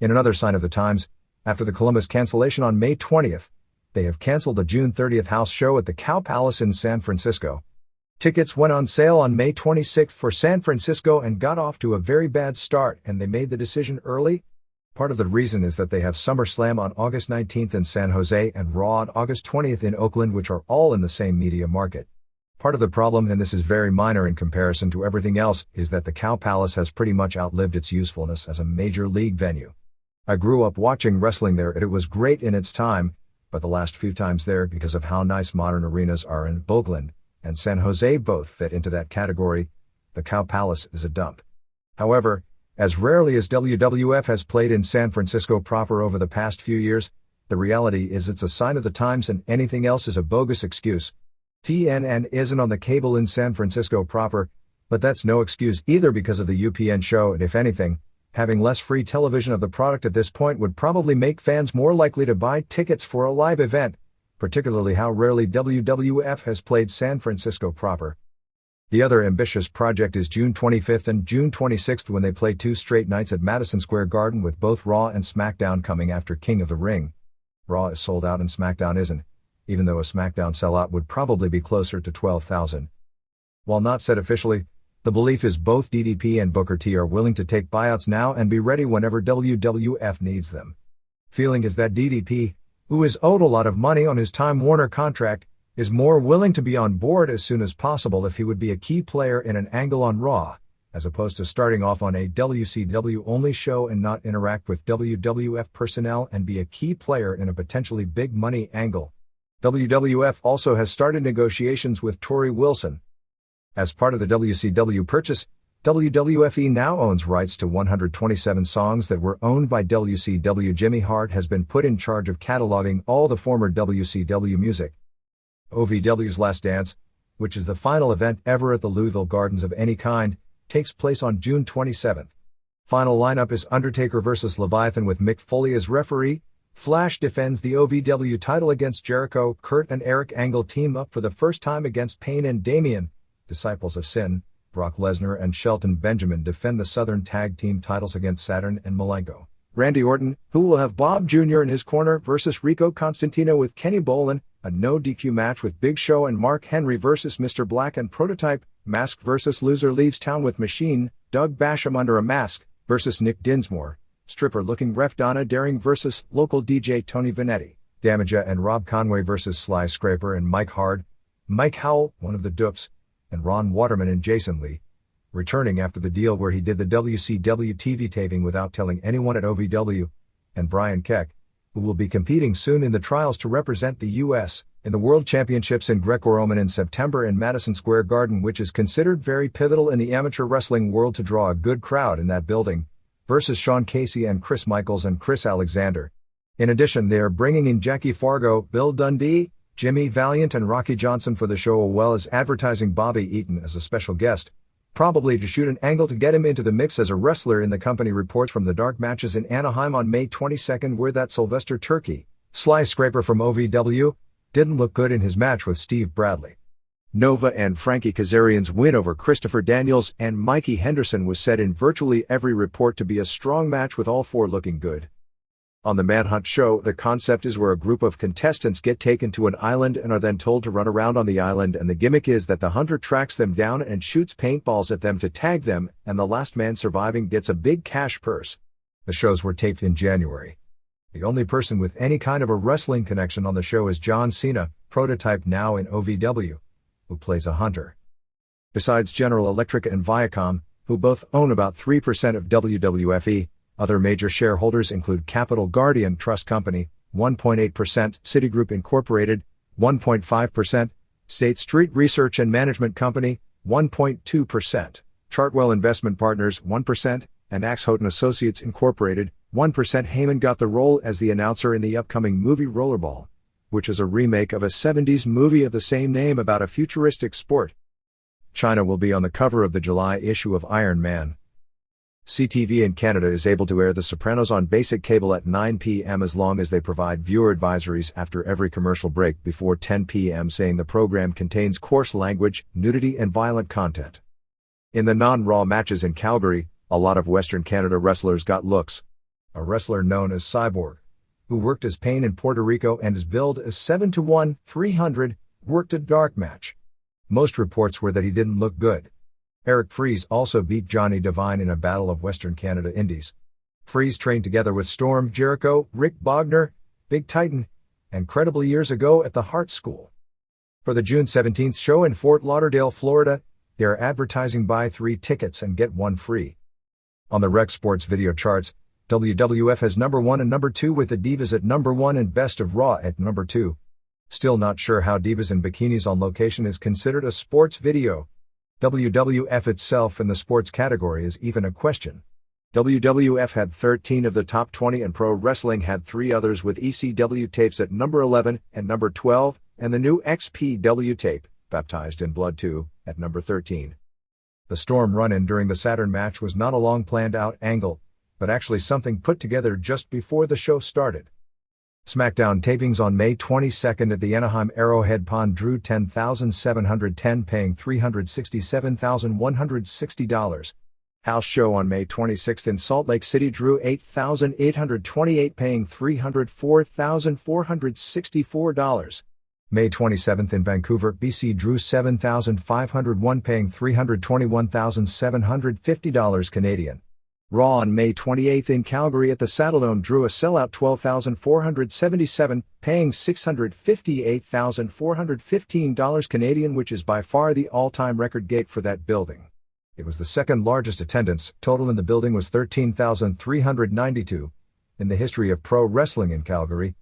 In another sign of the times, after the Columbus cancellation on May 20th, they have canceled the June 30th house show at the Cow Palace in San Francisco. Tickets went on sale on May 26th for San Francisco and got off to a very bad start, and they made the decision early. Part of the reason is that they have SummerSlam on August 19th in San Jose and Raw on August 20th in Oakland, which are all in the same media market. Part of the problem, and this is very minor in comparison to everything else, is that the Cow Palace has pretty much outlived its usefulness as a major league venue. I grew up watching wrestling there and it was great in its time, but the last few times there, because of how nice modern arenas are in Oakland and San Jose both fit into that category, the Cow Palace is a dump. However, as rarely as WWF has played in San Francisco proper over the past few years, the reality is it's a sign of the times and anything else is a bogus excuse. TNN isn't on the cable in San Francisco proper, but that's no excuse either because of the UPN show, and if anything, having less free television of the product at this point would probably make fans more likely to buy tickets for a live event, particularly how rarely WWF has played San Francisco proper. The other ambitious project is June 25th and June 26th when they play 2 straight nights at Madison Square Garden with both Raw and SmackDown coming after King of the Ring. Raw is sold out and SmackDown isn't, even though a SmackDown sellout would probably be closer to 12,000. While not said officially, the belief is both DDP and Booker T are willing to take buyouts now and be ready whenever WWF needs them. Feeling is that DDP, who is owed a lot of money on his Time Warner contract, is more willing to be on board as soon as possible if he would be a key player in an angle on Raw, as opposed to starting off on a WCW-only show and not interact with WWF personnel and be a key player in a potentially big-money angle. WWF also has started negotiations with Torrie Wilson. As part of the WCW purchase, WWFE now owns rights to 127 songs that were owned by WCW. Jimmy Hart has been put in charge of cataloging all the former WCW music. OVW's Last Dance, which is the final event ever at the Louisville Gardens of any kind, takes place on June 27th. Final lineup is Undertaker vs. Leviathan with Mick Foley as referee. Flash defends the OVW title against Jericho. Kurt and Eric Angle team up for the first time against Payne and Damien. Disciples of Sin, Brock Lesnar and Shelton Benjamin defend the Southern Tag Team titles against Saturn and Malenko. Randy Orton, who will have Bob Jr. in his corner, versus Rico Constantino with Kenny Bolin, a no DQ match with Big Show and Mark Henry versus Mr. Black and Prototype. Mask versus Loser leaves town with Machine, Doug Basham under a mask, versus Nick Dinsmore. Stripper-looking ref Donna Daring versus local DJ Tony Vanetti. Damaja and Rob Conway versus Sly Scraper and Mike Hard. Mike Howell, one of the Dupes, and Ron Waterman and Jason Lee, returning after the deal where he did the WCW TV taping without telling anyone at OVW. and Brian Keck, who will be competing soon in the trials to represent the U.S. in the World Championships in Greco-Roman in September in Madison Square Garden, which is considered very pivotal in the amateur wrestling world to draw a good crowd in that building, versus Sean Casey and Chris Michaels and Chris Alexander. In addition, they are bringing in Jackie Fargo, Bill Dundee, Jimmy Valiant and Rocky Johnson for the show, as well as advertising Bobby Eaton as a special guest, probably to shoot an angle to get him into the mix as a wrestler in the company. Reports from the dark matches in Anaheim on May 22 were that Sylvester Turkey, Sly Scraper from OVW, didn't look good in his match with Steve Bradley. Nova and Frankie Kazarian's win over Christopher Daniels and Mikey Henderson was said in virtually every report to be a strong match, with all four looking good. On the Manhunt show, the concept is where a group of contestants get taken to an island and are then told to run around on the island, and the gimmick is that the hunter tracks them down and shoots paintballs at them to tag them, and the last man surviving gets a big cash purse. The shows were taped in January. The only person with any kind of a wrestling connection on the show is John Cena, prototype now in OVW, who plays a hunter. Besides General Electric and Viacom, who both own about 3% of WWFE, other major shareholders include Capital Guardian Trust Company, 1.8%, Citigroup Incorporated, 1.5%, State Street Research and Management Company, 1.2%, Chartwell Investment Partners, 1%, and Axe Houghton Associates Incorporated, 1%. Heyman got the role as the announcer in the upcoming movie Rollerball, which is a remake of a 70s movie of the same name about a futuristic sport. China will be on the cover of the July issue of Iron Man. CTV in Canada is able to air The Sopranos on basic cable at 9 p.m. as long as they provide viewer advisories after every commercial break before 10 p.m. saying the program contains coarse language, nudity and violent content. In the non-Raw matches in Calgary, a lot of Western Canada wrestlers got looks. A wrestler known as Cyborg, who worked as Pain in Puerto Rico and is billed as 7-1, 300, worked a dark match. Most reports were that he didn't look good. Eric Freeze also beat Johnny Devine in a battle of Western Canada Indies. Freeze trained together with Storm, Jericho, Rick Bogner, Big Titan, and Credible years ago at the Hart School. For the June 17th show in Fort Lauderdale, Florida, they are advertising buy 3 tickets and get 1 free. On the Rec Sports video charts, WWF has number 1 and number 2, with the Divas at number 1 and Best of Raw at number 2. Still not sure how Divas in bikinis on location is considered a sports video. WWF itself in the sports category is even a question. WWF had 13 of the top 20 and Pro Wrestling had 3 others, with ECW tapes at number 11 and number 12, and the new XPW tape, Baptized in Blood 2, at number 13. The Storm run-in during the Saturn match was not a long planned-out angle, but actually something put together just before the show started. SmackDown tapings on May 22 at the Anaheim Arrowhead Pond drew 10,710, paying $367,160. House show on May 26 in Salt Lake City drew 8,828, paying $304,464. May 27 in Vancouver, BC drew 7,501, paying $321,750 Canadian. Raw on May 28 in Calgary at the Saddledome drew a sellout 12,477, paying $658,415 Canadian, which is by far the all-time record gate for that building. It was the second largest attendance total in the building, was 13,392 in the history of pro wrestling in Calgary.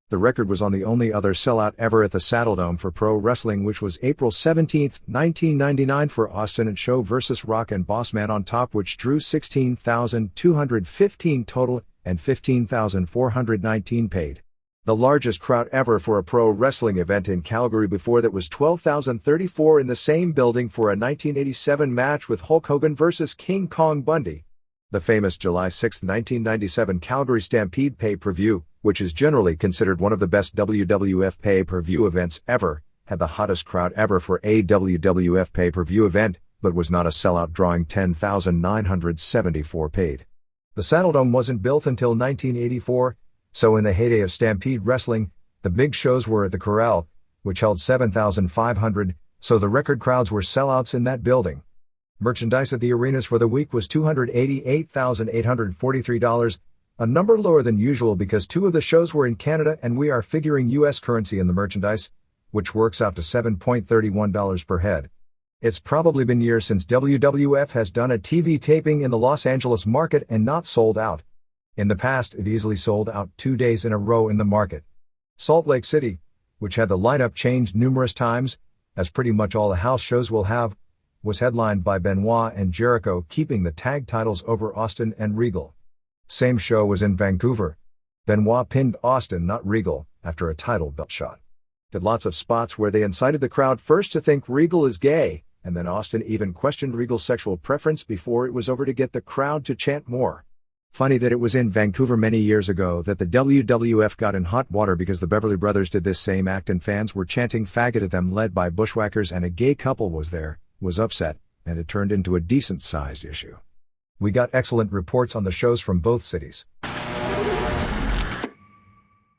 The record was on the only other sellout ever at the Saddledome for pro wrestling, which was April 17, 1999 for Austin and Show vs. Rock and Bossman on Top, which drew 16,215 total and 15,419 paid. The largest crowd ever for a pro wrestling event in Calgary before that was 12,034 in the same building for a 1987 match with Hulk Hogan vs. King Kong Bundy. The famous July 6, 1997 Calgary Stampede pay-per-view, which is generally considered one of the best WWF pay-per-view events ever, had the hottest crowd ever for a WWF pay-per-view event, but was not a sellout, drawing 10,974 paid. The Saddledome wasn't built until 1984, so in the heyday of Stampede Wrestling, the big shows were at the Corral, which held 7,500, so the record crowds were sellouts in that building. Merchandise at the arenas for the week was $288,843, a number lower than usual because 2 of the shows were in Canada and we are figuring US currency in the merchandise, which works out to $7.31 per head. It's probably been years since WWF has done a TV taping in the Los Angeles market and not sold out. In the past, it easily sold out 2 days in a row in the market. Salt Lake City, which had the lineup changed numerous times, as pretty much all the house shows will have, was headlined by Benoit and Jericho keeping the tag titles over Austin and Regal. Same show was in Vancouver. Benoit pinned Austin, not Regal, after a title belt shot. Did lots of spots where they incited the crowd first to think Regal is gay, and then Austin even questioned Regal's sexual preference before it was over to get the crowd to chant more. Funny that it was in Vancouver many years ago that the WWF got in hot water because the Beverly Brothers did this same act and fans were chanting faggot at them, led by bushwhackers, and a gay couple was there, was upset, and it turned into a decent-sized issue. We got excellent reports on the shows from both cities.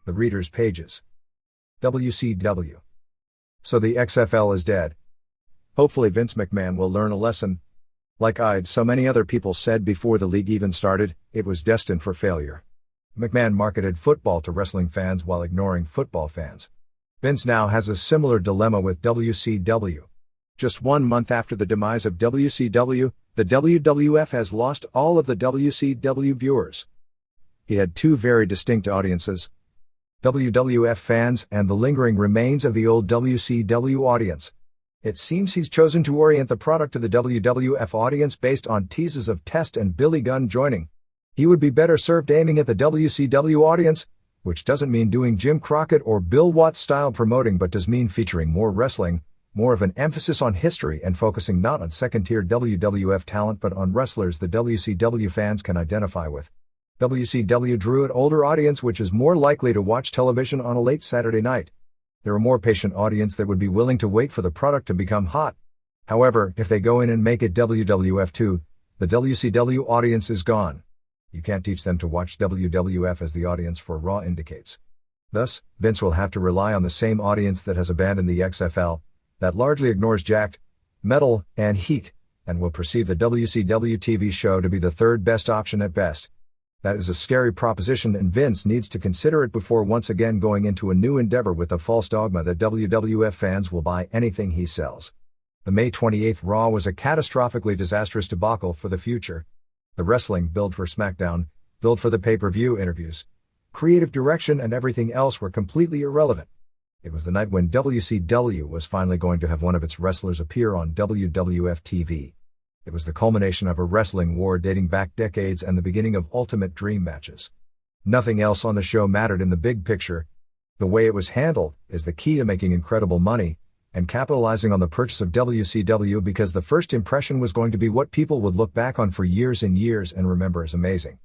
The readers' pages. WCW. So the XFL is dead. Hopefully Vince McMahon will learn a lesson. Like so many other people said before the league even started, it was destined for failure. McMahon marketed football to wrestling fans while ignoring football fans. Vince now has a similar dilemma with WCW. Just 1 month after the demise of WCW, the WWF has lost all of the WCW viewers. He had two very distinct audiences: WWF fans and the lingering remains of the old WCW audience. It seems he's chosen to orient the product to the WWF audience based on teases of Test and Billy Gunn joining. He would be better served aiming at the WCW audience, which doesn't mean doing Jim Crockett or Bill Watts style promoting, but does mean featuring more wrestling, more of an emphasis on history, and focusing not on second-tier WWF talent but on wrestlers the WCW fans can identify with. WCW drew an older audience which is more likely to watch television on a late Saturday night. They're a more patient audience that would be willing to wait for the product to become hot. However, if they go in and make it WWF 2, the WCW audience is gone. You can't teach them to watch WWF, as the audience for Raw indicates. Thus, Vince will have to rely on the same audience that has abandoned the XFL, that largely ignores Jacked, Metal, and Heat, and will perceive the WCW TV show to be the third best option at best. That is a scary proposition, and Vince needs to consider it before once again going into a new endeavor with the false dogma that WWF fans will buy anything he sells. The May 28th Raw was a catastrophically disastrous debacle for the future. The wrestling, build for SmackDown, build for the pay-per-view interviews, creative direction, and everything else were completely irrelevant. It was the night when WCW was finally going to have one of its wrestlers appear on WWF TV. It was the culmination of a wrestling war dating back decades and the beginning of Ultimate Dream matches. Nothing else on the show mattered in the big picture. The way it was handled is the key to making incredible money and capitalizing on the purchase of WCW, because the first impression was going to be what people would look back on for years and years and remember as amazing.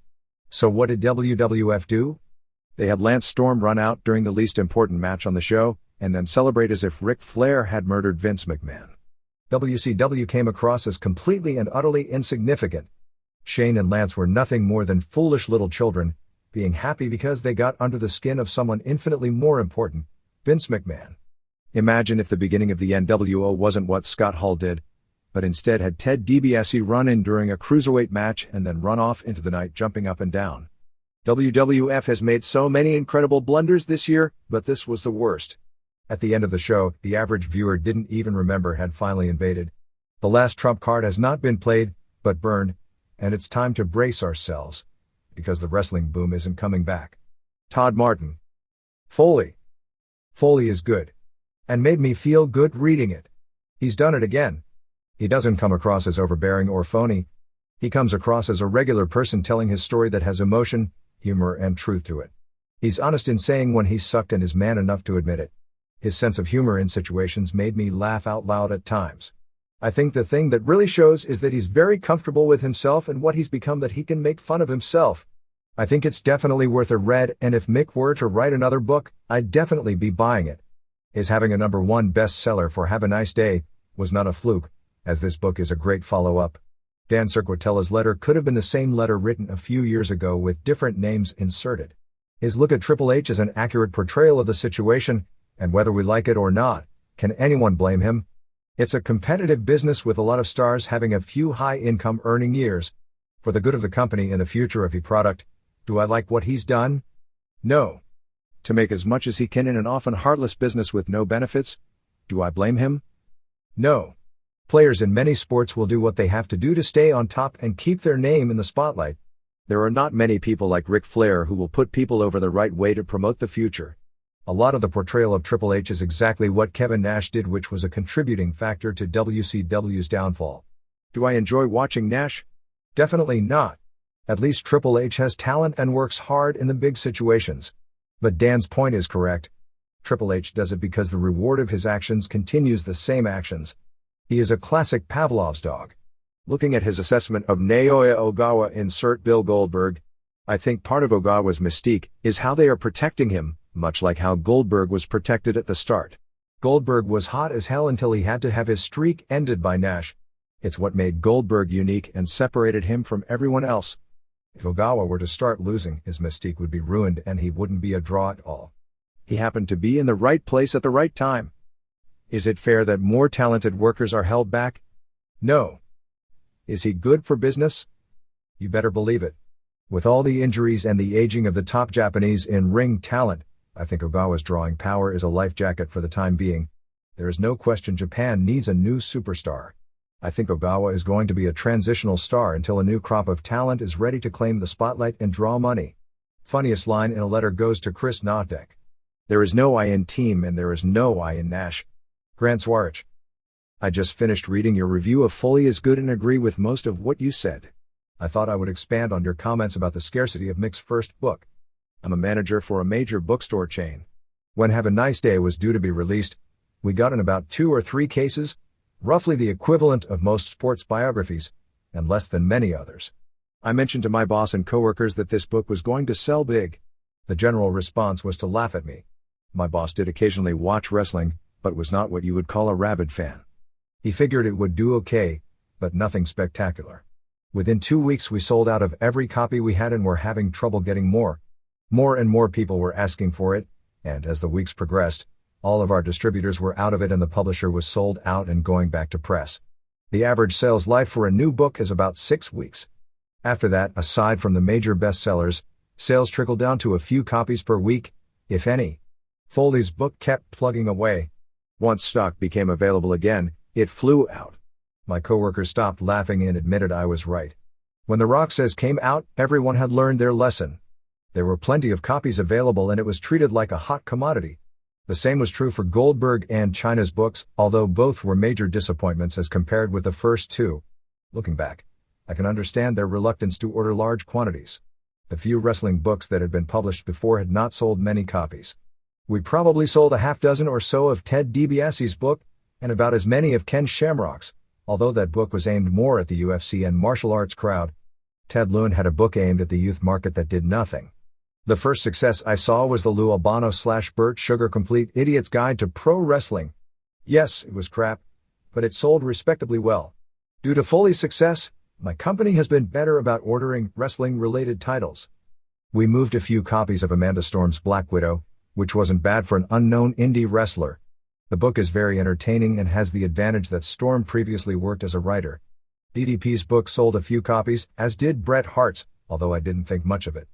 So what did WWF do? They had Lance Storm run out during the least important match on the show, and then celebrate as if Ric Flair had murdered Vince McMahon. WCW came across as completely and utterly insignificant. Shane and Lance were nothing more than foolish little children, being happy because they got under the skin of someone infinitely more important, Vince McMahon. Imagine if the beginning of the NWO wasn't what Scott Hall did, but instead had Ted DiBiase run in during a cruiserweight match and then run off into the night jumping up and down. WWF has made so many incredible blunders this year, but this was the worst. At the end of the show, the average viewer didn't even remember had finally invaded. The last trump card has not been played, but burned, and it's time to brace ourselves, because the wrestling boom isn't coming back. Todd Martin. Foley. Foley is good. And made me feel good reading it. He's done it again. He doesn't come across as overbearing or phony. He comes across as a regular person telling his story that has emotion, humor, and truth to it. He's honest in saying when he's sucked and is man enough to admit it. His sense of humor in situations made me laugh out loud at times. I think the thing that really shows is that he's very comfortable with himself and what he's become, that he can make fun of himself. I think it's definitely worth a read, and if Mick were to write another book, I'd definitely be buying it. His having a #1 bestseller for Have a Nice Day was not a fluke, as this book is a great follow-up. Dan Cirquitella's letter could have been the same letter written a few years ago with different names inserted. His look at Triple H is an accurate portrayal of the situation, and whether we like it or not, can anyone blame him? It's a competitive business with a lot of stars having a few high-income earning years. For the good of the company and the future of the product, do I like what he's done? No. To make as much as he can in an often heartless business with no benefits, do I blame him? No. Players in many sports will do what they have to do to stay on top and keep their name in the spotlight. There are not many people like Ric Flair who will put people over the right way to promote the future. A lot of the portrayal of Triple H is exactly what Kevin Nash did, which was a contributing factor to WCW's downfall. Do I enjoy watching Nash? Definitely not. At least Triple H has talent and works hard in the big situations. But Dan's point is correct. Triple H does it because the reward of his actions continues the same actions. He is a classic Pavlov's dog. Looking at his assessment of Naoya Ogawa, insert Bill Goldberg, I think part of Ogawa's mystique is how they are protecting him, much like how Goldberg was protected at the start. Goldberg was hot as hell until he had to have his streak ended by Nash. It's what made Goldberg unique and separated him from everyone else. If Ogawa were to start losing, his mystique would be ruined and he wouldn't be a draw at all. He happened to be in the right place at the right time. Is it fair that more talented workers are held back? No. Is he good for business? You better believe it. With all the injuries and the aging of the top Japanese in-ring talent, I think Ogawa's drawing power is a life jacket for the time being. There is no question Japan needs a new superstar. I think Ogawa is going to be a transitional star until a new crop of talent is ready to claim the spotlight and draw money. Funniest line in a letter goes to Chris Nodek. There is no I in team and there is no I in Nash. Grant Swarich. I just finished reading your review of Foley is Good and agree with most of what you said. I thought I would expand on your comments about the scarcity of Mick's first book. I'm a manager for a major bookstore chain. When Have a Nice Day was due to be released, we got in about 2 or 3 cases, roughly the equivalent of most sports biographies, and less than many others. I mentioned to my boss and coworkers that this book was going to sell big. The general response was to laugh at me. My boss did occasionally watch wrestling, but was not what you would call a rabid fan. He figured it would do okay, but nothing spectacular. Within 2 weeks we sold out of every copy we had and were having trouble getting more. More and more people were asking for it, and as the weeks progressed, all of our distributors were out of it and the publisher was sold out and going back to press. The average sales life for a new book is about 6 weeks. After that, aside from the major bestsellers, sales trickled down to a few copies per week, if any. Foley's book kept plugging away. Once stock became available again, it flew out. My coworkers stopped laughing and admitted I was right. When The Rock Says came out, everyone had learned their lesson. There were plenty of copies available and it was treated like a hot commodity. The same was true for Goldberg and Chyna's books, although both were major disappointments as compared with the first 2. Looking back, I can understand their reluctance to order large quantities. The few wrestling books that had been published before had not sold many copies. We probably sold a half dozen or so of Ted DiBiase's book, and about as many of Ken Shamrock's, although that book was aimed more at the UFC and martial arts crowd. Ted Lewin had a book aimed at the youth market that did nothing. The first success I saw was the Lou Albano/Burt Sugar Complete Idiot's Guide to Pro Wrestling. Yes, it was crap, but it sold respectably well. Due to Foley's success, my company has been better about ordering wrestling-related titles. We moved a few copies of Amanda Storm's Black Widow, which wasn't bad for an unknown indie wrestler. The book is very entertaining and has the advantage that Storm previously worked as a writer. DDP's book sold a few copies, as did Bret Hart's, although I didn't think much of it.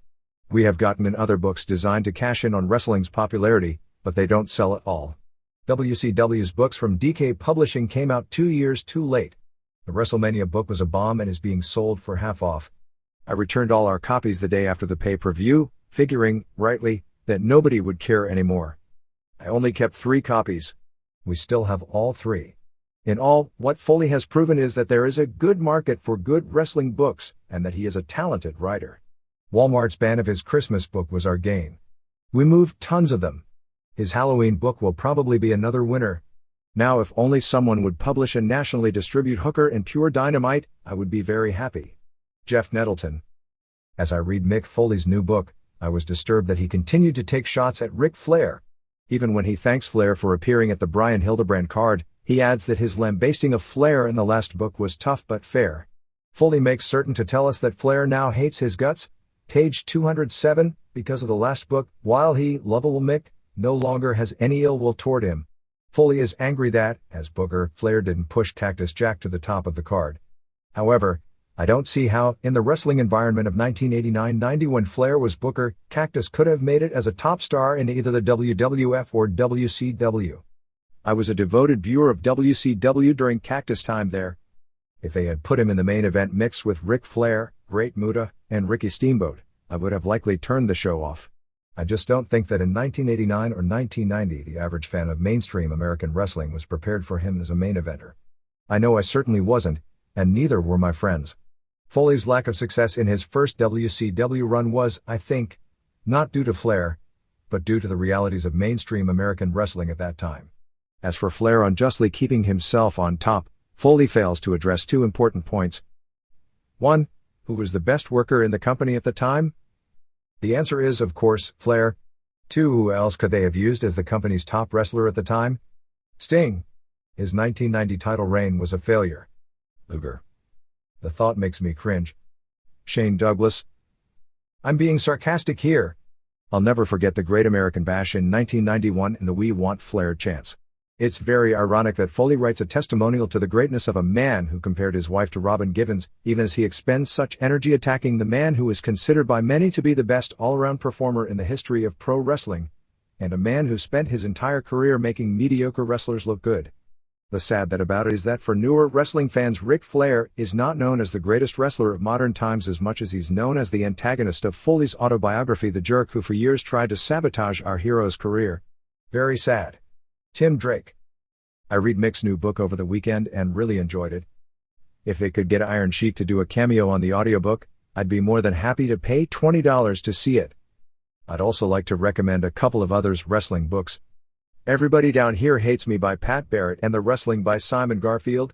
We have gotten in other books designed to cash in on wrestling's popularity, but they don't sell at all. WCW's books from DK Publishing came out 2 years too late. The WrestleMania book was a bomb and is being sold for half off. I returned all our copies the day after the pay-per-view, figuring, rightly, that nobody would care anymore. I only kept 3 copies. We still have all 3. In all, what Foley has proven is that there is a good market for good wrestling books, and that he is a talented writer. Walmart's ban of his Christmas book was our gain. We moved tons of them. His Halloween book will probably be another winner. Now if only someone would publish and nationally distribute Hooker and Pure Dynamite, I would be very happy. Jeff Nettleton. As I read Mick Foley's new book, I was disturbed that he continued to take shots at Ric Flair. Even when he thanks Flair for appearing at the Brian Hildebrand card, he adds that his lambasting of Flair in the last book was tough but fair. Foley makes certain to tell us that Flair now hates his guts, page 207, because of the last book, while he, lovable Mick, no longer has any ill will toward him. Foley is angry that, as Booker, Flair didn't push Cactus Jack to the top of the card. However, I don't see how, in the wrestling environment of 1989-90 when Flair was Booker, Cactus could have made it as a top star in either the WWF or WCW. I was a devoted viewer of WCW during Cactus time there. If they had put him in the main event mixed with Ric Flair, Great Muta, and Ricky Steamboat, I would have likely turned the show off. I just don't think that in 1989 or 1990 the average fan of mainstream American wrestling was prepared for him as a main eventer. I know I certainly wasn't, and neither were my friends. Foley's lack of success in his first WCW run was, I think, not due to Flair, but due to the realities of mainstream American wrestling at that time. As for Flair unjustly keeping himself on top, Foley fails to address two important points. 1. Who was the best worker in the company at the time? The answer is, of course, Flair. 2. Who else could they have used as the company's top wrestler at the time? Sting. His 1990 title reign was a failure. Luger. The thought makes me cringe. Shane Douglas. I'm being sarcastic here. I'll never forget the Great American Bash in 1991 and the "We Want Flair" chants. It's very ironic that Foley writes a testimonial to the greatness of a man who compared his wife to Robin Givens, even as he expends such energy attacking the man who is considered by many to be the best all-around performer in the history of pro wrestling, and a man who spent his entire career making mediocre wrestlers look good. The sad thing about it is that for newer wrestling fans, Ric Flair is not known as the greatest wrestler of modern times as much as he's known as the antagonist of Foley's autobiography, the jerk who for years tried to sabotage our hero's career. Very sad. Tim Drake. I read Mick's new book over the weekend and really enjoyed it. If they could get Iron Sheik to do a cameo on the audiobook, I'd be more than happy to pay $20 to see it. I'd also like to recommend a couple of others wrestling books. Everybody Down Here Hates Me by Pat Barrett and The Wrestling by Simon Garfield.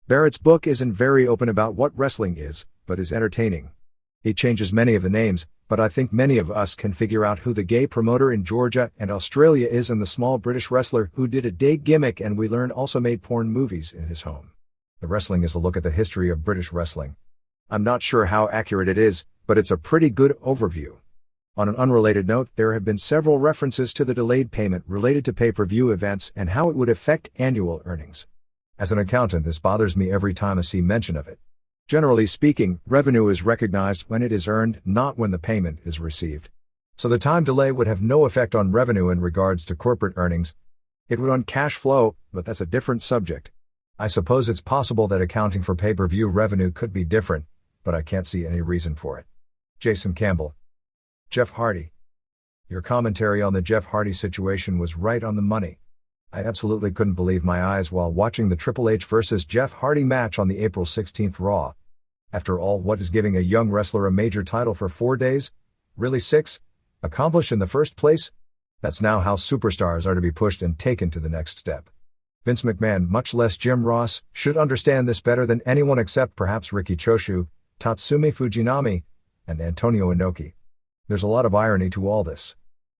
Barrett's book isn't very open about what wrestling is, but is entertaining. He changes many of the names, but I think many of us can figure out who the gay promoter in Georgia and Australia is and the small British wrestler who did a day gimmick and we learn also made porn movies in his home. The Wrestling is a look at the history of British wrestling. I'm not sure how accurate it is, but it's a pretty good overview. On an unrelated note, there have been several references to the delayed payment related to pay-per-view events and how it would affect annual earnings. As an accountant, this bothers me every time I see mention of it. Generally speaking, revenue is recognized when it is earned, not when the payment is received. So the time delay would have no effect on revenue in regards to corporate earnings. It would on cash flow, but that's a different subject. I suppose it's possible that accounting for pay-per-view revenue could be different, but I can't see any reason for it. Jason Campbell. Jeff Hardy. Your commentary on the Jeff Hardy situation was right on the money. I absolutely couldn't believe my eyes while watching the Triple H vs. Jeff Hardy match on the April 16th Raw. After all, what is giving a young wrestler a major title for 4 days? Really 6? Accomplished in the first place? That's now how superstars are to be pushed and taken to the next step. Vince McMahon, much less Jim Ross, should understand this better than anyone except perhaps Riki Choshu, Tatsumi Fujinami, and Antonio Inoki. There's a lot of irony to all this.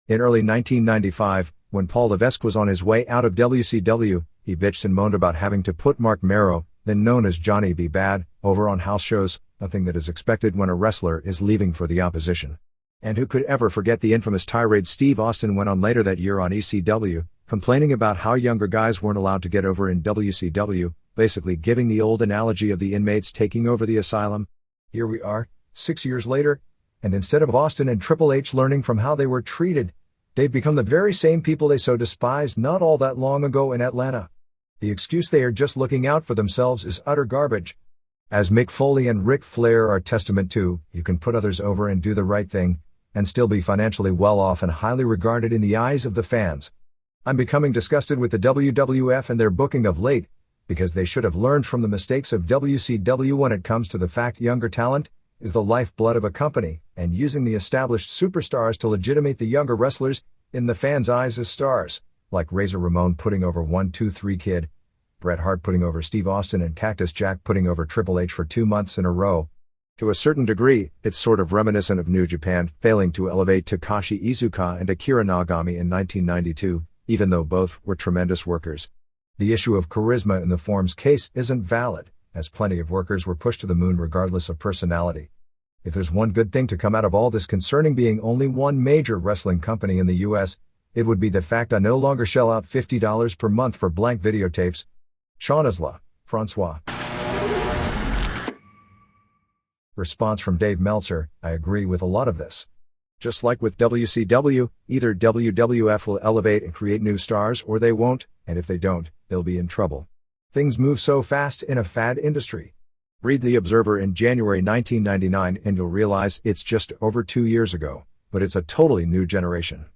In early 1995, when Paul Levesque was on his way out of WCW, he bitched and moaned about having to put Mark Marrow, then known as Johnny B. Bad, over on house shows, a thing that is expected when a wrestler is leaving for the opposition. And who could ever forget the infamous tirade Steve Austin went on later that year on ECW, complaining about how younger guys weren't allowed to get over in WCW, basically giving the old analogy of the inmates taking over the asylum. Here we are, 6 years later, and instead of Austin and Triple H learning from how they were treated, they've become the very same people they so despised not all that long ago in Atlanta. The excuse they are just looking out for themselves is utter garbage. As Mick Foley and Ric Flair are testament to, you can put others over and do the right thing, and still be financially well off and highly regarded in the eyes of the fans. I'm becoming disgusted with the WWF and their booking of late, because they should have learned from the mistakes of WCW when it comes to the fact younger talent is the lifeblood of a company, and using the established superstars to legitimate the younger wrestlers in the fans' eyes as stars, like Razor Ramon putting over 1-2-3 Kid, Bret Hart putting over Steve Austin and Cactus Jack putting over Triple H for 2 months in a row. To a certain degree, it's sort of reminiscent of New Japan failing to elevate Takashi Iizuka and Akira Nagami in 1992, even though both were tremendous workers. The issue of charisma in the Form's case isn't valid, as plenty of workers were pushed to the moon regardless of personality. If there's one good thing to come out of all this concerning being only one major wrestling company in the US, it would be the fact I no longer shell out $50 per month for blank videotapes. Sean Isla, Francois. Response from Dave Meltzer, I agree with a lot of this. Just like with WCW, either WWF will elevate and create new stars or they won't, and if they don't, they'll be in trouble. Things move so fast in a fad industry. Read The Observer in January 1999 and you'll realize it's just over 2 years ago, but it's a totally new generation.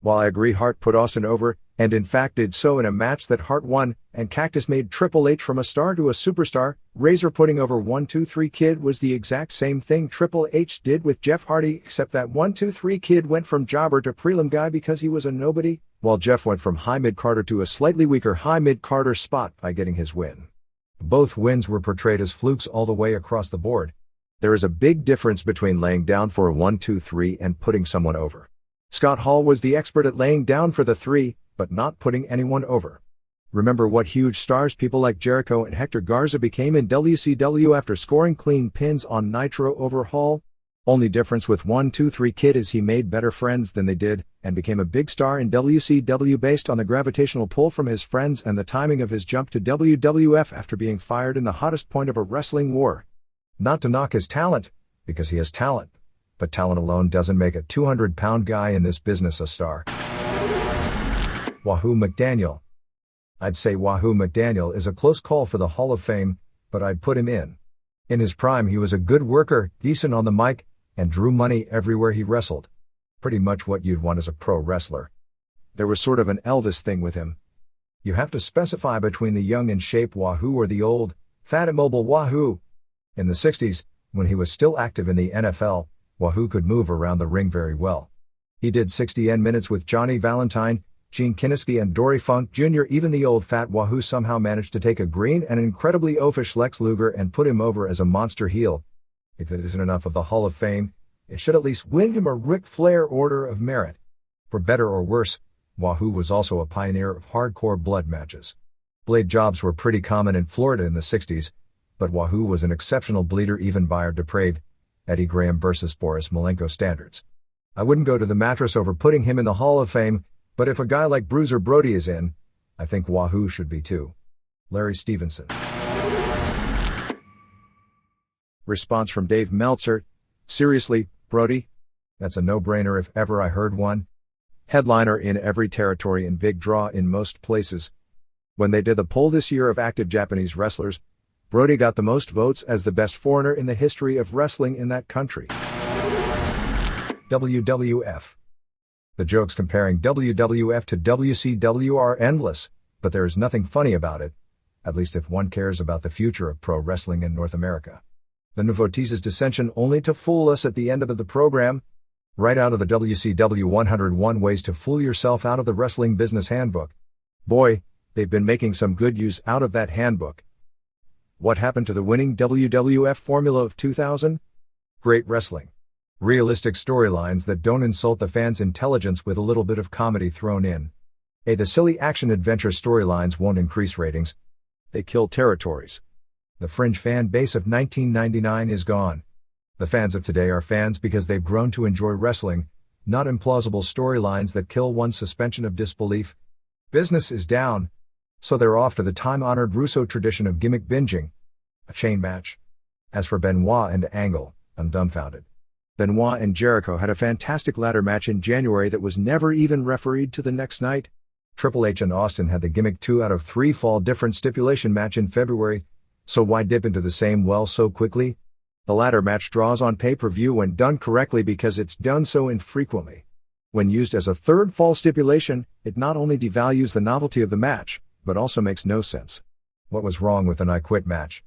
While I agree Hart put Austin over, and in fact did so in a match that Hart won, and Cactus made Triple H from a star to a superstar, Razor putting over 1-2-3 Kid was the exact same thing Triple H did with Jeff Hardy, except that 1-2-3 Kid went from jobber to prelim guy because he was a nobody, while Jeff went from high mid-carder to a slightly weaker high mid-carder spot by getting his win. Both wins were portrayed as flukes all the way across the board. There is a big difference between laying down for a 1-2-3 and putting someone over. Scott Hall was the expert at laying down for the 3, but not putting anyone over. Remember what huge stars people like Jericho and Hector Garza became in WCW after scoring clean pins on Nitro over Hall? Only difference with 1-2-3 Kid is he made better friends than they did, and became a big star in WCW based on the gravitational pull from his friends and the timing of his jump to WWF after being fired in the hottest point of a wrestling war. Not to knock his talent, because he has talent, but talent alone doesn't make a 200-pound guy in this business a star. Wahoo McDaniel. I'd say Wahoo McDaniel is a close call for the Hall of Fame, but I'd put him in. In his prime he was a good worker, decent on the mic, and drew money everywhere he wrestled. Pretty much what you'd want as a pro wrestler. There was sort of an Elvis thing with him. You have to specify between the young in shape Wahoo or the old, fat immobile Wahoo. In the 60s, when he was still active in the NFL, Wahoo could move around the ring very well. He did 60 minutes with Johnny Valentine, Gene Kiniski and Dory Funk Jr. Even the old fat Wahoo somehow managed to take a green and incredibly oafish Lex Luger and put him over as a monster heel. If it isn't enough of the Hall of Fame, it should at least win him a Ric Flair Order of Merit. For better or worse, Wahoo was also a pioneer of hardcore blood matches. Blade jobs were pretty common in Florida in the 60s, but Wahoo was an exceptional bleeder even by our depraved Eddie Graham versus Boris Malenko standards. I wouldn't go to the mattress over putting him in the Hall of Fame, but if a guy like Bruiser Brody is in, I think Wahoo should be too. Larry Stevenson. Response from Dave Meltzer: seriously, Brody? That's a no-brainer if ever I heard one. Headliner in every territory and big draw in most places. When they did the poll this year of active Japanese wrestlers, Brody got the most votes as the best foreigner in the history of wrestling in that country. WWF. The jokes comparing WWF to WCW are endless, but there is nothing funny about it, at least if one cares about the future of pro wrestling in North America. The nouveau teases dissension only to fool us at the end of the program. Right out of the WCW 101 Ways to Fool Yourself Out of the Wrestling Business Handbook. Boy, they've been making some good use out of that handbook. What happened to the winning WWF formula of 2000? Great wrestling. Realistic storylines that don't insult the fans' intelligence with a little bit of comedy thrown in. The silly action-adventure storylines won't increase ratings. They kill territories. The fringe fan base of 1999 is gone. The fans of today are fans because they've grown to enjoy wrestling, not implausible storylines that kill one's suspension of disbelief. Business is down, so they're off to the time-honored Russo tradition of gimmick binging. A chain match. As for Benoit and Angle, I'm dumbfounded. Benoit and Jericho had a fantastic ladder match in January that was never even refereed to the next night. Triple H and Austin had the gimmick 2 out of 3 fall different stipulation match in February, so why dip into the same well so quickly? The ladder match draws on pay-per-view when done correctly because it's done so infrequently. When used as a third fall stipulation, it not only devalues the novelty of the match, but also makes no sense. What was wrong with an I Quit match?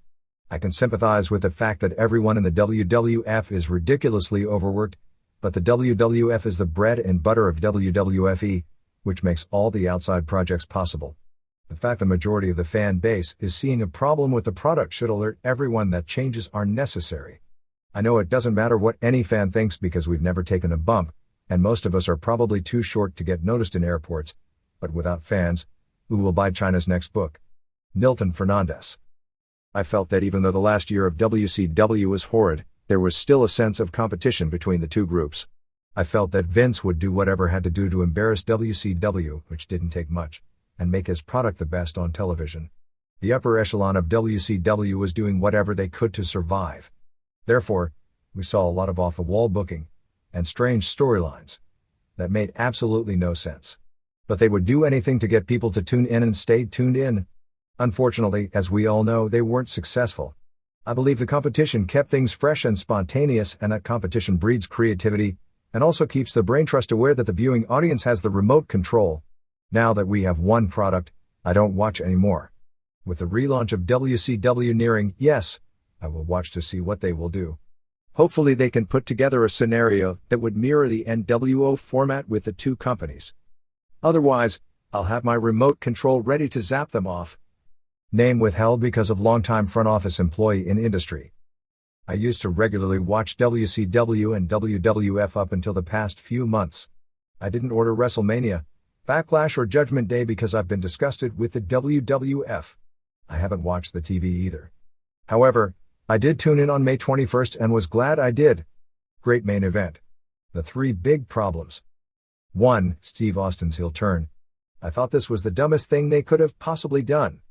I can sympathize with the fact that everyone in the WWF is ridiculously overworked, but the WWF is the bread and butter of WWFE, which makes all the outside projects possible. The fact the majority of the fan base is seeing a problem with the product should alert everyone that changes are necessary. I know it doesn't matter what any fan thinks because we've never taken a bump, and most of us are probably too short to get noticed in airports, but without fans, who will buy China's next book? Nilton Fernandez. I felt that even though the last year of WCW was horrid, there was still a sense of competition between the two groups. I felt that Vince would do whatever had to do to embarrass WCW, which didn't take much, and make his product the best on television. The upper echelon of WCW was doing whatever they could to survive. Therefore, we saw a lot of off-the-wall booking, and strange storylines, that made absolutely no sense. But they would do anything to get people to tune in and stay tuned in. Unfortunately, as we all know, they weren't successful. I believe the competition kept things fresh and spontaneous, and that competition breeds creativity, and also keeps the brain trust aware that the viewing audience has the remote control. Now that we have one product, I don't watch anymore. With the relaunch of WCW nearing, yes, I will watch to see what they will do. Hopefully they can put together a scenario that would mirror the NWO format with the two companies. Otherwise, I'll have my remote control ready to zap them off. Name withheld because of longtime front office employee in industry. I used to regularly watch WCW and WWF up until the past few months. I didn't order WrestleMania, Backlash or Judgment Day because I've been disgusted with the WWF. I haven't watched the TV either. However, I did tune in on May 21st and was glad I did. Great main event. The three big problems. 1. Steve Austin's heel turn. I thought this was the dumbest thing they could have possibly done.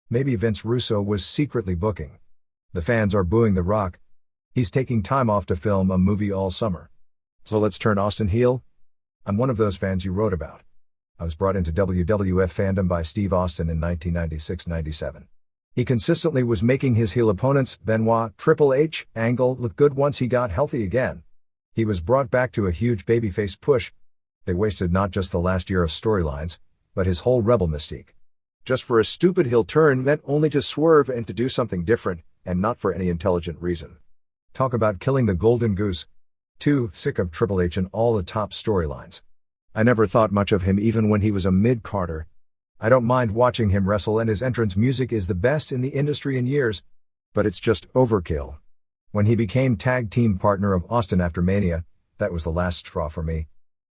Maybe Vince Russo was secretly booking. The fans are booing The Rock. He's taking time off to film a movie all summer. So let's turn Austin heel? I'm one of those fans you wrote about. I was brought into WWF fandom by Steve Austin in 1996-97. He consistently was making his heel opponents, Benoit, Triple H, Angle, look good once he got healthy again. He was brought back to a huge babyface push. They wasted not just the last year of storylines, but his whole rebel mystique. Just for a stupid heel turn meant only to swerve and to do something different, and not for any intelligent reason. Talk about killing the golden goose. 2. Sick of Triple H and all the top storylines. I never thought much of him even when he was a mid-carder. I don't mind watching him wrestle and his entrance music is the best in the industry in years, but it's just overkill. When he became tag team partner of Austin after Mania, that was the last straw for me.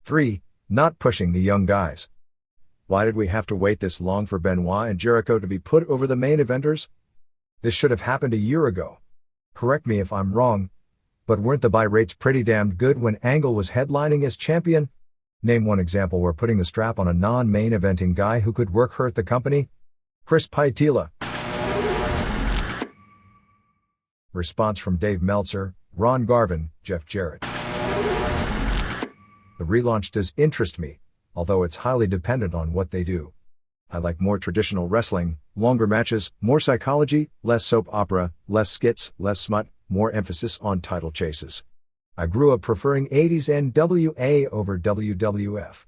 3. Not pushing the young guys. Why did we have to wait this long for Benoit and Jericho to be put over the main eventers? This should have happened a year ago. Correct me if I'm wrong, but weren't the buy rates pretty damned good when Angle was headlining as champion? Name one example where putting the strap on a non-main eventing guy who could work hurt the company. Chris Paitila. Response from Dave Meltzer, Ron Garvin, Jeff Jarrett. The relaunch does interest me, although it's highly dependent on what they do. I like more traditional wrestling, longer matches, more psychology, less soap opera, less skits, less smut, more emphasis on title chases. I grew up preferring 80s NWA over WWF.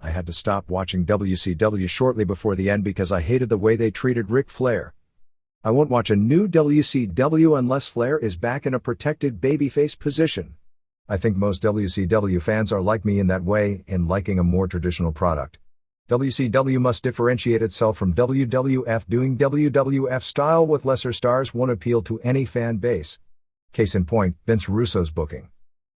I had to stop watching WCW shortly before the end because I hated the way they treated Ric Flair. I won't watch a new WCW unless Flair is back in a protected babyface position. I think most WCW fans are like me in that way, in liking a more traditional product. WCW must differentiate itself from WWF. Doing WWF style with lesser stars won't appeal to any fan base. Case in point, Vince Russo's booking.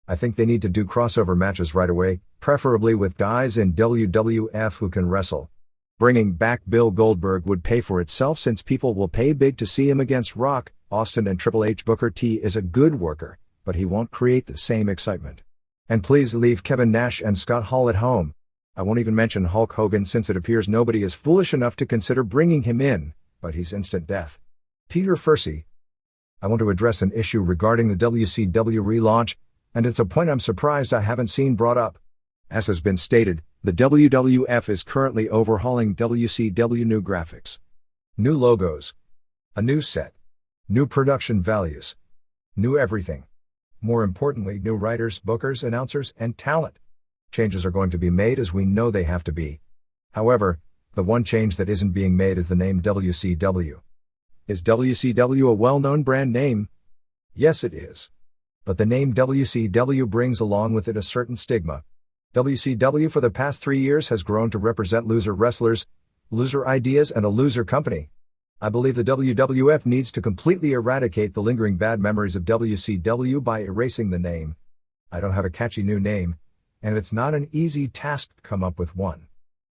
I think they need to do crossover matches right away, preferably with guys in WWF who can wrestle. Bringing back Bill Goldberg would pay for itself since people will pay big to see him against Rock, Austin and Triple H. Booker T is a good worker, but he won't create the same excitement. And please leave Kevin Nash and Scott Hall at home. I won't even mention Hulk Hogan since it appears nobody is foolish enough to consider bringing him in, but he's instant death. Peter Fursey. I want to address an issue regarding the WCW relaunch, and it's a point I'm surprised I haven't seen brought up. As has been stated, the WWF is currently overhauling WCW. New graphics, new logos, a new set, new production values, new everything. More importantly, new writers, bookers, announcers, and talent. Changes are going to be made as we know they have to be. However, the one change that isn't being made is the name WCW. Is WCW a well-known brand name? Yes, it is. But the name WCW brings along with it a certain stigma. WCW for the past 3 years has grown to represent loser wrestlers, loser ideas, and a loser company. I believe the WWF needs to completely eradicate the lingering bad memories of WCW by erasing the name. I don't have a catchy new name, and it's not an easy task to come up with one.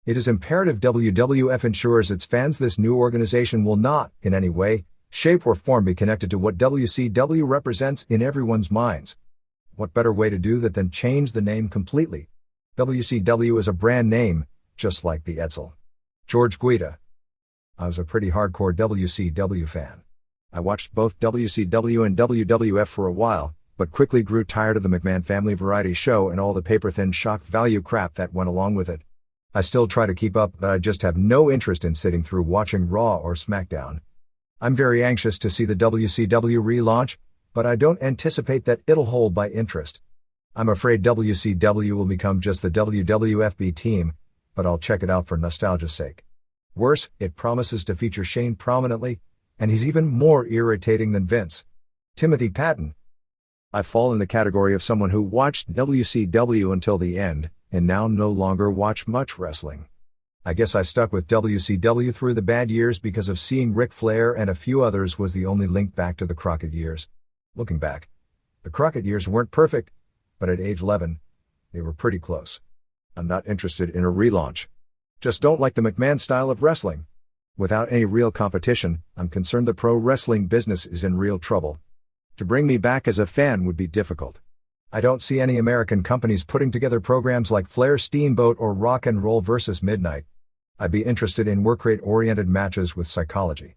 It is imperative WWF ensures its fans this new organization will not, in any way, shape or form, be connected to what WCW represents in everyone's minds. What better way to do that than change the name completely? WCW is a brand name, just like the Edsel. George Guida. I was a pretty hardcore WCW fan. I watched both WCW and WWF for a while, but quickly grew tired of the McMahon family variety show and all the paper-thin shock value crap that went along with it. I still try to keep up, but I just have no interest in sitting through watching Raw or SmackDown. I'm very anxious to see the WCW relaunch, but I don't anticipate that it'll hold my interest. I'm afraid WCW will become just the WWF team, but I'll check it out for nostalgia's sake. Worse, it promises to feature Shane prominently, and he's even more irritating than Vince. Timothy Patton. I fall in the category of someone who watched WCW until the end, and now no longer watch much wrestling. I guess I stuck with WCW through the bad years because of seeing Ric Flair and a few others was the only link back to the Crockett years. Looking back, the Crockett years weren't perfect, but at age 11, they were pretty close. I'm not interested in a relaunch. Just don't like the McMahon style of wrestling. Without any real competition, I'm concerned the pro wrestling business is in real trouble. To bring me back as a fan would be difficult. I don't see any American companies putting together programs like Flair Steamboat or Rock and Roll vs. Midnight. I'd be interested in work rate-oriented matches with psychology.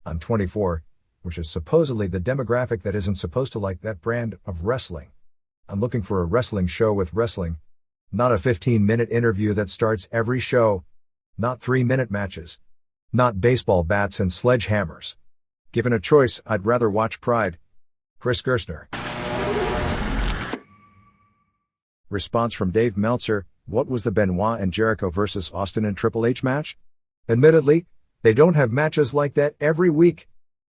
I'm 24, which is supposedly the demographic that isn't supposed to like that brand of wrestling. I'm looking for a wrestling show with wrestling. Not a 15-minute interview that starts every show. Not 3-minute matches. Not baseball bats and sledgehammers. Given a choice, I'd rather watch Pride. Chris Gerstner. Response from Dave Meltzer: what was the Benoit and Jericho vs. Austin and Triple H match? Admittedly, they don't have matches like that every week.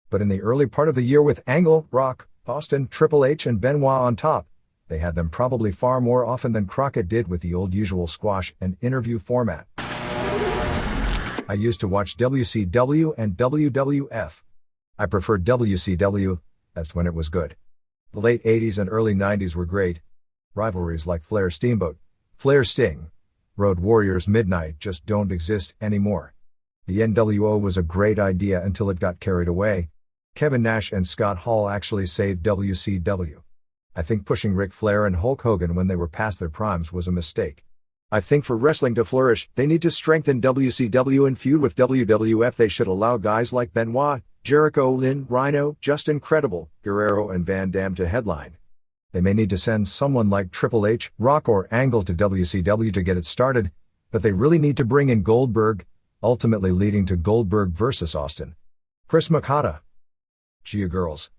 But in the early part of the year with Angle, Rock, Austin, Triple H and Benoit on top, they had them probably far more often than Crockett did with the old usual squash and interview format. I used to watch WCW and WWF. I preferred WCW, that's when it was good. The late 80s and early 90s were great. Rivalries like Flair Steamboat, Flair Sting, Road Warriors Midnight just don't exist anymore. The NWO was a great idea until it got carried away. Kevin Nash and Scott Hall actually saved WCW. I think pushing Ric Flair and Hulk Hogan when they were past their primes was a mistake. I think for wrestling to flourish, they need to strengthen WCW and feud with WWF. They should allow guys like Benoit, Jericho, Lynn, Rhino, Justin Credible, Guerrero and Van Dam to headline. They may need to send someone like Triple H, Rock or Angle to WCW to get it started, but they really need to bring in Goldberg, ultimately leading to Goldberg vs. Austin. Chris Makata. Gia Girls.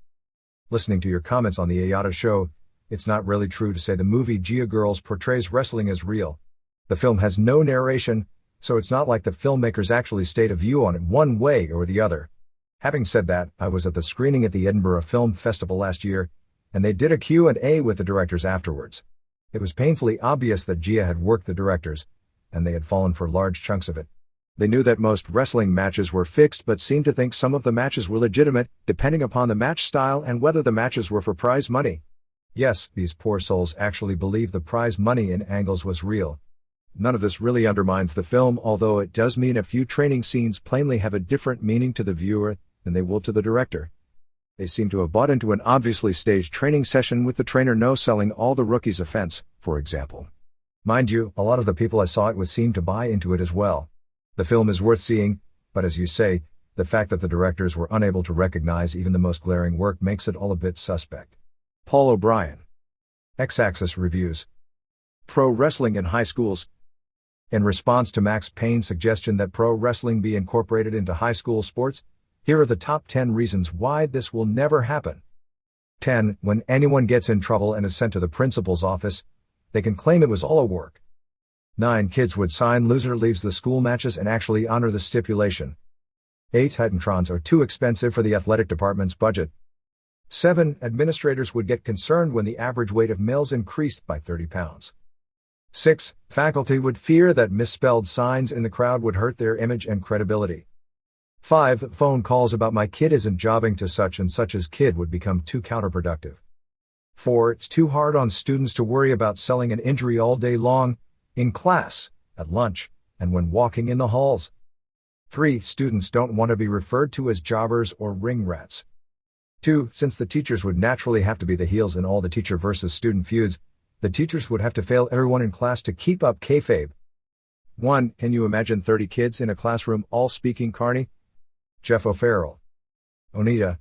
Listening to your comments on the Ayata show, it's not really true to say the movie Gia Girls portrays wrestling as real. The film has no narration, so it's not like the filmmakers actually state a view on it one way or the other. Having said that, I was at the screening at the Edinburgh Film Festival last year, and they did a Q&A with the directors afterwards. It was painfully obvious that Gia had worked the directors, and they had fallen for large chunks of it. They knew that most wrestling matches were fixed but seemed to think some of the matches were legitimate, depending upon the match style and whether the matches were for prize money. Yes, these poor souls actually believed the prize money in Angles was real. None of this really undermines the film, although it does mean a few training scenes plainly have a different meaning to the viewer than they will to the director. They seem to have bought into an obviously staged training session with the trainer no-selling all the rookies' offense, for example. Mind you, a lot of the people I saw it with seemed to buy into it as well. The film is worth seeing, but as you say, the fact that the directors were unable to recognize even the most glaring work makes it all a bit suspect. Paul O'Brien. X-Axis Reviews. Pro Wrestling in High Schools. In response to Max Payne's suggestion that pro wrestling be incorporated into high school sports, here are the top 10 reasons why this will never happen. 10. When anyone gets in trouble and is sent to the principal's office, they can claim it was all a work. 9. Kids would sign loser leaves the school matches and actually honor the stipulation. 8. Titantrons are too expensive for the athletic department's budget. 7. Administrators would get concerned when the average weight of males increased by 30 pounds. 6. Faculty would fear that misspelled signs in the crowd would hurt their image and credibility. 5. Phone calls about my kid isn't jobbing to such and such's kid would become too counterproductive. 4. It's too hard on students to worry about selling an injury all day long, in class, at lunch, and when walking in the halls. 3. Students don't want to be referred to as jobbers or ring rats. 2. Since the teachers would naturally have to be the heels in all the teacher versus student feuds, the teachers would have to fail everyone in class to keep up kayfabe. 1. Can you imagine 30 kids in a classroom all speaking Carney? Jeff O'Farrell. Onita.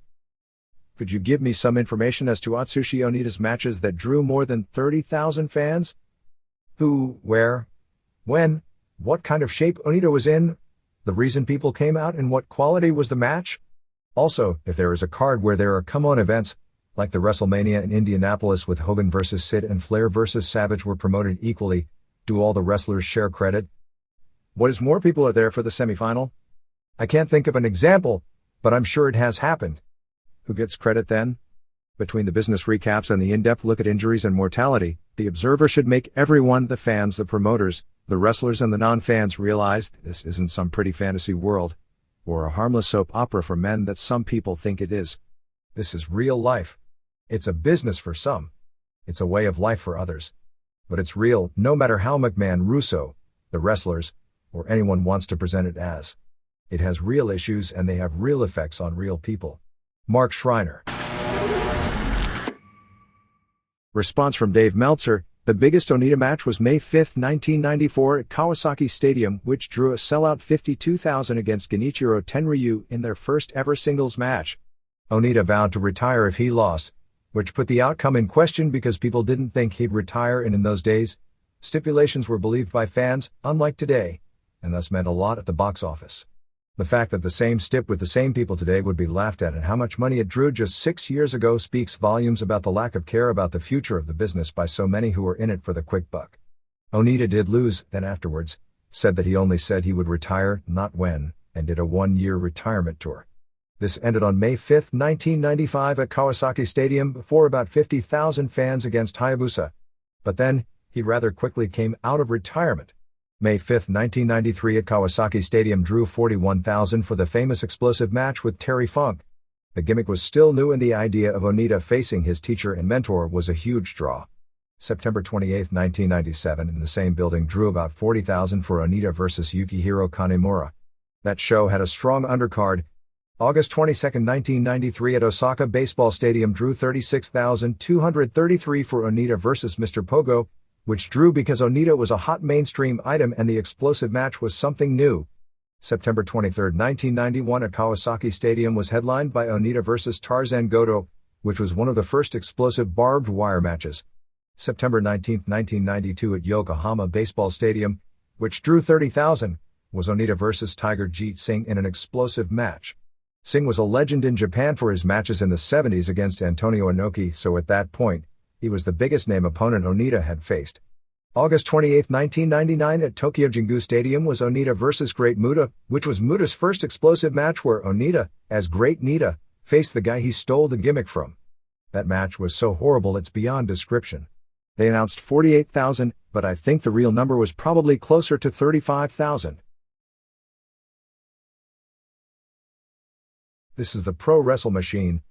Could you give me some information as to Atsushi Onita's matches that drew more than 30,000 fans? Who, where, when, what kind of shape Onita was in, the reason people came out and what quality was the match? Also, if there is a card where there are come-on events, like the WrestleMania in Indianapolis with Hogan vs. Sid and Flair vs. Savage were promoted equally, do all the wrestlers share credit? What is more people are there for the semifinal? I can't think of an example, but I'm sure it has happened. Who gets credit then? Between the business recaps and the in-depth look at injuries and mortality, the Observer should make everyone, the fans, the promoters, the wrestlers and the non-fans, realize this isn't some pretty fantasy world, or a harmless soap opera for men that some people think it is. This is real life. It's a business for some. It's a way of life for others. But it's real, no matter how McMahon, Russo, the wrestlers, or anyone wants to present it as. It has real issues and they have real effects on real people. Mark Schreiner. Response from Dave Meltzer. The biggest Onita match was May 5, 1994 at Kawasaki Stadium, which drew a sellout 52,000 against Genichiro Tenryu in their first ever singles match. Onita vowed to retire if he lost, which put the outcome in question because people didn't think he'd retire, and in those days, stipulations were believed by fans, unlike today, and thus meant a lot at the box office. The fact that the same stip with the same people today would be laughed at and how much money it drew just 6 years ago speaks volumes about the lack of care about the future of the business by so many who were in it for the quick buck. Onita did lose, then afterwards, said that he only said he would retire, not when, and did a one-year retirement tour. This ended on May 5, 1995 at Kawasaki Stadium before about 50,000 fans against Hayabusa. But then, he rather quickly came out of retirement. May 5, 1993 at Kawasaki Stadium drew 41,000 for the famous explosive match with Terry Funk. The gimmick was still new and the idea of Onita facing his teacher and mentor was a huge draw. September 28, 1997 in the same building drew about 40,000 for Onita vs. Yukihiro Kanemura. That show had a strong undercard. August 22, 1993 at Osaka Baseball Stadium drew 36,233 for Onita vs. Mr. Pogo, which drew because Onita was a hot mainstream item and the explosive match was something new. September 23, 1991 at Kawasaki Stadium was headlined by Onita vs. Tarzan Goto, which was one of the first explosive barbed wire matches. September 19, 1992 at Yokohama Baseball Stadium, which drew 30,000, was Onita vs. Tiger Jeet Singh in an explosive match. Singh was a legend in Japan for his matches in the 70s against Antonio Inoki, so at that point, he was the biggest name opponent Onita had faced. August 28, 1999 at Tokyo Jingu Stadium was Onita vs. Great Muta, which was Muta's first explosive match where Onita, as Great Nita, faced the guy he stole the gimmick from. That match was so horrible it's beyond description. They announced 48,000, but I think the real number was probably closer to 35,000. This is the Pro Wrestle Machine,